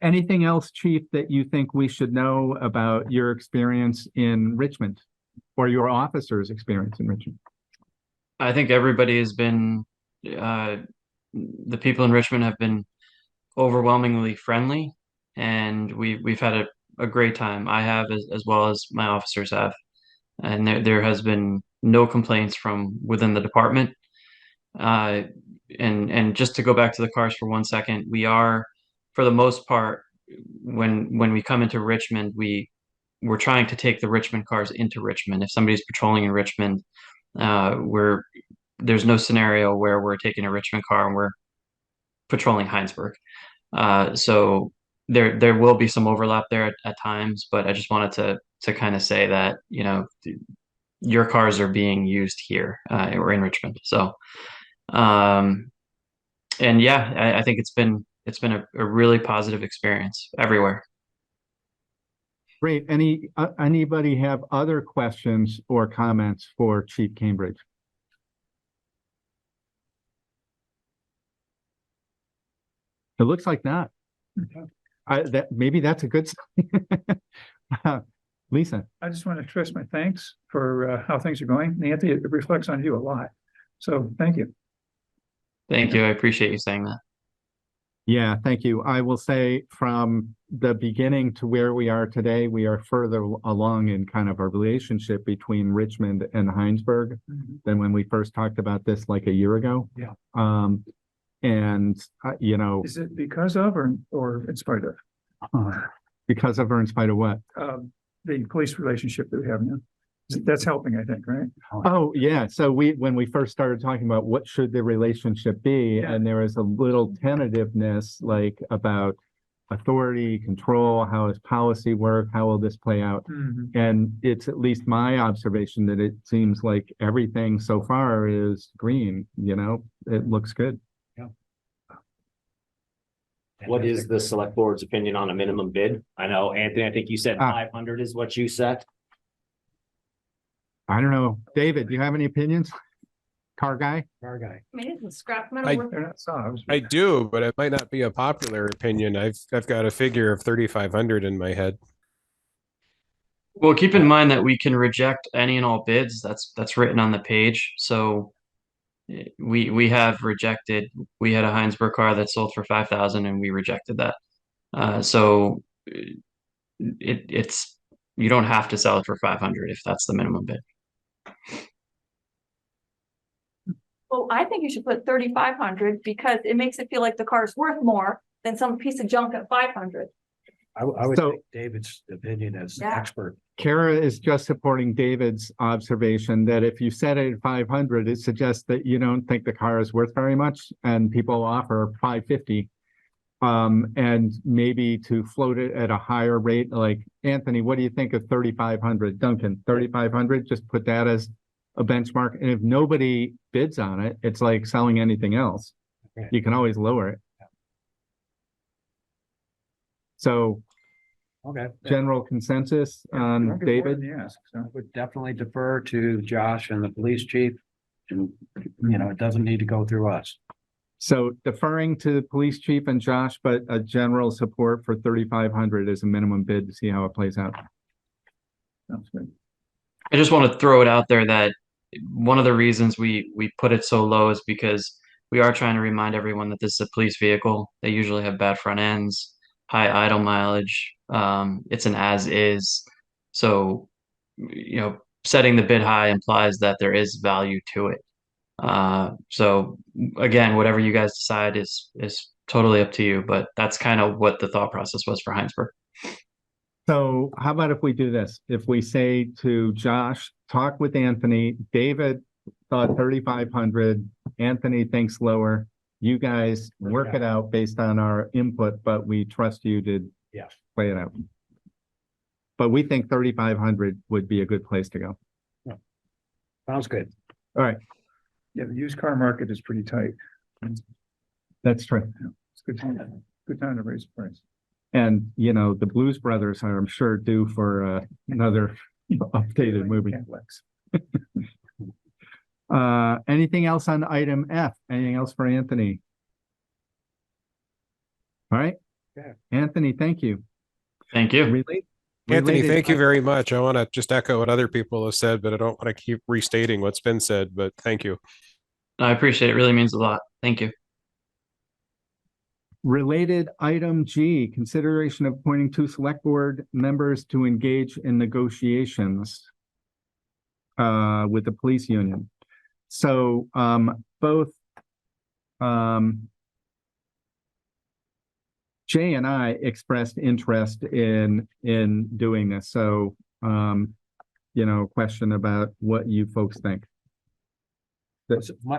Anything else, Chief, that you think we should know about your experience in Richmond or your officer's experience in Richmond? I think everybody has been, the people in Richmond have been overwhelmingly friendly, and we've had a great time. I have, as well as my officers have, and there has been no complaints from within the department. And just to go back to the cars for 1 second, we are, for the most part, when we come into Richmond, we're trying to take the Richmond cars into Richmond. If somebody's patrolling in Richmond, there's no scenario where we're taking a Richmond car and we're patrolling Heinsberg. So there will be some overlap there at times, but I just wanted to kind of say that, you know, your cars are being used here, or in Richmond. So, and yeah, I think it's been a really positive experience everywhere. Great. Anybody have other questions or comments for Chief Cambridge? It looks like not. Maybe that's a good sign. Lisa. I just want to express my thanks for how things are going. Nancy, it reflects on you a lot. So thank you. Thank you. I appreciate you saying that. Yeah, thank you. I will say from the beginning to where we are today, we are further along in kind of a relationship between Richmond and Heinsberg than when we first talked about this like a year ago. Yeah. And you know, is it because of or in spite of? Because of or in spite of what? The police relationship that we have now. That's helping, I think, right? Oh, yeah. So when we first started talking about what should the relationship be, and there was a little tentativeness like about authority, control, how does policy work, how will this play out? And it's at least my observation that it seems like everything so far is green, you know, it looks good. What is the select board's opinion on a minimum bid? I know, Anthony, I think you said 500 is what you set. I don't know. David, do you have any opinions? Car guy? Car guy. I mean, isn't scrap metal I do, but it might not be a popular opinion. I've got a figure of 3,500 in my head. Well, keep in mind that we can reject any and all bids. That's written on the page. So we have rejected. We had a Heinsberg car that sold for 5,000 and we rejected that. So it's you don't have to sell it for 500 if that's the minimum bid. Well, I think you should put 3,500 because it makes it feel like the car's worth more than some piece of junk at 500. I would So- take David's opinion as the Yeah. expert. Kara is just supporting David's observation that if you set it at 500, it suggests that you don't think the car is worth very much, and people offer 550. And maybe to float it at a higher rate, like Anthony, what do you think of 3,500? Duncan, 3,500, just put that as a benchmark. And if nobody bids on it, it's like selling anything else. Okay. You can always lower it. So Okay. general consensus on Don't get more David? than you ask, so. I would definitely defer to Josh and the police chief. And, it doesn't need to go through us. So deferring to the police chief and Josh, but a general support for 3,500 as a minimum bid to see how it plays out. Sounds good. I just want to throw it out there that one of the reasons we put it so low is because we are trying to remind everyone that this is a police vehicle. They usually have bad front ends, high idle mileage. It's an as is. So, setting the bid high implies that there is value to it. So again, whatever you guys decide is totally up to you, but that's kind of what the thought process was for Heinsberg. So how about if we do this? If we say to Josh, talk with Anthony, David thought 3,500, Anthony thinks lower. You guys work it out based on our input, but we trust you to Yes. play it out. But we think 3,500 would be a good place to go. Sounds good. All right, Yeah, the used car market is pretty tight. that's true. It's good time to raise the price. And, the Blues Brothers are, I'm sure, due for another updated movie. Netflix. Anything else on item F? Anything else for Anthony? All right. Yeah. Anthony, thank you. Thank you. Anthony, Related thank you very much. I want to just echo what other people have said, but I don't want to keep restating what's been said, but thank you. I appreciate it. It really means a lot. Thank you. Related item G, consideration of appointing 2 select board members to engage in negotiations with the police union. So both Jay and I expressed interest in doing this. So question about what you folks think.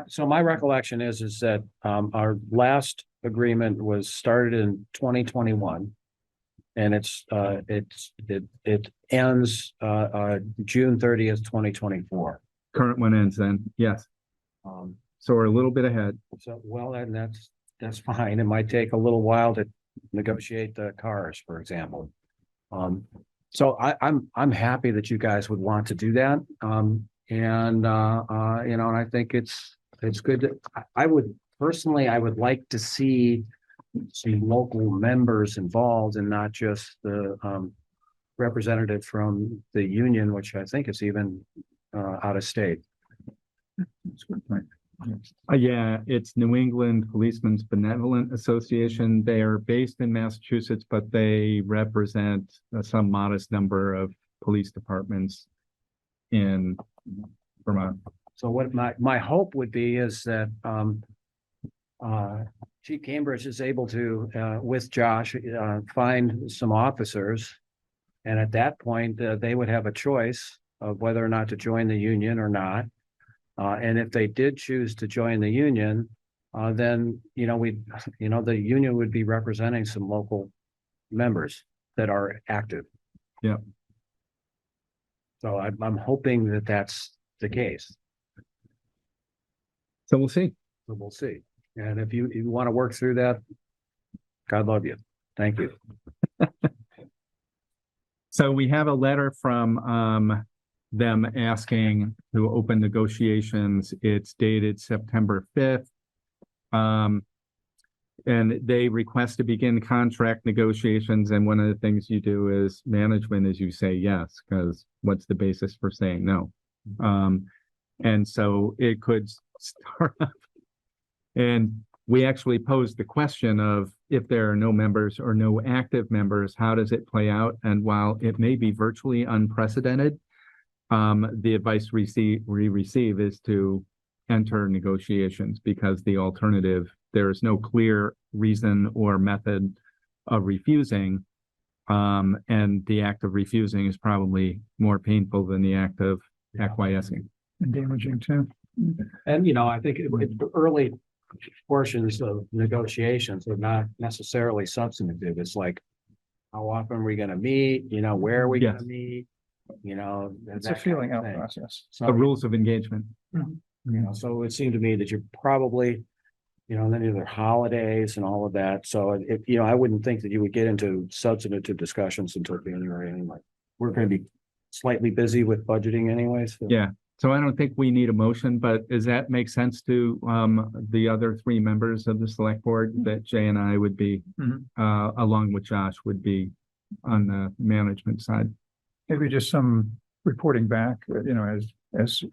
So my recollection is that our last agreement was started in 2021. And it ends June 30th, 2024. Current one ends then, yes. So we're a little bit ahead. So, well, and that's fine. It might take a little while to negotiate the cars, for example. So I'm happy that you guys would want to do that. And I think it's good. I would like to see some local members involved and not just the representative from the union, which I think is even out of state. That's a good point. Yeah, it's New England Policemen's Benevolent Association. They are based in Massachusetts, but they represent some modest number of police departments in Vermont. So what my hope would be is that Chief Cambridge is able to, with Josh, find some officers. And at that point, they would have a choice of whether or not to join the union or not. And if they did choose to join the union, then, the union would be representing some local members that are active. Yeah. So I'm hoping that that's the case. So we'll see. So we'll see. And if you want to work through that, God love you. Thank you. So we have a letter from them asking to open negotiations. It's dated September 5th. And they request to begin contract negotiations. And one of the things you do as management is you say yes, because what's the basis for saying no? And so it could startup. And we actually posed the question of if there are no members or no active members, how does it play out? And while it may be virtually unprecedented, the advice we receive is to enter negotiations because the alternative, there is no clear reason or method of refusing. And the act of refusing is probably more painful than the act of acquiescing. And damaging too. And, you know, I think early portions of negotiations are not necessarily substantive. It's like, how often are we gonna meet? You know, where are we gonna meet? You know. It's a feeling out process. So, The rules of engagement. you know, so it seemed to me that you're probably, you know, then there are holidays and all of that. So if, you know, I wouldn't think that you would get into substantive discussions until January anyway. We're gonna be slightly busy with budgeting anyways. So. Yeah. So I don't think we need a motion, but does that make sense to the other three members of the select board that Jay and I would be, along with Josh, would be on the management side? Maybe just some reporting back, you know, as.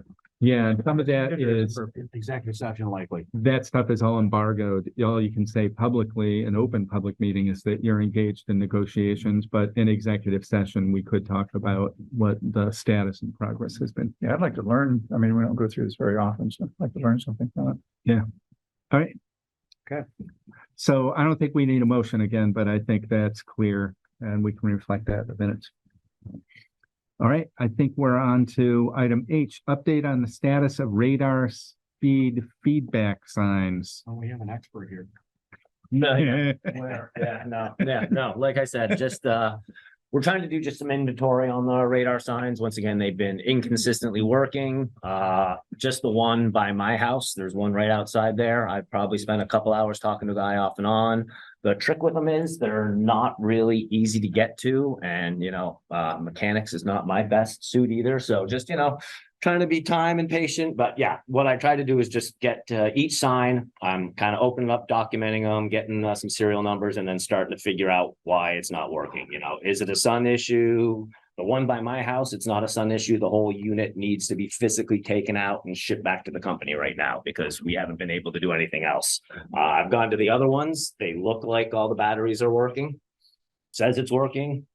Yeah, and some of that is Executive session likely. that stuff is all embargoed. All you can say publicly, an open public meeting, is that you're engaged in negotiations, but in executive session, we could talk about what the status and progress has been. Yeah, I'd like to learn. I mean, we don't go through this very often, so I'd like to learn something from it. Yeah. All right. Okay. So I don't think we need a motion again, but I think that's clear and we can reflect that in the minutes. All right, I think we're on to item H, update on the status of radar speed feedback signs. Oh, we have an expert here. No, like I said, just, we're trying to do just some inventory on the radar signs. Once again, they've been inconsistently working. Just the one by my house, there's one right outside there. I've probably spent a couple hours talking to the guy off and on. The trick with them is they're not really easy to get to, and you know, mechanics is not my best suit either. So just, you know, trying to be time and patient. But yeah, what I try to do is just get each sign. I'm kind of opening up, documenting them, getting some serial numbers, and then starting to figure out why it's not working. You know, is it a sun issue? The one by my house, it's not a sun issue. The whole unit needs to be physically taken out and shipped back to the company right now because we haven't been able to do anything else. I've gone to the other ones. They look like all the batteries are working. Says it's working,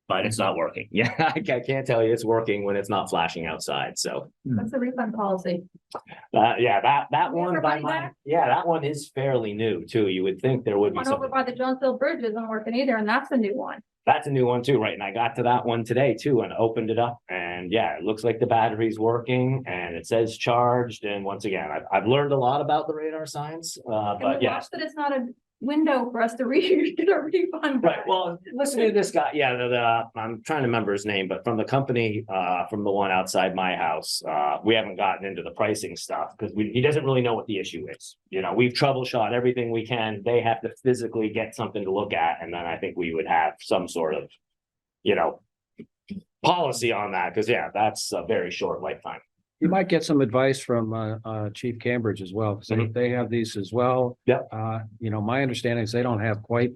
but it's not working. Yeah, I can't tell you it's working when it's not flashing outside. So What's the refund policy? yeah, that one by my, that one is fairly new too. You would think there would be One over something. by the Jonesville Bridge isn't working either, and that's a new one. That's a new one too, right? And I got to that one today too and opened it up, and yeah, it looks like the battery's working and it says charged. And once again, I've learned a lot about the radar signs, but yeah. Watch that it's not a window for us to get a refund. Right, well, listen to this guy, I'm trying to remember his name, but from the company, from the one outside my house, we haven't gotten into the pricing stuff because he doesn't really know what the issue is. You know, we've troubleshot everything we can. They have to physically get something to look at, and then I think we would have some sort of, you know, policy on that, because yeah, that's a very short lifetime. You might get some advice from Chief Cambridge as well, because they have these as well. Yeah. You know, my understanding is they don't have quite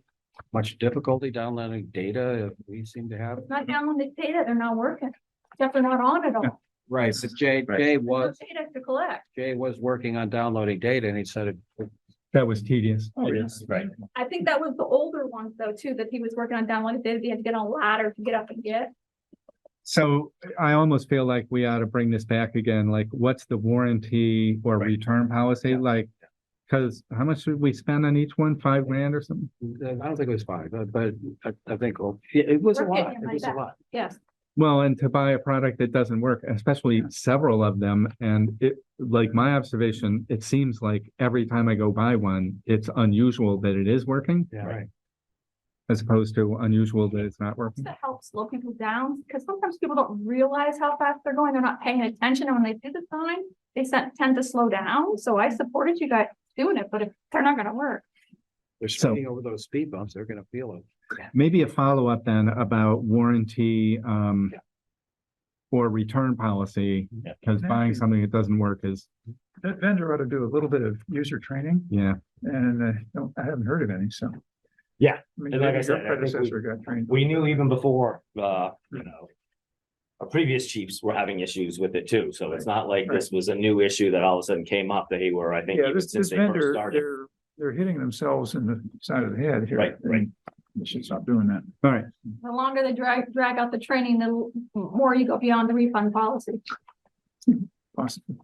much difficulty downloading data. We seem to have. It's not downloading data, they're not working. Except they're not on at all. Right, but Jay was Data to collect. Jay was working on downloading data, and he said it. That was tedious. Oh, yes. Right. I think that was the older ones though, too, that he was working on downloading data. He had to get on a ladder to get up and get. So I almost feel like we ought to bring this back again. Like, what's the warranty or return policy? Like, because how much should we spend on each one? $5,000 or something? I don't think it was 5, but I think it was a We're lot. getting It like was a that. lot. Yes. Well, and to buy a product that doesn't work, especially several of them. And it, like my observation, it seems like every time I go buy one, it's unusual that it is working. Yeah, right. As opposed to unusual that it's not working. To help slow people down, because sometimes people don't realize how fast they're going. They're not paying attention. And when they do the sign, they tend to slow down. So I supported you guys doing it, but if they're not going to work. They're speeding over those speed bumps. They're going to feel it. Maybe a follow-up then about warranty or return policy, because buying something that doesn't work is. That vendor ought to do a little bit of user training. Yeah. And I haven't heard of any, so. Yeah, I mean, and like I your said, I think predecessor got trained. we knew even before, you know, previous chiefs were having issues with it too. So it's not like this was a new issue that all of a sudden came up. They were, I think, Yeah, even this since they first vendor, started. they're hitting themselves in the side of the head here. Right, right. and They should stop doing that. All right. The longer they drag out the training, the more you go beyond the refund policy. Possibly.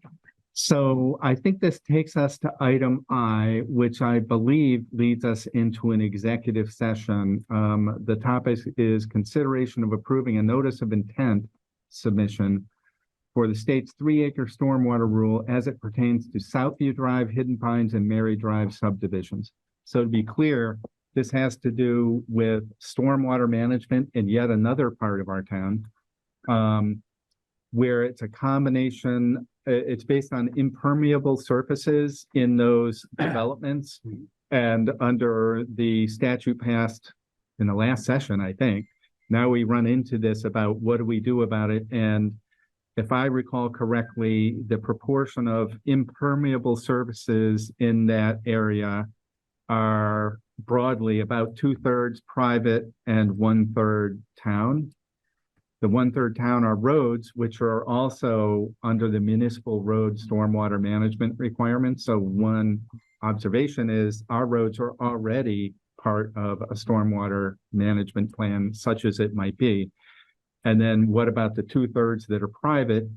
So I think this takes us to item I, which I believe leads us into an executive session. The topic is consideration of approving a notice of intent submission for the state's 3-acre stormwater rule as it pertains to Southview Drive, Hidden Pines, and Mary Drive subdivisions. So to be clear, this has to do with stormwater management in yet another part of our town, where it's a combination. It's based on impermeable surfaces in those developments. And under the statute passed in the last session, I think, now we run into this about what do we do about it? And if I recall correctly, the proportion of impermeable surfaces in that area are broadly about 2/3 private and 1/3 town. The 1/3 town are roads, which are also under the municipal road stormwater management requirements. So one observation is our roads are already part of a stormwater management plan, such as it might be. And then what about the 2/3 that are private?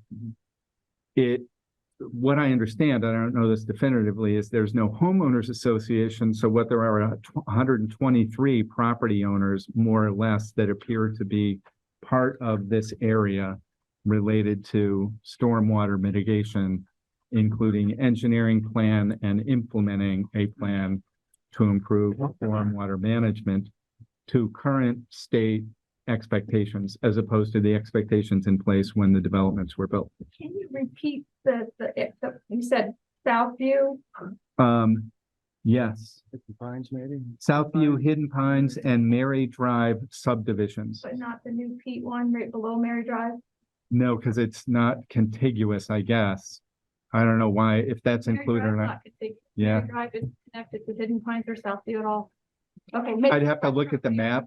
What I understand, I don't know this definitively, is there's no homeowners association. So what there are 123 property owners, more or less, that appear to be part of this area related to stormwater mitigation, including engineering plan and implementing a plan to improve stormwater management to current state expectations, as opposed to the expectations in place when the developments were built. Can you repeat you said Southview? Yes. Hidden Pines, maybe? Southview, Hidden Pines, and Mary Drive subdivisions. But not the new Pete one right below Mary Drive? No, because it's not contiguous, I guess. I don't know why, if that's Mary included or Drive's not. contiguous. Yeah. Mary Drive is connected to Hidden Pines or Southview at all. Okay. I'd have to look at the map.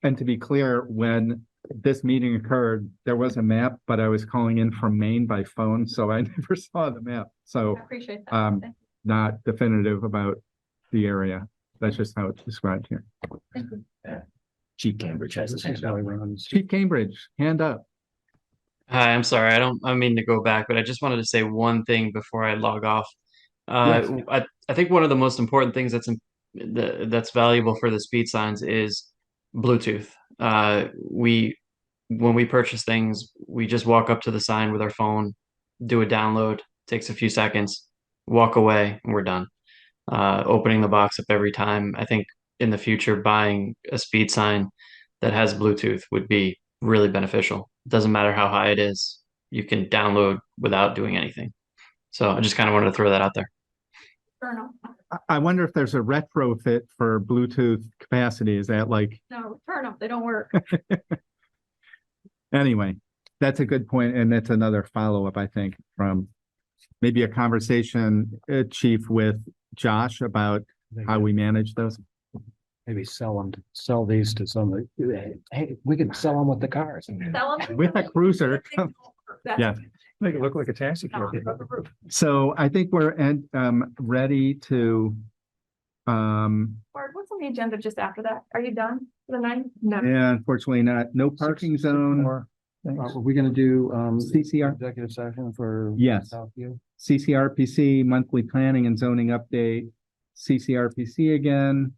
And to be clear, when this meeting occurred, there was a map, but I was calling in from Maine by phone, so I never saw the map. So I appreciate that. Thank you. not definitive about the area. That's just how it's described here. Thank you. Chief Cambridge has his hand up. Chief Cambridge, hand up. Hi, I'm sorry. I mean to go back, but I just wanted to say one thing before I log off. Yes. I think one of the most important things that's valuable for the speed signs is Bluetooth. When we purchase things, we just walk up to the sign with our phone, do a download, takes a few seconds, walk away, and we're done. Opening the box up every time. I think in the future, buying a speed sign that has Bluetooth would be really beneficial. It doesn't matter how high it is. You can download without doing anything. So I just kind of wanted to throw that out there. Fair enough. I wonder if there's a retrofit for Bluetooth capacity. Is that like, No, fair enough. They don't work. anyway, that's a good point, and that's another follow-up, I think, from maybe a conversation, Chief, with Josh about how we manage those. Maybe sell these to somebody. Hey, we can sell them with the cars. Sell 'em. With a cruiser. Yeah. Make it look like a taxi cab. So I think we're ready to, Bart, what's on the agenda just after that? Are you done for the night? No. yeah, unfortunately not, no parking zone. Are we gonna do CCR? executive session for? Yes. Southview? CCRPC, monthly planning and zoning update, CCRPC again.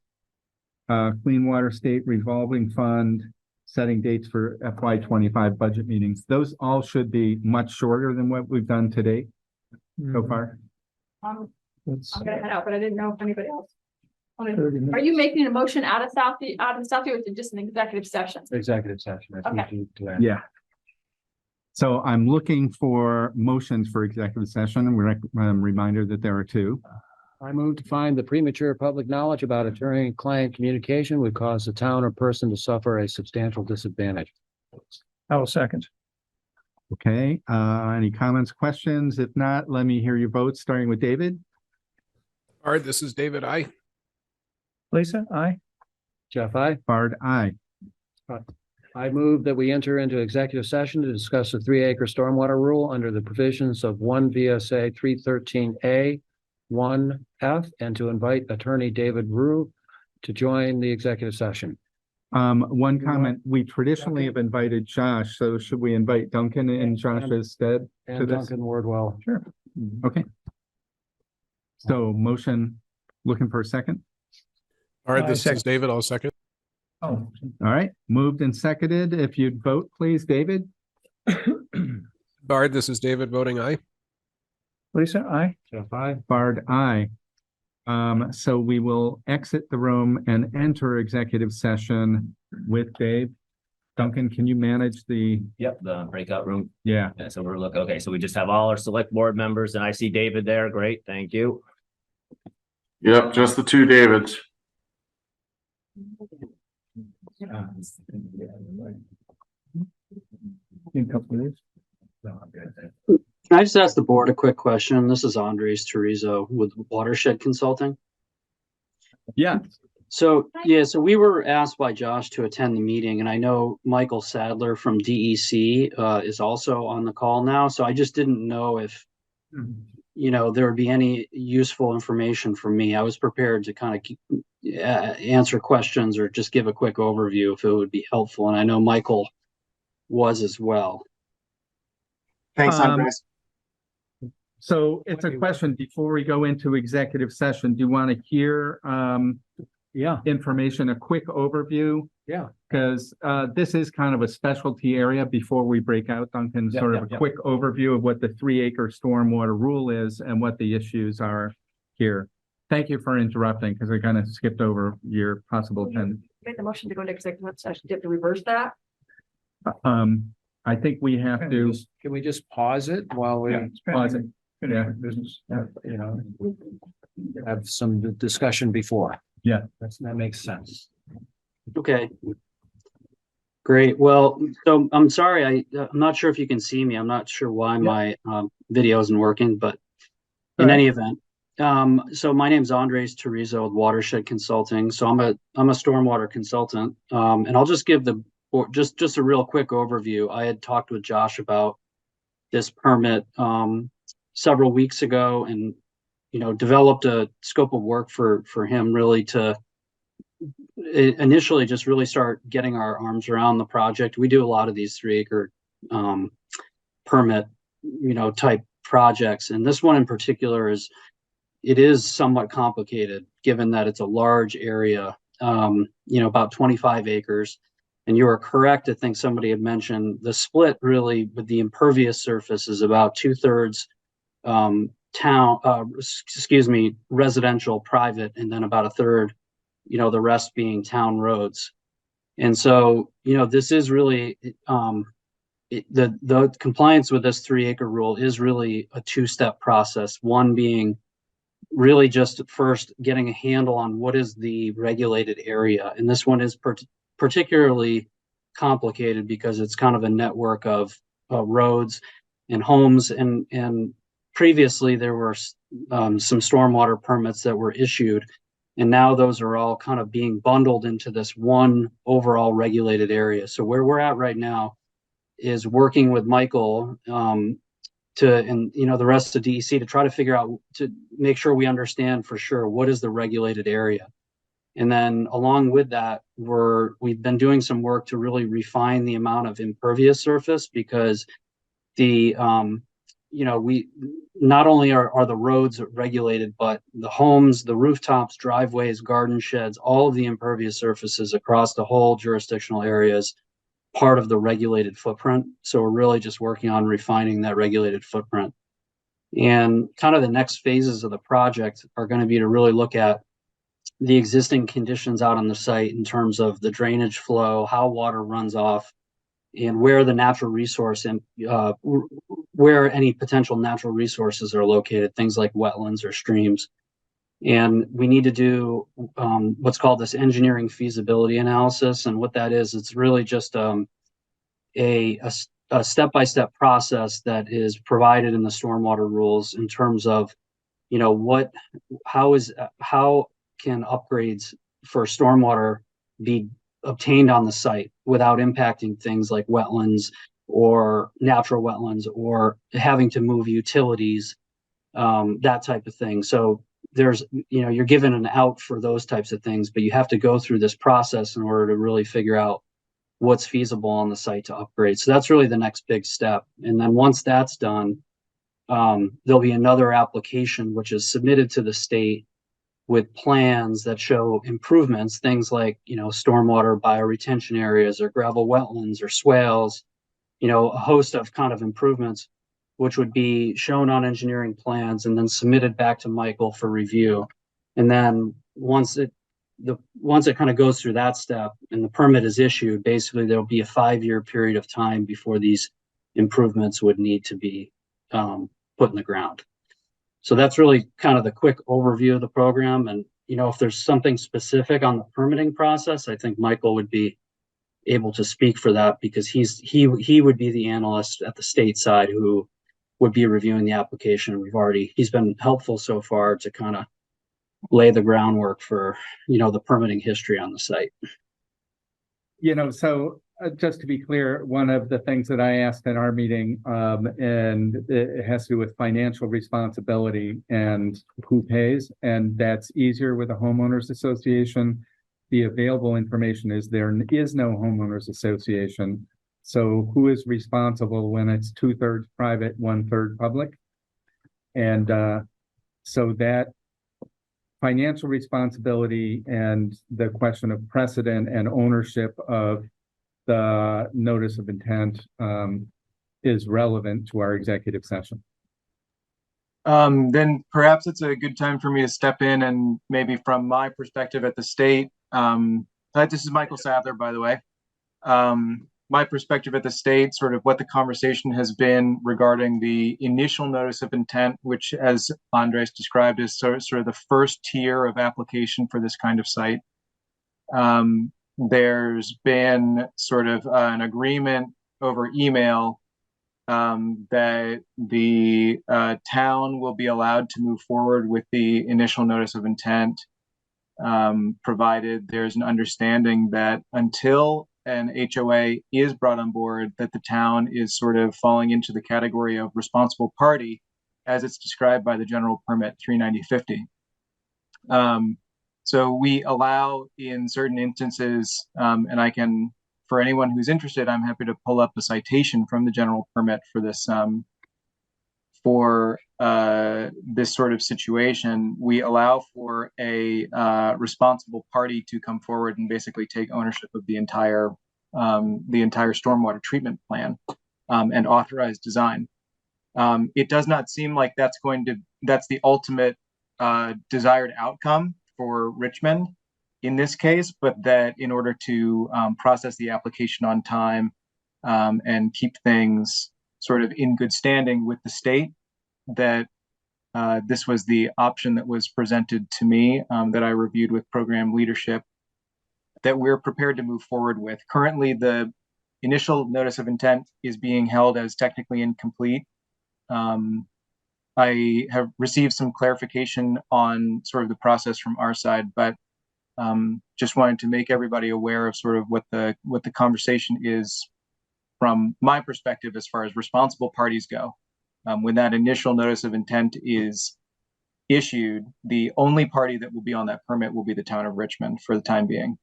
Clean Water State Revolving Fund, setting dates for FY25 budget meetings. Those all should be much shorter than what we've done to date so far. I'm gonna head out, but I didn't know if anybody else. Are you making a motion out of Southview, or is it just an executive session? Executive session. That's Okay. usually to that. Yeah. So I'm looking for motions for executive session, and reminder that there are two. I move to find the premature public knowledge about attorney-client communication would cause the town or person to suffer a substantial disadvantage. I will second. Okay, any comments, questions? If not, let me hear your votes, starting with David. All right, this is David. Lisa, aye. Jeff, aye. Bard, aye. I move that we enter into executive session to discuss the 3-acre stormwater rule under the provisions of 1 VSA 313A 1F and to invite attorney David Rue to join the executive session. One comment, we traditionally have invited Josh, so should we invite Duncan in Josh's stead? to And this? Duncan Wardwell. Sure. Okay. So motion, looking for a second? All right, this is David. I'll second. Oh, all right. Moved and seconded. If you'd vote, please, David. Bard, this is David voting aye. Lisa, aye. Jeff, aye. Bard, aye. So we will exit the room and enter executive session with Dave. Duncan, can you manage the? Yep, the breakout room. Yeah. Yeah, so we're looking, okay, so we just have all our select board members and I see David there. Great, thank you. Yep, just the two Davids. In a couple minutes. Can I just ask the board a quick question? This is Andres Teresa with Watershed Consulting. Yeah. So we were asked by Josh to attend the meeting, and I know Michael Sadler from DEC is also on the call now. So I just didn't know if, there would be any useful information for me. I was prepared to kind of answer questions or just give a quick overview if it would be helpful. And I know Michael was as well. Thanks, Andres. So it's a question before we go into executive session. Do you want to hear information, a quick overview? Yeah. Because this is kind of a specialty area before we break out, Duncan, sort of a quick overview of what the 3-acre stormwater rule is and what the issues are here. Thank you for interrupting because I kind of skipped over your possible 10. Make the motion to go into executive session. Do you have to reverse that? I think we have to. Can we just pause it while we pause it? Yeah. Business, have some discussion before. Yeah. That makes sense. Okay. Great. Well, so I'm sorry. I'm not sure if you can see me. I'm not sure why my video isn't working, but in any event, so my name is Andres Teresa with Watershed Consulting. So I'm a stormwater consultant, and I'll just give just a real quick overview. I had talked with Josh about this permit several weeks ago, and developed a scope of work for him really to initially just really start getting our arms around the project. We do a lot of these 3-acre permit type projects, and this one in particular is somewhat complicated given that it's a large area, about 25 acres. And you are correct. I think somebody had mentioned the split really with the impervious surface is about 2/3 residential private, and then about 1/3, the rest being town roads. And so, this is really, the compliance with this 3-acre rule is really a 2-step process. One being really just first getting a handle on what is the regulated area. And this one is particularly complicated because it's kind of a network of roads and homes, and previously there were some stormwater permits that were issued, and now those are all kind of being bundled into this one overall regulated area. So where we're at right now is working with Michael and the rest of DEC to try to figure out, to make sure we understand for sure what is the regulated area. And then along with that, we've been doing some work to really refine the amount of impervious surface, because we not only are the roads regulated, but the homes, the rooftops, driveways, garden sheds, all of the impervious surfaces across the whole jurisdictional areas, part of the regulated footprint. So we're really just working on refining that regulated footprint. And kind of the next phases of the project are going to be to really look at the existing conditions out on the site in terms of the drainage flow, how water runs off, and where the natural resource and where any potential natural resources are located, things like wetlands or streams. And we need to do what's called this engineering feasibility analysis. And what that is, it's really just a step-by-step process that is provided in the stormwater rules in terms of, how can upgrades for stormwater be obtained on the site without impacting things like wetlands or natural wetlands or having to move utilities, that type of thing. So there's, you're given an out for those types of things, but you have to go through this process in order to really figure out what's feasible on the site to upgrade. So that's really the next big step. And then once that's done, there'll be another application which is submitted to the state with plans that show improvements, things like, stormwater bioretention areas or gravel wetlands or swales, a host of kind of improvements, which would be shown on engineering plans and then submitted back to Michael for review. And then once it kind of goes through that step and the permit is issued, basically there'll be a 5-year period of time before these improvements would need to be put in the ground. So that's really kind of the quick overview of the program. And, if there's something specific on the permitting process, I think Michael would be able to speak for that because he would be the analyst at the state side who would be reviewing the application. He's been helpful so far to kind of lay the groundwork for, the permitting history on the site. So just to be clear, one of the things that I asked in our meeting, and it has to do with financial responsibility and who pays, and that's easier with a homeowners association. The available information is there is no homeowners association. So who is responsible when it's 2/3 private, 1/3 public? And so that financial responsibility and the question of precedent and ownership of the notice of intent is relevant to our executive session. Then perhaps it's a good time for me to step in and maybe from my perspective at the state, this is Michael Sadler, by the way. My perspective at the state, sort of what the conversation has been regarding the initial notice of intent, which as Andres described is sort of the first tier of application for this kind of site. There's been sort of an agreement over email that the town will be allowed to move forward with the initial notice of intent, provided there's an understanding that until an HOA is brought on board, that the town is sort of falling into the category of responsible party as it's described by the general permit 39050. So we allow in certain instances, and I can, for anyone who's interested, I'm happy to pull up a citation from the general permit for this sort of situation. We allow for a responsible party to come forward and basically take ownership of the entire stormwater treatment plan and authorize design. It does not seem like that's the ultimate desired outcome for Richmond in this case, but that in order to process the application on time and keep things sort of in good standing with the state, that this was the option that was presented to me that I reviewed with program leadership that we're prepared to move forward with. Currently, the initial notice of intent is being held as technically incomplete. I have received some clarification on sort of the process from our side, but just wanted to make everybody aware of sort of what the conversation is from my perspective as far as responsible parties go. When that initial notice of intent is issued, the only party that will be on that permit will be the town of Richmond for the time being.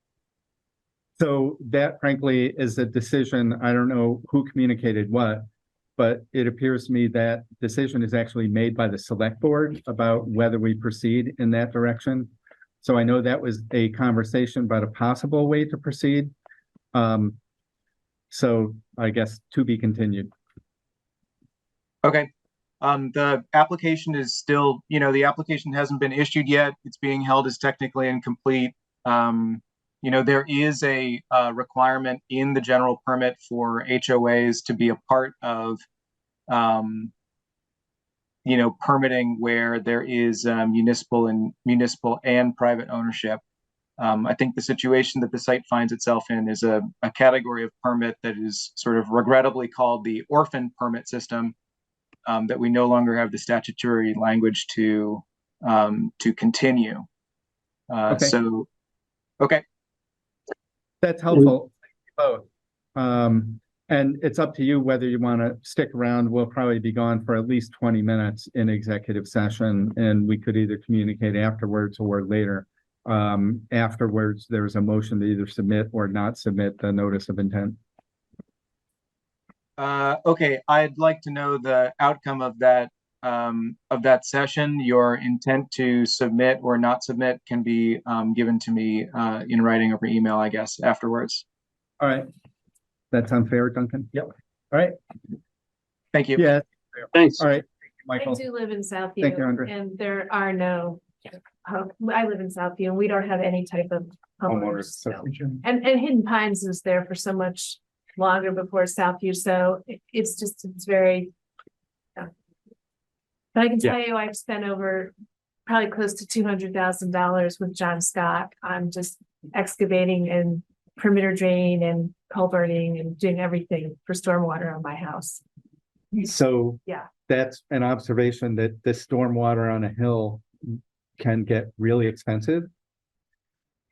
So that frankly is a decision, I don't know who communicated what, but it appears to me that decision is actually made by the select board about whether we proceed in that direction. So I know that was a conversation about a possible way to proceed. So I guess to be continued. Okay. The application is still, the application hasn't been issued yet. It's being held as technically incomplete. There is a requirement in the general permit for HOAs to be a part of, permitting where there is municipal and private ownership. I think the situation that the site finds itself in is a category of permit that is sort of regrettably called the orphan permit system, that we no longer have the statutory language to continue. Okay. So, okay. That's helpful. Both. And it's up to you whether you want to stick around. We'll probably be gone for at least 20 minutes in executive session, and we could either communicate afterwards or later. Afterwards, there's a motion to either submit or not submit the notice of intent. Okay, I'd like to know the outcome of that session. Your intent to submit or not submit can be given to me in writing over email, I guess, afterwards. All right. That's unfair, Duncan? Yep. All right. Thank you. Yeah. Thanks. All right. I Michael. do live in Southview, Thank you, Andre. and there are no, I live in Southview, and we don't have any type of homeowners. So. And Hidden Pines was there for so much longer before Southview, so it's very. But I can tell you, I've spent over probably close to $200,000 with John Scott on just excavating and perimeter draining and culverting and doing everything for stormwater on my house. So Yeah. that's an observation that the stormwater on a hill can get really expensive.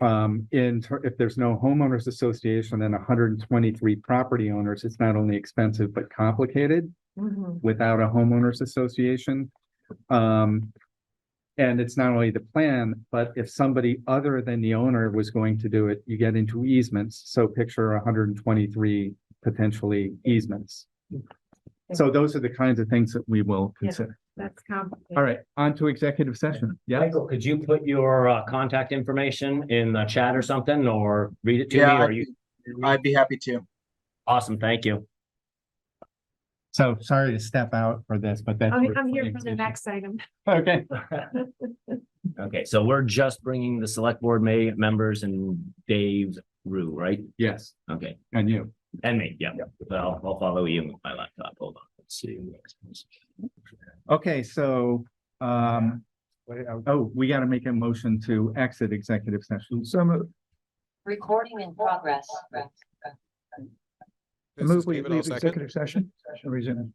If there's no homeowners association and 123 property owners, it's not only expensive but complicated without a homeowners association. And it's not only the plan, but if somebody other than the owner was going to do it, you get into easements. So picture 123 potentially easements. So those are the kinds of things that we will consider. That's complicated. All right, on to executive session. Yeah. Michael, could you put your contact information in the chat or something, or read it to me? Or I'd be happy to. Awesome, thank you. So sorry to step out for this, but that's. I'm here for the next item. Okay. Okay, so we're just bringing the select board members and Dave Rue, right? Yes. Okay. And you. And me, yeah. Well, I'll follow you with my laptop. Hold on. Let's see. Okay, so, we got to make a motion to exit executive session. So Recording in progress. move we leave executive session. Resume.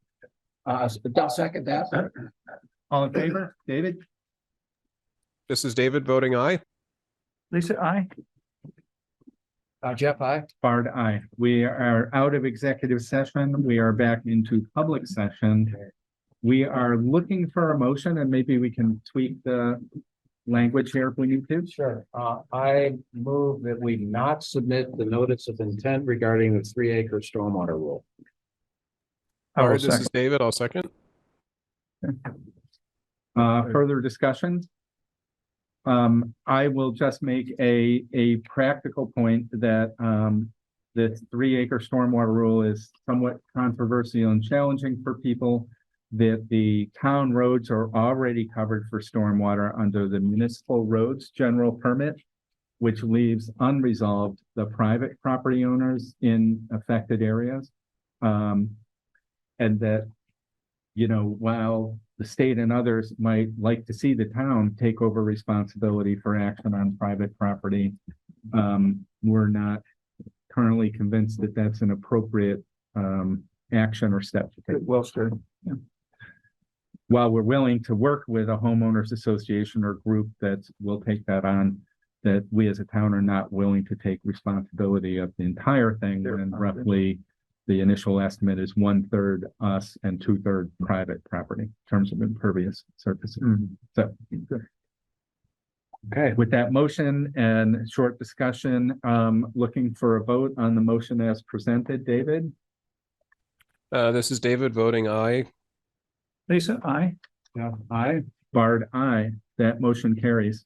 I'll second that. All in favor? David? This is David voting aye. Lisa, aye. Jeff, aye. Bard, aye. We are out of executive session. We are back into public session. We are looking for a motion, and maybe we can tweak the language here if we need to. Sure. I move that we not submit the notice of intent regarding the 3-acre stormwater rule. All right, this is David. I'll second. Further discussion? I will just make a practical point that the 3-acre stormwater rule is somewhat controversial and challenging for people. That the town roads are already covered for stormwater under the municipal roads general permit, which leaves unresolved the private property owners in affected areas. And that, while the state and others might like to see the town take over responsibility for action on private property, we're not currently convinced that that's an appropriate action or step to take. Well said. Yeah. While we're willing to work with a homeowners association or group that will take that on, that we as a town are not willing to take responsibility of the entire thing. And roughly the initial estimate is 1/3 us and 2/3 private property in terms of impervious surfaces. So, okay, with that motion and short discussion, looking for a vote on the motion as presented. David? This is David voting aye. Lisa, aye. Yeah, aye. Bard, aye. That motion carries.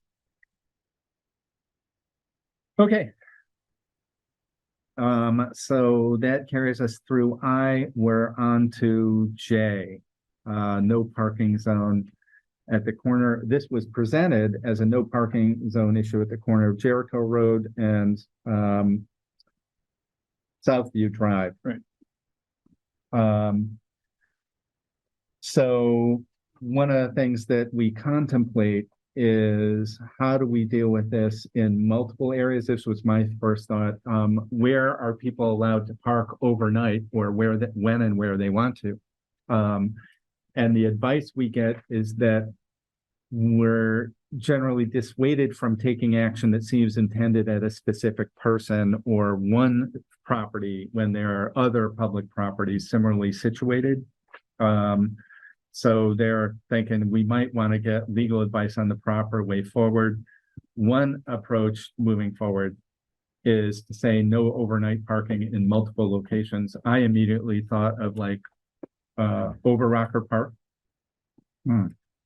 Okay. So that carries us through I. We're on to J. No parking zone at the corner. This was presented as a no parking zone issue at the corner of Jericho Road and Southview Drive. Right. So one of the things that we contemplate is how do we deal with this in multiple areas? This was my first thought. Where are people allowed to park overnight, or when and where they want to? And the advice we get is that we're generally dissuaded from taking action that seems intended at a specific person or one property when there are other public properties similarly situated. So they're thinking we might want to get legal advice on the proper way forward. One approach moving forward is to say no overnight parking in multiple locations. I immediately thought of like Over Rocker Park.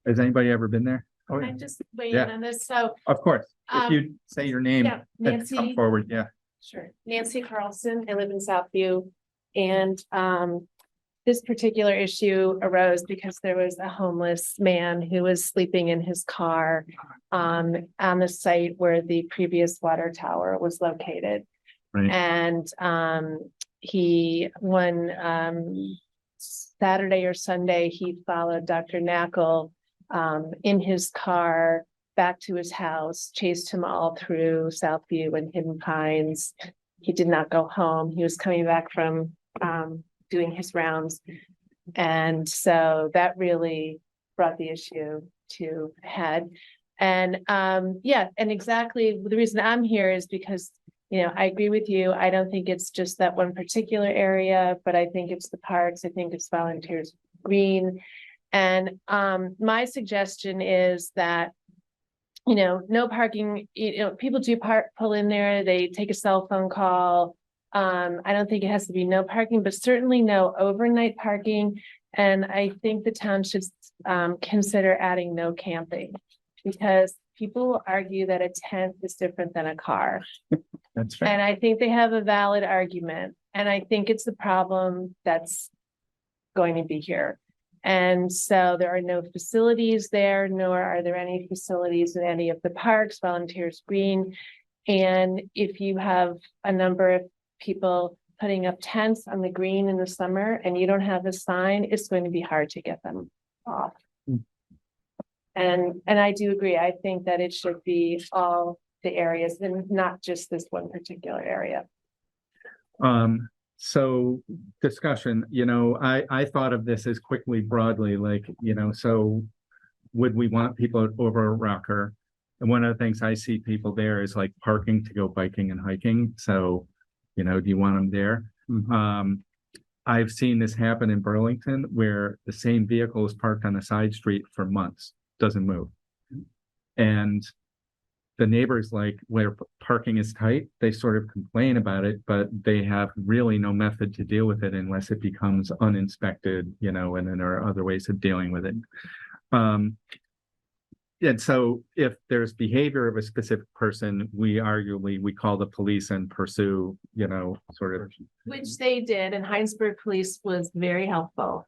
Has anybody ever been there? Can I just weigh in Yeah. on this? So, Of course, if you say your name yeah, and come Nancy. forward, yeah. Sure. Nancy Carlson, I live in Southview. And this particular issue arose because there was a homeless man who was sleeping in his car on the site where the previous water tower was located. Right. And he, one Saturday or Sunday, he followed Dr. Knackle in his car back to his house, chased him all through Southview and Hidden Pines. He did not go home. He was coming back from doing his rounds. And so that really brought the issue to a head. And yeah, and exactly the reason I'm here is because, you know, I agree with you. I don't think it's just that one particular area, but I think it's the parks. I think it's Volunteers Green. And my suggestion is that, you know, no parking, you know, people do pull in there, they take a cell phone call. I don't think it has to be no parking, but certainly no overnight parking. And I think the town should consider adding no camping, because people argue that a tent is different than a car. That's right. And I think they have a valid argument. And I think it's the problem that's going to be here. And so there are no facilities there, nor are there any facilities in any of the parks, Volunteers Green. And if you have a number of people putting up tents on the green in the summer and you don't have a sign, it's going to be hard to get them off. And I do agree. I think that it should be all the areas and not just this one particular area. So discussion, you know, I thought of this as quickly, broadly, like, you know, so would we want people over Rocker? And one of the things I see people there is like parking to go biking and hiking. So, you know, do you want them there? I've seen this happen in Burlington where the same vehicle is parked on a side street for months, doesn't move. And the neighbors, like, where parking is tight, they sort of complain about it, but they have really no method to deal with it unless it becomes uninspected, you know, and then there are other ways of dealing with it. And so if there's behavior of a specific person, we call the police and pursue, you know, sort of. Which they did, and Heinsberg Police was very helpful.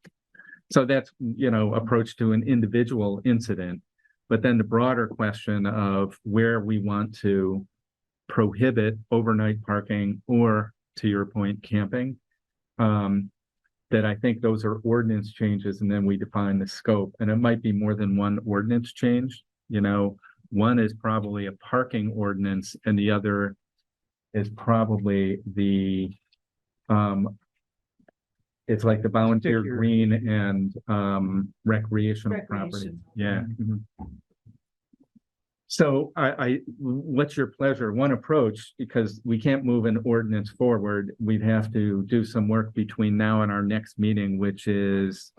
So that's, you know, approach to an individual incident. But then the broader question of where we want to prohibit overnight parking or, to your point, camping, that I think those are ordinance changes, and then we define the scope. And it might be more than one ordinance change. You know, one is probably a parking ordinance and the other is probably the, it's like the volunteer green and recreational property. Yeah. So what's your pleasure? One approach, because we can't move an ordinance forward, we'd have to do some work between now and our next meeting, which is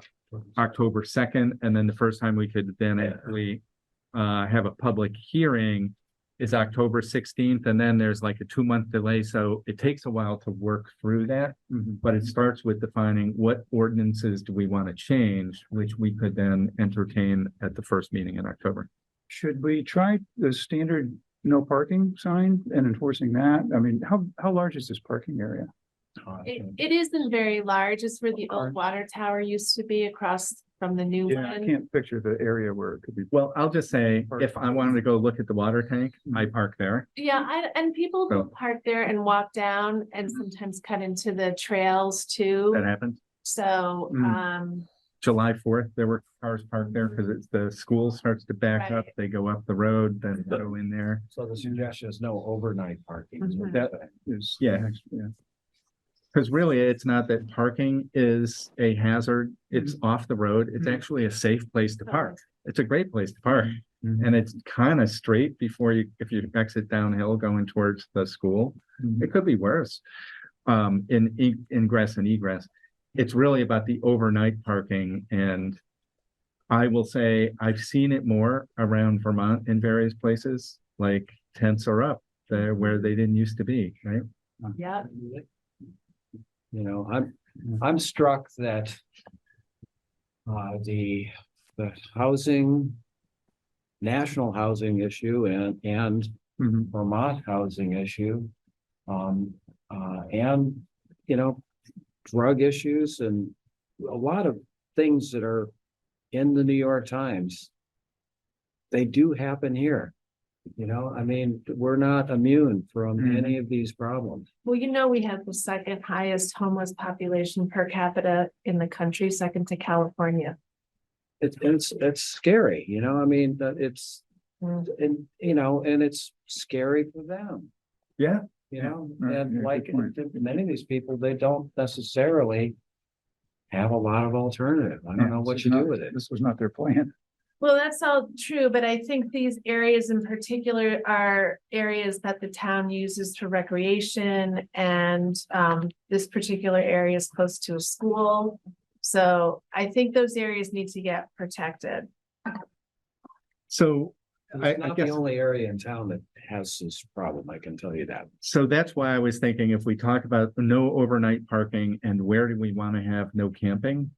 October 2nd. And then the first time we could then actually have a public hearing is October 16th. And then there's like a 2-month delay. So it takes a while to work through that, but it starts with defining what ordinances do we want to change, which we could then entertain at the first meeting in October. Should we try the standard no parking sign and enforcing that? I mean, how large is this parking area? It isn't very large. It's where the old water tower used to be, across from the new Yeah, I one. can't picture the area where it could be. Well, I'll just say, if I wanted to go look at the water tank, I park there. Yeah, and people will park there and walk down and sometimes cut into the trails too. That happens. So, July 4th, there were cars parked there because it's the school starts to back up. They go up the road, then go in there. So the suggestion is no overnight parking. That is, yeah. Because really, it's not that parking is a hazard. It's off the road. It's actually a safe place to park. It's a great place to park. And it's kind of straight before if you exit downhill going towards the school. It could be worse. In ingress and egress. It's really about the overnight parking, and I will say I've seen it more around Vermont in various places, like tents are up there where they didn't used to be, right? Yeah. You know, I'm struck that the housing, national housing issue and Vermont housing issue, and, you know, drug issues and a lot of things that are in the New York Times, they do happen here. You know, I mean, we're not immune from any of these problems. Well, you know, we have the second highest homeless population per capita in the country, second to California. It's scary, you know, I mean, it's, and, you know, and it's scary for them. Yeah. You know, and like many of these people, they don't necessarily have a lot of alternative. I don't know what you do with it. This was not their plan. Well, that's all true, but I think these areas in particular are areas that the town uses for recreation, and this particular area is close to a school. So I think those areas need to get protected. So It's not the only area in town that has this problem, I can tell you that. So that's why I was thinking if we talk about no overnight parking and where do we want to have no camping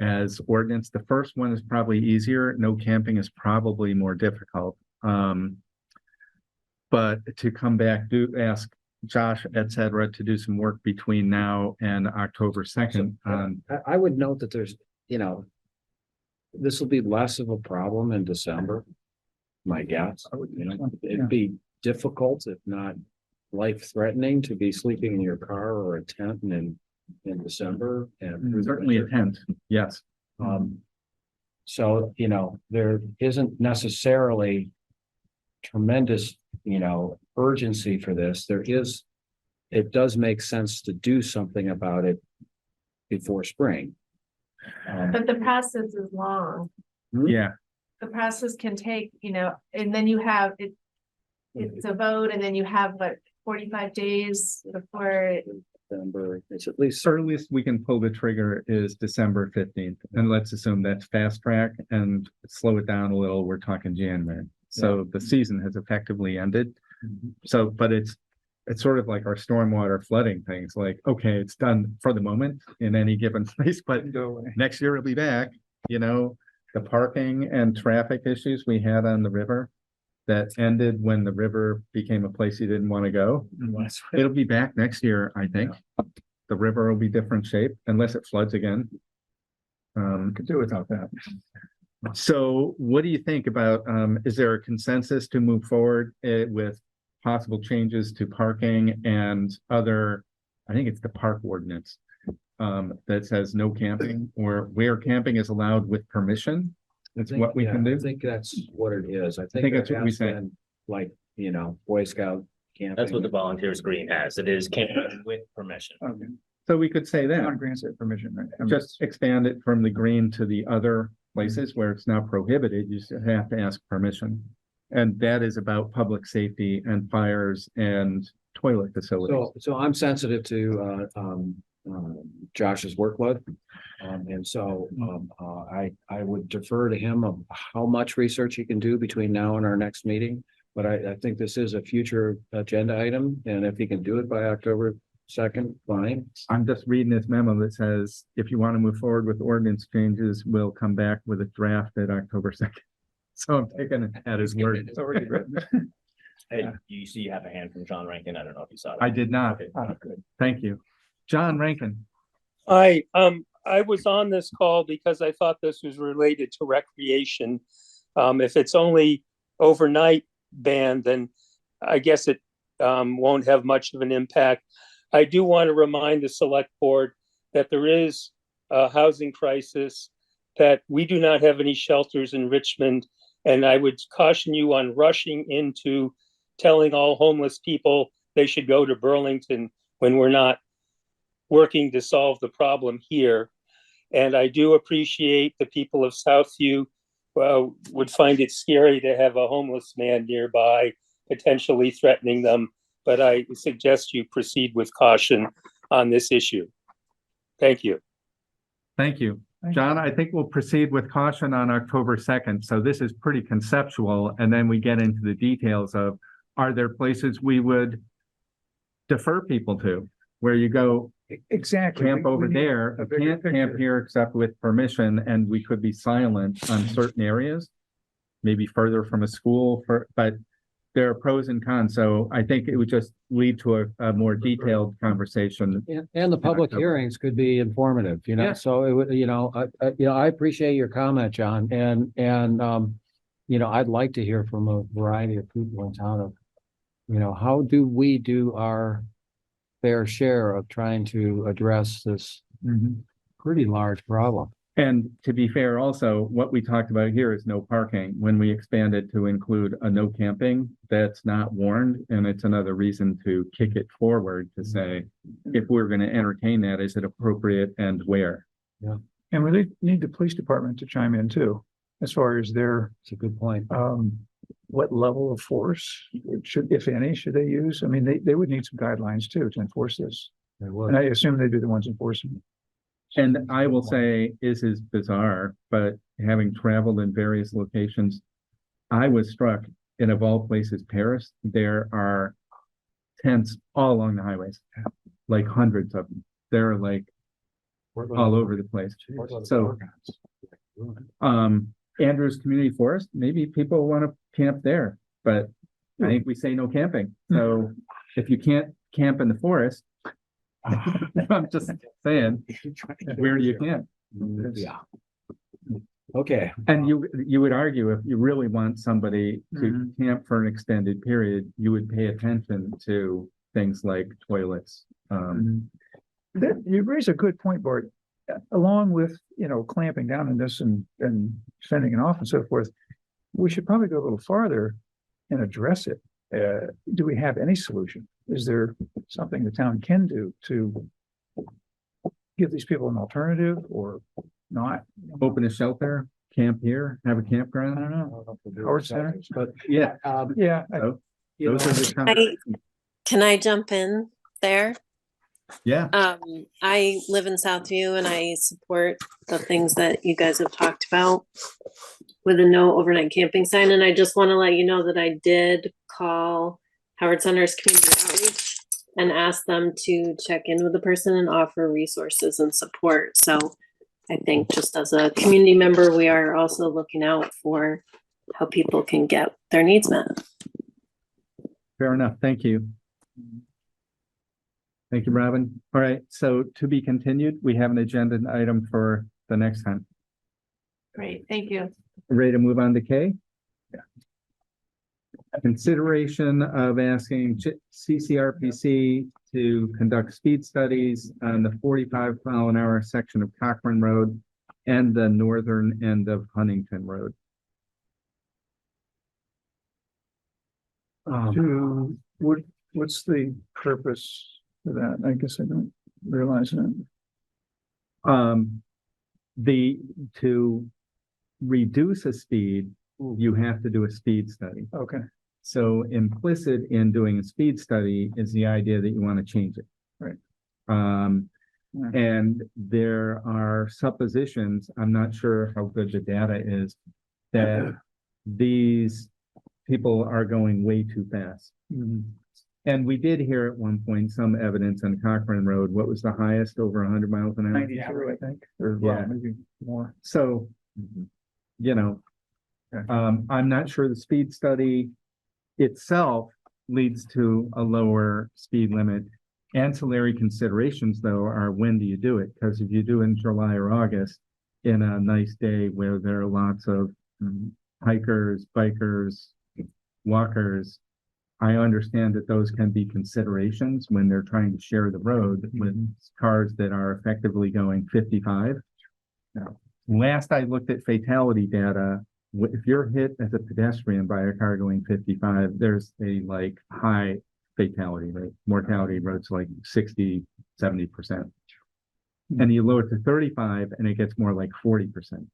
as ordinance, the first one is probably easier. No camping is probably more difficult. But to come back, do ask Josh, et cetera, to do some work between now and October 2nd. I would note that there's, you know, this will be less of a problem in December. My guess, you know, it'd be difficult, if not life-threatening, to be sleeping in your car or a tent in December. And certainly a tent, yes. So, you know, there isn't necessarily tremendous, you know, urgency for this. It does make sense to do something about it before spring. But the process is long. Yeah. The process can take, you know, and then you have it, it's a vote, and then you have what, 45 days before December. It's at least earliest we can pull the trigger is December 15th. And let's assume that's fast track and slow it down a little. We're talking January. So the season has effectively ended. So, but it's sort of like our stormwater flooding things, like, okay, it's done for the moment in any given place, but next year it'll be back, you know. The parking and traffic issues we had on the river that ended when the river became a place you didn't want to go. It'll be back next year, I think. The river will be different shape unless it floods again. Could do without that. So what do you think about, is there a consensus to move forward with possible changes to parking and other, I think it's the park ordinance, that says no camping, or where camping is allowed with permission? That's what we can do. I think that's what it is. I think that's what we say. Like, you know, Boy Scout camping. That's what the Volunteers Green has. It is camping with permission. Okay. So we could say that. Town grants it permission, right? Just expand it from the green to the other places where it's now prohibited. You just have to ask permission. And that is about public safety and fires and toilet facilities. So I'm sensitive to Josh's workload. And so I would defer to him of how much research he can do between now and our next meeting. But I think this is a future agenda item, and if he can do it by October 2nd, fine. I'm just reading this memo that says, if you want to move forward with ordinance changes, we'll come back with a draft at October 2nd. So I'm taking it at his word. It's already written. Hey, you see you have a hand from John Rankin. I don't know if you saw that. I did not. Okay. Good. Thank you. John Rankin. I was on this call because I thought this was related to recreation. If it's only overnight ban, then I guess it won't have much of an impact. I do want to remind the select board that there is a housing crisis, that we do not have any shelters in Richmond. And I would caution you on rushing into telling all homeless people they should go to Burlington when we're not working to solve the problem here. And I do appreciate the people of Southview would find it scary to have a homeless man nearby, potentially threatening them. But I suggest you proceed with caution on this issue. Thank you. Thank you. John, I think we'll proceed with caution on October 2nd. So this is pretty conceptual, and then we get into the details of, are there places we would defer people to, where you go Exactly. camp over there, a bigger can't camp picture. here except with permission, and we could be silent on certain areas, maybe further from a school, but there are pros and cons. So I think it would just lead to a more detailed conversation. And the public hearings could be informative, you know, Yeah. so it would, I appreciate your comment, John, and, I'd like to hear from a variety of people in town of, how do we do our fair share of trying to address this pretty large problem? And to be fair, also, what we talked about here is no parking. When we expanded to include a no camping, that's not warned. And it's another reason to kick it forward to say, if we're going to entertain that, is it appropriate and where? Yeah. And we need the police department to chime in too, as far as their, it's a good point. What level of force should, if any, should they use? I mean, they would need some guidelines too to enforce this. And I assume they'd be the ones enforcing it. And I will say, this is bizarre, but having traveled in various locations, I was struck in, of all places, Paris, there are tents all along the highways, like hundreds of them. They're like all over the place. So, Andrews Community Forest, maybe people want to camp there, but I think we say no camping. So if you can't camp in the forest, I'm just saying, where do you camp? Yeah. Okay. And you would argue, if you really want somebody to camp for an extended period, you would pay attention to things like toilets. You raise a good point, Bart. Along with, clamping down on this and sending it off and so forth, we should probably go a little farther and address it. Do we have any solution? Is there something the town can do to give these people an alternative or not? Open a shelter, camp here, have a campground? I don't know. Howard Center, but yeah. Yeah. Those are the kind Can I jump in there? Yeah. I live in Southview and I support the things that you guys have talked about with a no overnight camping sign. And I just want to let you know that I did call Howard Center's community outreach and ask them to check in with the person and offer resources and support. So I think just as a community member, we are also looking out for how people can get their needs met. Fair enough. Thank you. Thank you, Robin. All right. So to be continued, we have an agenda item for the next time. Great, thank you. Ready to move on to K? Yeah. Consideration of asking CCRPC to conduct speed studies on the 45-mile-an-hour section of Cochran Road and the northern end of Huntington Road. What's the purpose for that? I guess I don't realize that. To reduce a speed, you have to do a speed study. Okay. So implicit in doing a speed study is the idea that you want to change it. Right. And there are suppositions, I'm not sure how good the data is, that these people are going way too fast. And we did hear at one point some evidence on Cochran Road. What was the highest, over 100 miles an hour? 92, I think, or Yeah. maybe more. So, I'm not sure the speed study itself leads to a lower speed limit. Ancillary considerations, though, are when do you do it? Because if you do in July or August, in a nice day where there are lots of hikers, bikers, walkers, I understand that those can be considerations when they're trying to share the road with cars that are effectively going 55. Now, last I looked at fatality data, if you're hit as a pedestrian by a car going 55, there's a high fatality rate. Mortality rate's like 60, 70%. And you lower it to 35 and it gets more like 40%.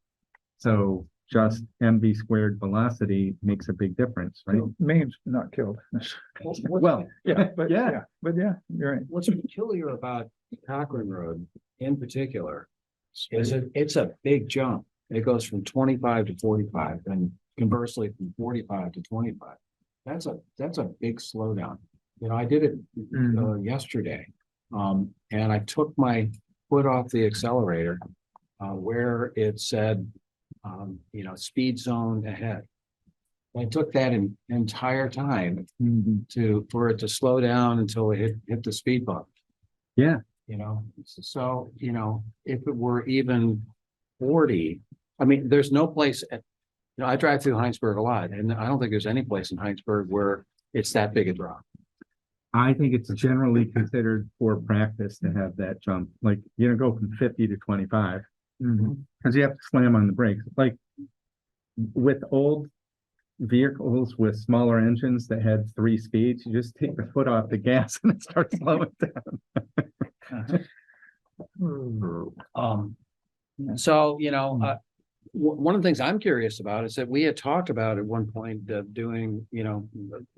So just MV squared velocity makes a big difference, right? Maine's not killed. Well, Yeah, but yeah. yeah, but yeah, you're right. What's peculiar about Cochran Road in particular is it's a big jump. It goes from 25 to 45 and conversely from 45 to 25. That's a big slowdown. You know, I did it yesterday. And I took my foot off the accelerator where it said, you know, speed zone ahead. I took that entire time for it to slow down until it hit the speed bump. Yeah. You know, so, you know, if it were even 40, I mean, there's no place you know, I drive through Heinsberg a lot, and I don't think there's any place in Heinsberg where it's that big a drop. I think it's generally considered for practice to have that jump, like, you know, go from 50 to 25. Because you have to slam on the brakes. Like with old vehicles with smaller engines that had 3 speeds, you just take the foot off the gas and it starts slowing down. So, you know, one of the things I'm curious about is that we had talked about at one point doing, you know,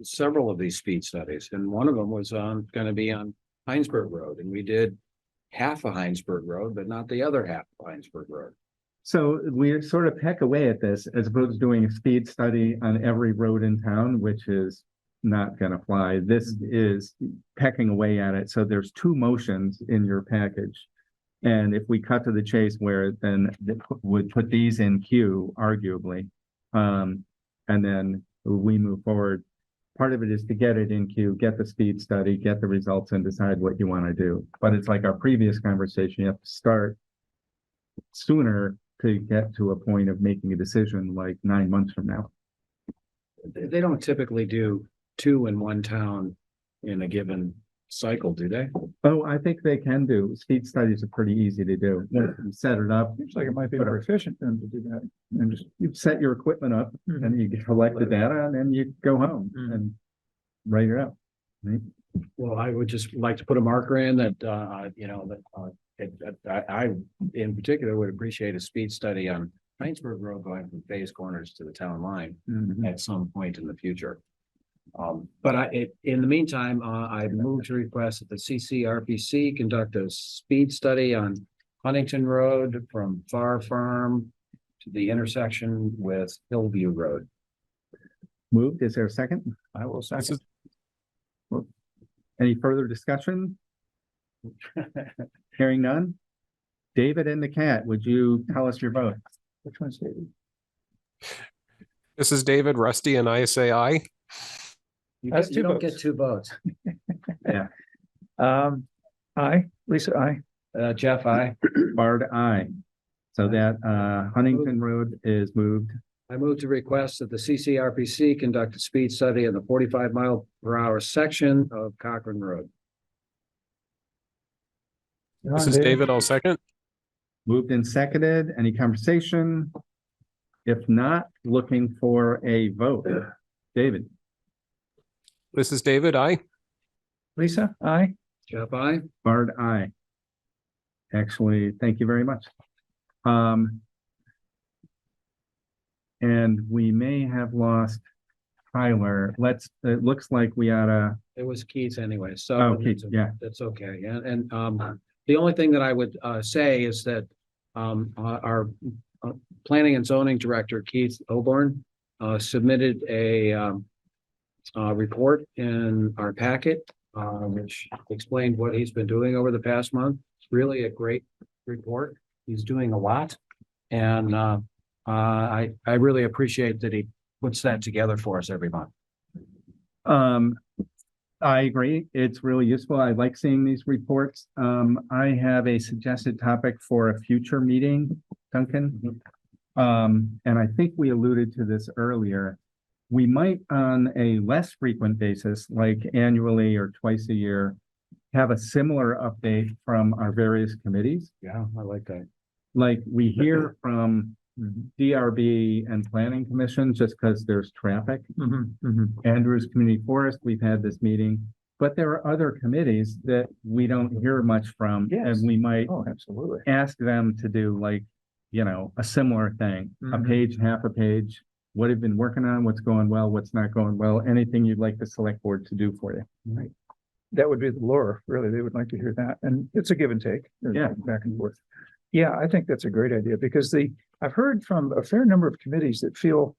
several of these speed studies, and one of them was going to be on Heinsberg Road, and we did half of Heinsberg Road, but not the other half of Heinsberg Road. So we sort of peck away at this as opposed to doing a speed study on every road in town, which is not going to fly. This is pecking away at it. So there's 2 motions in your package. And if we cut to the chase where then would put these in queue, arguably, and then we move forward. Part of it is to get it in queue, get the speed study, get the results and decide what you want to do. But it's like our previous conversation, you have to start sooner to get to a point of making a decision like 9 months from now. They don't typically do 2 in one town in a given cycle, do they? Oh, I think they can do. Speed studies are pretty easy to do. You set it up. Seems like it might be more efficient than to do that. And just you set your equipment up and you collect the data and then you go home and write it up. Right? Well, I would just like to put a marker in that, you know, that I in particular would appreciate a speed study on Heinsberg Road going from Phase Corners to the town line at some point in the future. But in the meantime, I moved to request that the CCRPC conduct a speed study on Huntington Road from Far Farm to the intersection with Hillview Road. Moved. Is there a second? I will second. Any further discussion? Hearing none. David and the cat, would you tell us your vote? Which one's David? This is David, Rusty, and I say aye. You That's don't 2 votes. get 2 votes. Yeah. Aye, Lisa, aye. Jeff, aye. Bard, aye. So that Huntington Road is moved. I move to request that the CCRPC conduct a speed study on the 45-mile-per-hour section of Cochran Road. This is David, I'll second. Moved and seconded. Any conversation? If not, looking for a vote. David. This is David, aye. Lisa, aye. Jeff, aye. Bard, aye. Actually, thank you very much. And we may have lost Tyler. It looks like we ought to. It was Keith anyway, so. Oh, Keith, yeah. That's okay. And the only thing that I would say is that our planning and zoning director, Keith Oborn, submitted a report in our packet, which explained what he's been doing over the past month. It's really a great report. He's doing a lot. And I really appreciate that he puts that together for us every month. I agree. It's really useful. I like seeing these reports. I have a suggested topic for a future meeting, Duncan. And I think we alluded to this earlier. We might, on a less frequent basis, like annually or twice a year, have a similar update from our various committees. Yeah, I like that. Like we hear from DRB and Planning Commission just because there's traffic. Andrews Community Forest, we've had this meeting, but there are other committees that we don't hear much from, and we might absolutely ask them to do like you know, a similar thing, a Mhm. page, half a page, what have you been working on, what's going well, what's not going well, anything you'd like the select board to do for you. Right. That would be the lure, really. They would like to hear that. And it's a give and take. Yeah. Back and forth. Yeah, I think that's a great idea because I've heard from a fair number of committees that feel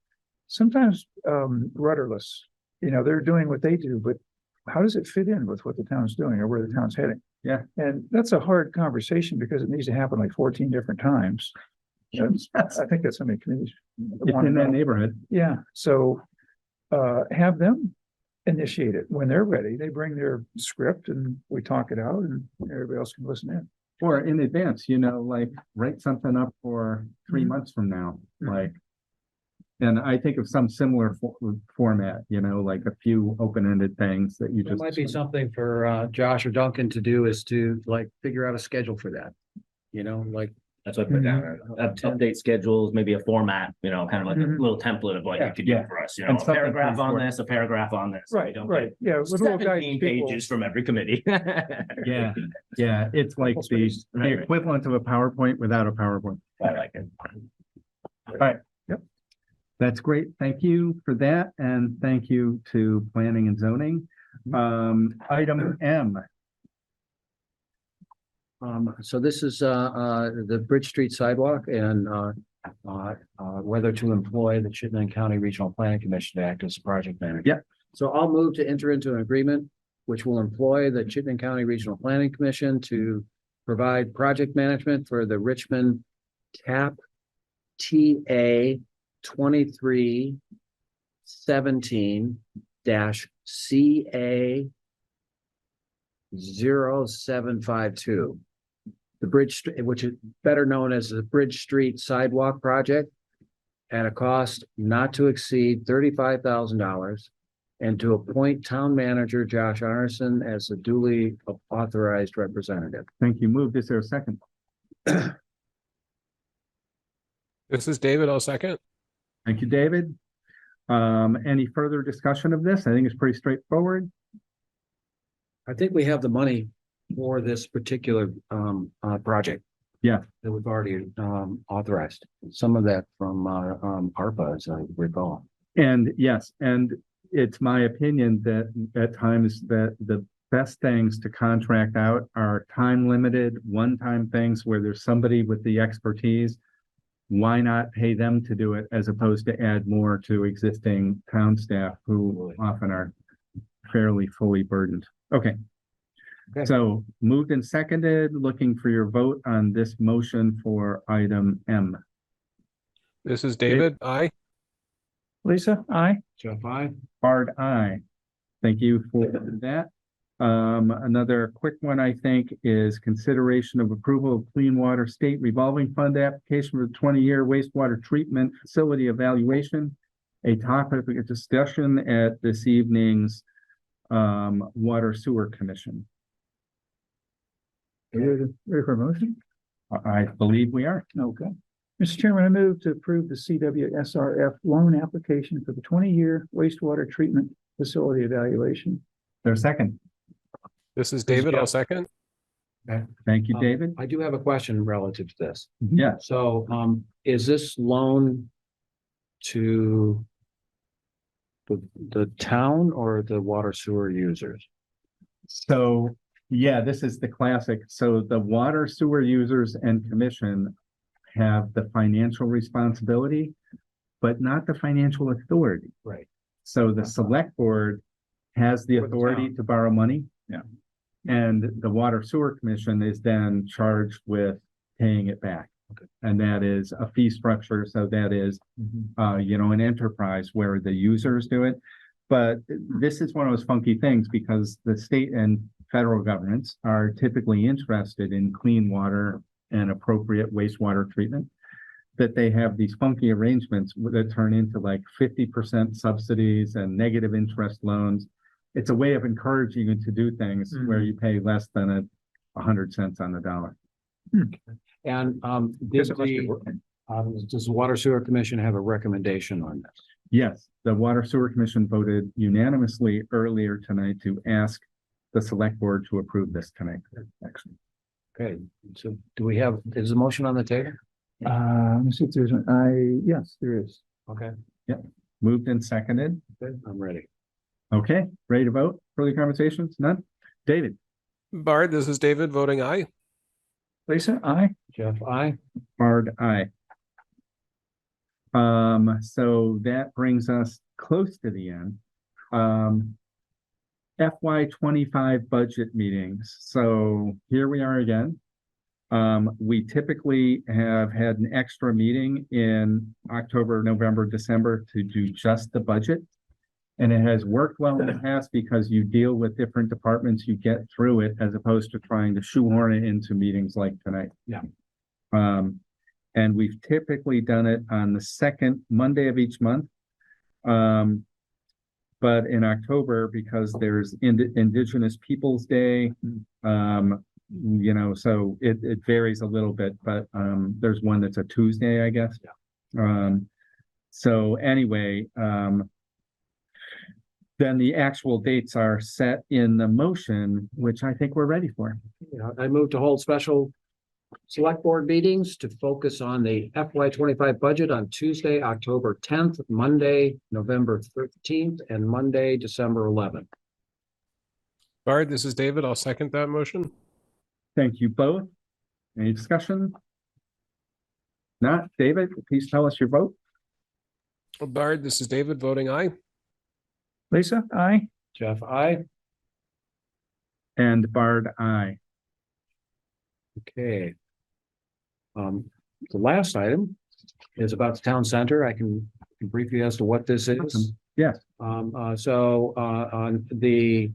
sometimes rudderless. You know, they're doing what they do, but how does it fit in with what the town's doing or where the town's heading? Yeah. And that's a hard conversation because it needs to happen like 14 different times. I think that's how many committees. It's wanna in that know. neighborhood. Yeah, so have them initiate it. When they're ready, they bring their script and we talk it out and everybody else can listen in. Or in advance, you know, like write something up for 3 Mhm. months from now, Mhm. like. And I think of some similar format, you know, like a few open-ended things that you It just. might be something for Josh or Duncan to do is to like figure out a schedule for that. You know, like That's what I put down, update schedules, maybe a format, you know, kind of like a Mhm. little template of what you Yeah, could do yeah. for us, you And know, a something paragraph for- on this, a paragraph on this. so we Right, don't right. get Yeah. with little guidance, 17 people- pages from every committee. Yeah, yeah, it's like Couple the spaces. Right, right. equivalent of a PowerPoint without a PowerPoint. I like it. All right. Yep. That's great. Thank you for that. And thank you to planning and zoning. Item M. So this is the Bridge Street sidewalk and whether to employ the Chittenden County Regional Planning Commission to act as a project manager. Yep. So I'll move to enter into an agreement which will employ the Chittenden County Regional Planning Commission to provide project management for the Richmond TAP TA 2317-CA 0752. The bridge, which is better known as the Bridge Street Sidewalk Project at a cost not to exceed $35,000 and to appoint town manager Josh Arneson as a duly authorized representative. Thank you. Moved. Is there a second? This is David. I'll second. Thank you, David. Any further discussion of this? I think it's pretty straightforward. I think we have the money for this particular project. Yeah. That we've already authorized. Some of that from ARPA, as I recall. And yes, and it's my opinion that at times that the best things to contract out are time limited, one-time things where there's somebody with the expertise. Why not pay them to do it as opposed to add more to existing town staff who often are fairly fully burdened? Okay. Okay. So moved and seconded, looking for your vote on this motion for item M. This is David. Aye. Lisa, aye. Jeff, aye. Bard, aye. Thank you for that. Another quick one, I think, is consideration of approval of Clean Water State Revolving Fund application for the 20-year wastewater treatment facility evaluation. A topic of discussion at this evening's Water Sewer Commission. Ready for a motion? I believe we are. Okay. Mr. Chairman, I move to approve the CWSRF loan application for the 20-year wastewater treatment facility evaluation. There's a second. This is David. I'll second. Okay. Thank you, David. I do have a question relative to this. Yeah. So, is this loan to the town or the water sewer users? So, yeah, this is the classic. So the water sewer users and commission have the financial responsibility, but not the financial authority. Right. So the select board has the For the authority town. to borrow money. Yeah. And the water sewer commission is then charged with paying it back. Okay. And that is a fee structure. So that is, you know, an enterprise where the users do it. But this is one of those funky things because the state and federal governments are typically interested in clean water and appropriate wastewater treatment. That they have these funky arrangements that turn into like 50% subsidies and negative interest loans. It's a way of encouraging you to do things where you pay less than 100 cents on the dollar. And Guess it must be working. does the Water Sewer Commission have a recommendation on this? Yes, the Water Sewer Commission voted unanimously earlier tonight to ask the select board to approve this tonight. Actually, Okay, so do we have, is the motion on the table? Let me see if there's yes, there is. Okay, Moved and seconded. I'm ready. Okay, ready to vote? Further conversations? None? David? Bard, this is David voting aye. Lisa, aye. Jeff, I. Bard, aye. So that brings us close to the end. FY 25 budget meetings. So here we are again. We typically have had an extra meeting in October, November, December to do just the budget. And it has worked well in the past because you deal with different departments, you get through it as opposed to trying to shoehorn it into meetings like tonight. Yeah. And we've typically done it on the second Monday of each month. But in October, because there's Indigenous Peoples Day, you know, so it varies a little bit, but there's one that's a Tuesday, I guess. So anyway, then the actual dates are set in the motion, which I think we're ready for. I move to hold special select board meetings to focus on the FY 25 budget on Tuesday, October 10th, Monday, November 13th, and Monday, December 11th. Bard, this is David. I'll second that motion. Thank you both. Any discussion? Not, David, please tell us your vote. Bard, this is David voting aye. Lisa, aye. Jeff, I. And Bard, aye. Okay. The last item is about the town center. I can brief you as to what this is. Yes. On the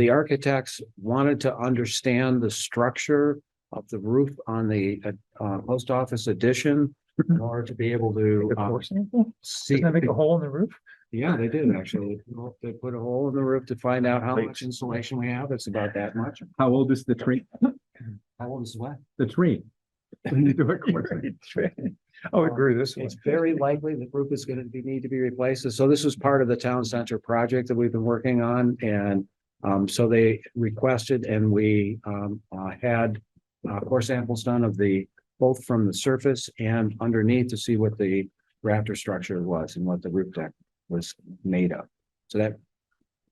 architects wanted to understand the structure of the roof on the post office addition in order to be able to see. Doesn't that make a hole in the roof? Yeah, they did actually. They put a hole in the roof to find out how much insulation we have. It's about that much. How old is the tree? How old is what? The tree. When you do it quickly. Oh, I agree. This It's very likely the roof is going to need to be replaced. So this was part of the town center project that we've been working on, and so they requested, and we had core samples done of both from the surface and underneath to see what the rafter structure was and what the roof deck was made of. So that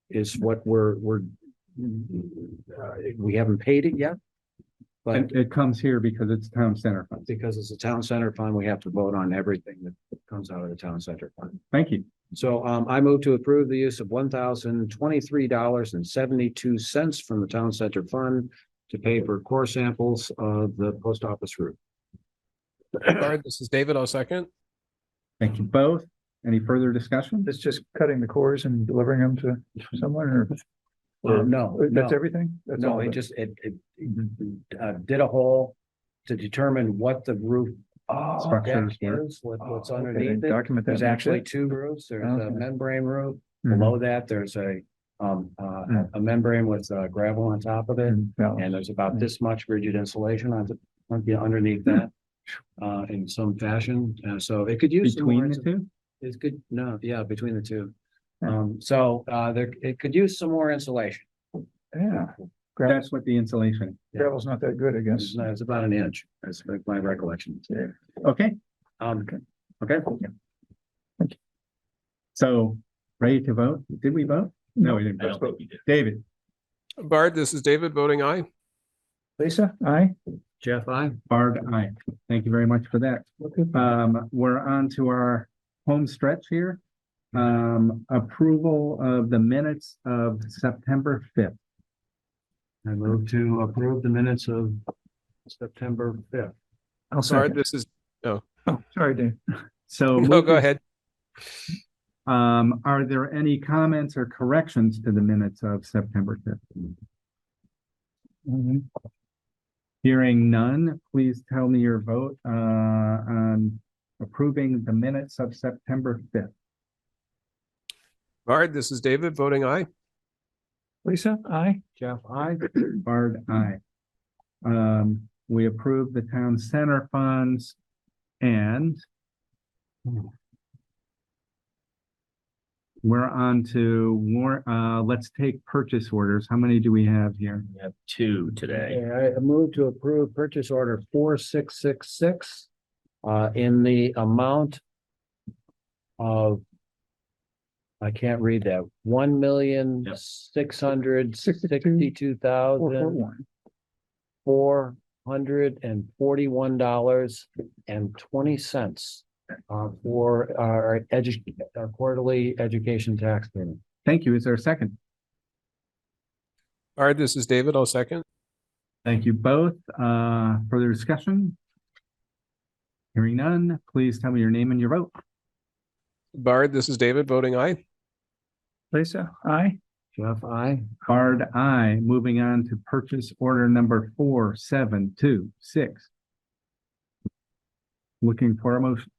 is what we haven't paid it yet. But And it comes here because it's town center fund. because it's a town center fund, we have to vote on everything that comes out of the town center fund. Thank you. So I move to approve the use of $1,023.72 from the town center fund to pay for core samples of the post office roof. Bard, this is David. I'll second. Thank you both. Any further discussion? It's just cutting the cores and delivering them to someone, or No, that's no. everything? That's No, all it of just, it did a hole to determine what the roof Structure deck is, what's okay, underneath it. document that, There's makes actually sense. two roofs. There's a Okay. membrane roof. Mhm. Below that, there's a membrane with gravel on top of it. And there's about this much rigid insulation underneath that in some fashion. So it could use some more Between the two? It's good. No, yeah, between the two. Yeah. It could use some more insulation. Yeah. That's what the insulation. Gravel's not that good, I guess. It's about an inch. That's my recollection. Okay, Okay. so ready to vote? Did we vote? No, we didn't I don't vote. think we did. David, Bard, this is David voting aye. Lisa, aye. Jeff, I. Bard, aye. Thank you very much for that. We're on to our home stretch here. Approval of the minutes of September 5th. I move to approve the minutes of September 5th. I'll Bard, second. this is, Oh, sorry, Dave. So no, go ahead. Are there any comments or corrections to the minutes of September 5th? Hearing none, please tell me your vote on approving the minutes of September 5th. Bard, this is David voting aye. Lisa, aye. Jeff, I. Bard, aye. We approve the town center funds and we're on to let's take purchase orders. How many do we have here? We have two today. I move to approve purchase order 4666 in the amount of, I can't read that, 1,662,000 $441.20 for our quarterly education tax payment. Thank you. Is there a second? Bard, this is David. I'll second. Thank you both. Further discussion? Hearing none, please tell me your name and your vote. Bard, this is David, voting aye. Lisa, aye. Jeff, aye. Bard, aye. Moving on to purchase order number 4726. Looking for a motion.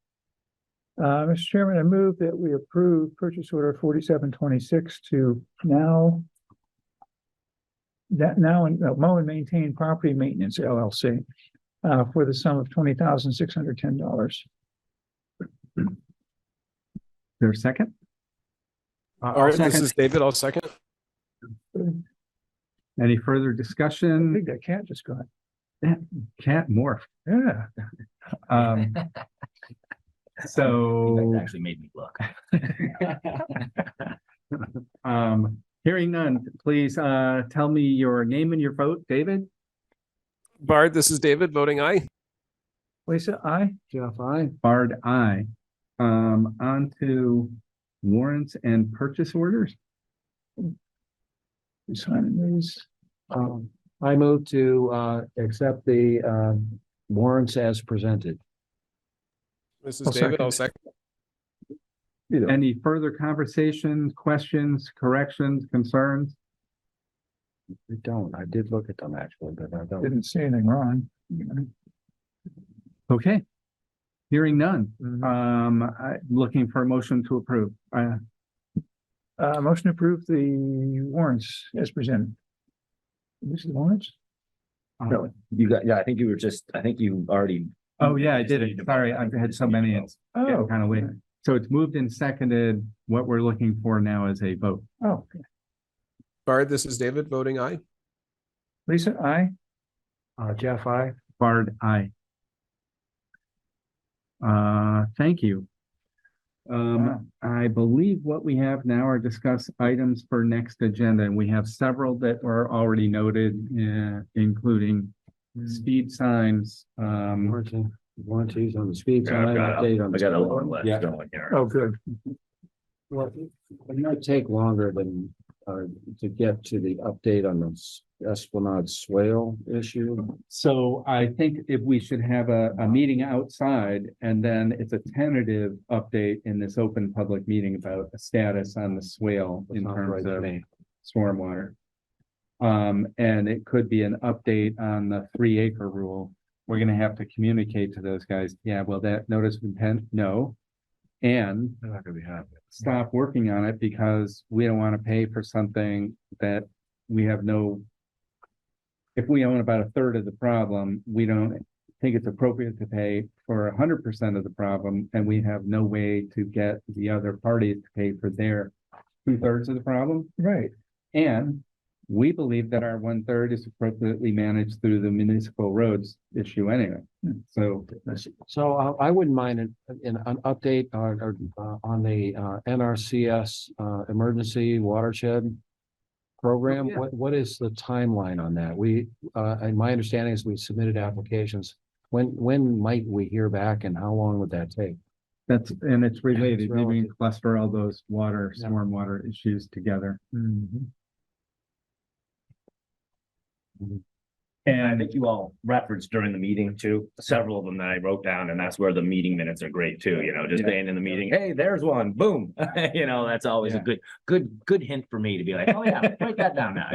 Mr. Chairman, I move that we approve purchase order 4726 to Mow and Maintain Property Maintenance LLC for the sum of $20,610. There's a second? Bard, this is David. I'll second. Any further I discussion? think that cat just got. That cat morph. Yeah. So. That actually made me look. Hearing none, please tell me your name and your vote, David. Bard, this is David, voting aye. Lisa, aye. Jeff, aye. Bard, aye. On to warrants and purchase orders. Signing these. I move to accept the warrants as presented. This is David. I'll second. Any further conversations, questions, corrections, concerns? I don't. I did look at them actually, but I don't. Didn't see anything wrong. Okay. Hearing none. Looking for a motion to approve. Motion to approve the warrants as presented. This is the warrants? No, you got, yeah, I think you already. Oh, yeah, I did it. Sorry, I've had so many. It's Oh, kind of late. So it's moved and seconded. What we're looking for now is a vote. oh, okay. Bard, this is David, voting aye. Lisa, aye. Jeff, aye. Bard, aye. Thank you. I believe what we have now are discuss items for next agenda, and we have several that were already noted, including speed signs. Warranties on the speed Yeah, sign. update on I the got a speed- long list Yeah. going here. Oh, good. Well, it might take longer than to get to the update on the Esplanade Swale issue. So I think if we should have a meeting outside, and then it's a tentative update in this open public meeting about a status on the swale in Sounds terms right to of me. stormwater. And it could be an update on the 3-acre rule. We're gonna have to communicate to those guys, yeah, well, that notice of intent, no. And They're not gonna be happy. stop working on it because we don't want to pay for something that we have no. If we own about a third of the problem, we don't think it's appropriate to pay for 100% of the problem, and we have no way to get the other parties to pay for their 2/3 of the problem. Right. And we believe that our 1/3 is appropriately managed through the municipal roads issue anyway. So I wouldn't mind an update on the NRCS emergency watershed program. Yeah. What is the timeline on that? And my understanding is we submitted applications. When might we hear back and how long would that take? and it's related, maybe relative. cluster all those water, Yeah. stormwater issues together. And I think you all referenced during the meeting too, several of them that I wrote down, and that's where the meeting minutes are great too, just Yeah. saying in the meeting, hey, there's one, boom. That's always a good hint for me to be like, oh yeah, write that down now.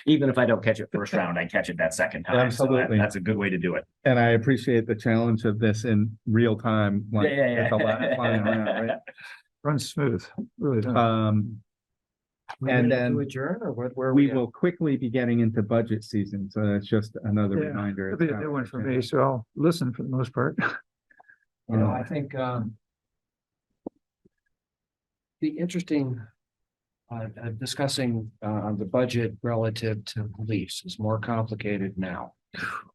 Even if I don't catch it first round, I catch it that second time. So Absolutely. that's a good way to do it. And I appreciate the challenge of this in real time. Like, Yeah. there's a lot flying around, right? Runs smooth, really does. And then To adjourn or where we will quickly be getting into budget season, so that's just another Yeah, reminder. It'll be a new one for me, so I'll listen for the most part. I think the interesting discussing the budget relative to police is more complicated now.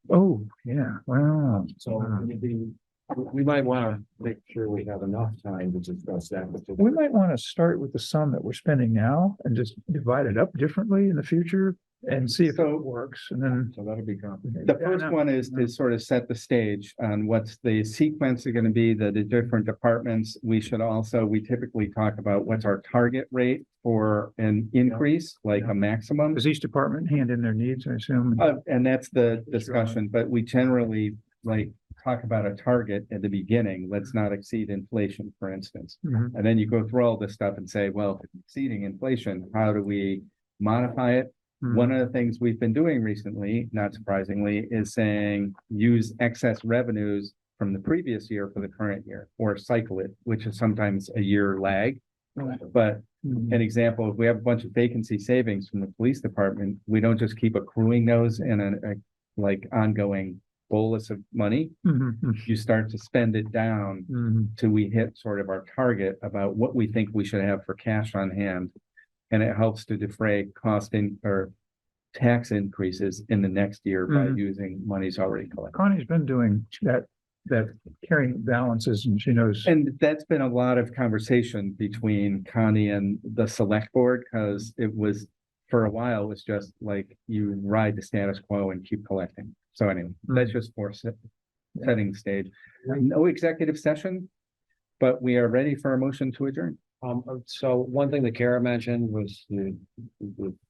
Oh, yeah, wow. So it'd be We might want to make sure we have enough time to discuss that. We might want to start with the sum that we're spending now and just divide it up differently in the future and see if it works, and then. So that'll be complicated. The first one is to sort of set the stage on what's the sequence are gonna be, the different departments. We typically talk about what's our target rate for an increase, like a maximum. Does each department hand in their needs, I assume? And that's the discussion, but we generally like talk about a target at the beginning. Let's not exceed inflation, for instance. Mhm. And then you go through all this stuff and say, well, if it's exceeding inflation, how do we modify it? One of the things we've been doing recently, not surprisingly, is saying use excess revenues from the previous year for the current year, or cycle it, which is sometimes a year lag. But an example, if we have a bunch of vacancy savings from the police department, we don't just keep accruing those in a like ongoing bolus of money. You start to spend it down till we hit sort of our target about what we think we should have for cash on hand. And it helps to defray or tax increases in the next year by using monies already collected. Connie's been doing that carrying balances, and she knows. And that's been a lot of conversation between Connie and the select board, because it was, for a while, it was just like you ride the status quo and keep collecting. So anyway, that's just for setting the stage. No executive session, but we are ready for a motion to adjourn. So one thing that Kara mentioned was the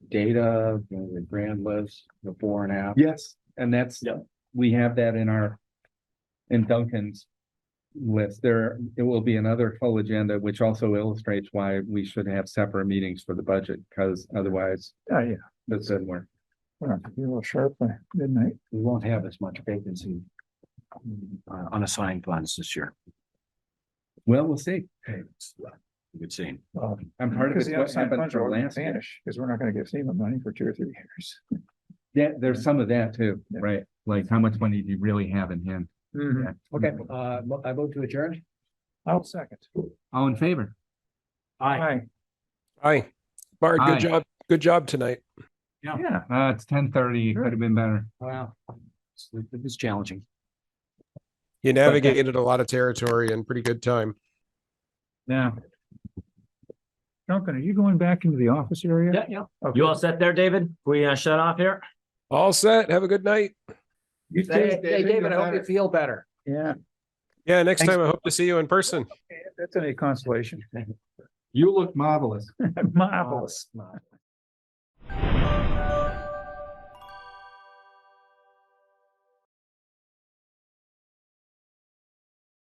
data, the grand list, before and after. Yes, and that's, we have that in Duncan's list. It will be another full agenda, which also illustrates why we should have separate meetings for the budget, because otherwise. Yeah. That doesn't work. Well, be a little sharp by midnight. We won't have as much vacancy unassigned funds this year. Well, we'll see. Good scene. I'm part of Because it. the What outside happened funds for are going to last year. vanish, because we're not going to get FEMA money for 2 or 3 years. Yeah, there's some of that too, right? Like how much money do you really have in hand? Yeah. Okay, I vote to adjourn. I'll second. All in favor? Aye. Hi, Bart, Aye. good job tonight. Yeah, it's 10:30. Could have been better. Wow. It was challenging. You navigated a lot of territory in pretty good time. Yeah. Duncan, are you going back into the office area? Yeah. Okay. You all set there, David? We shut off here? All set. Have a good night. You too, Hey, David, I hope you feel better. Yeah. Yeah, next Thanks. time I hope to see you in person. That's any consolation. You look marvelous. Marvelous.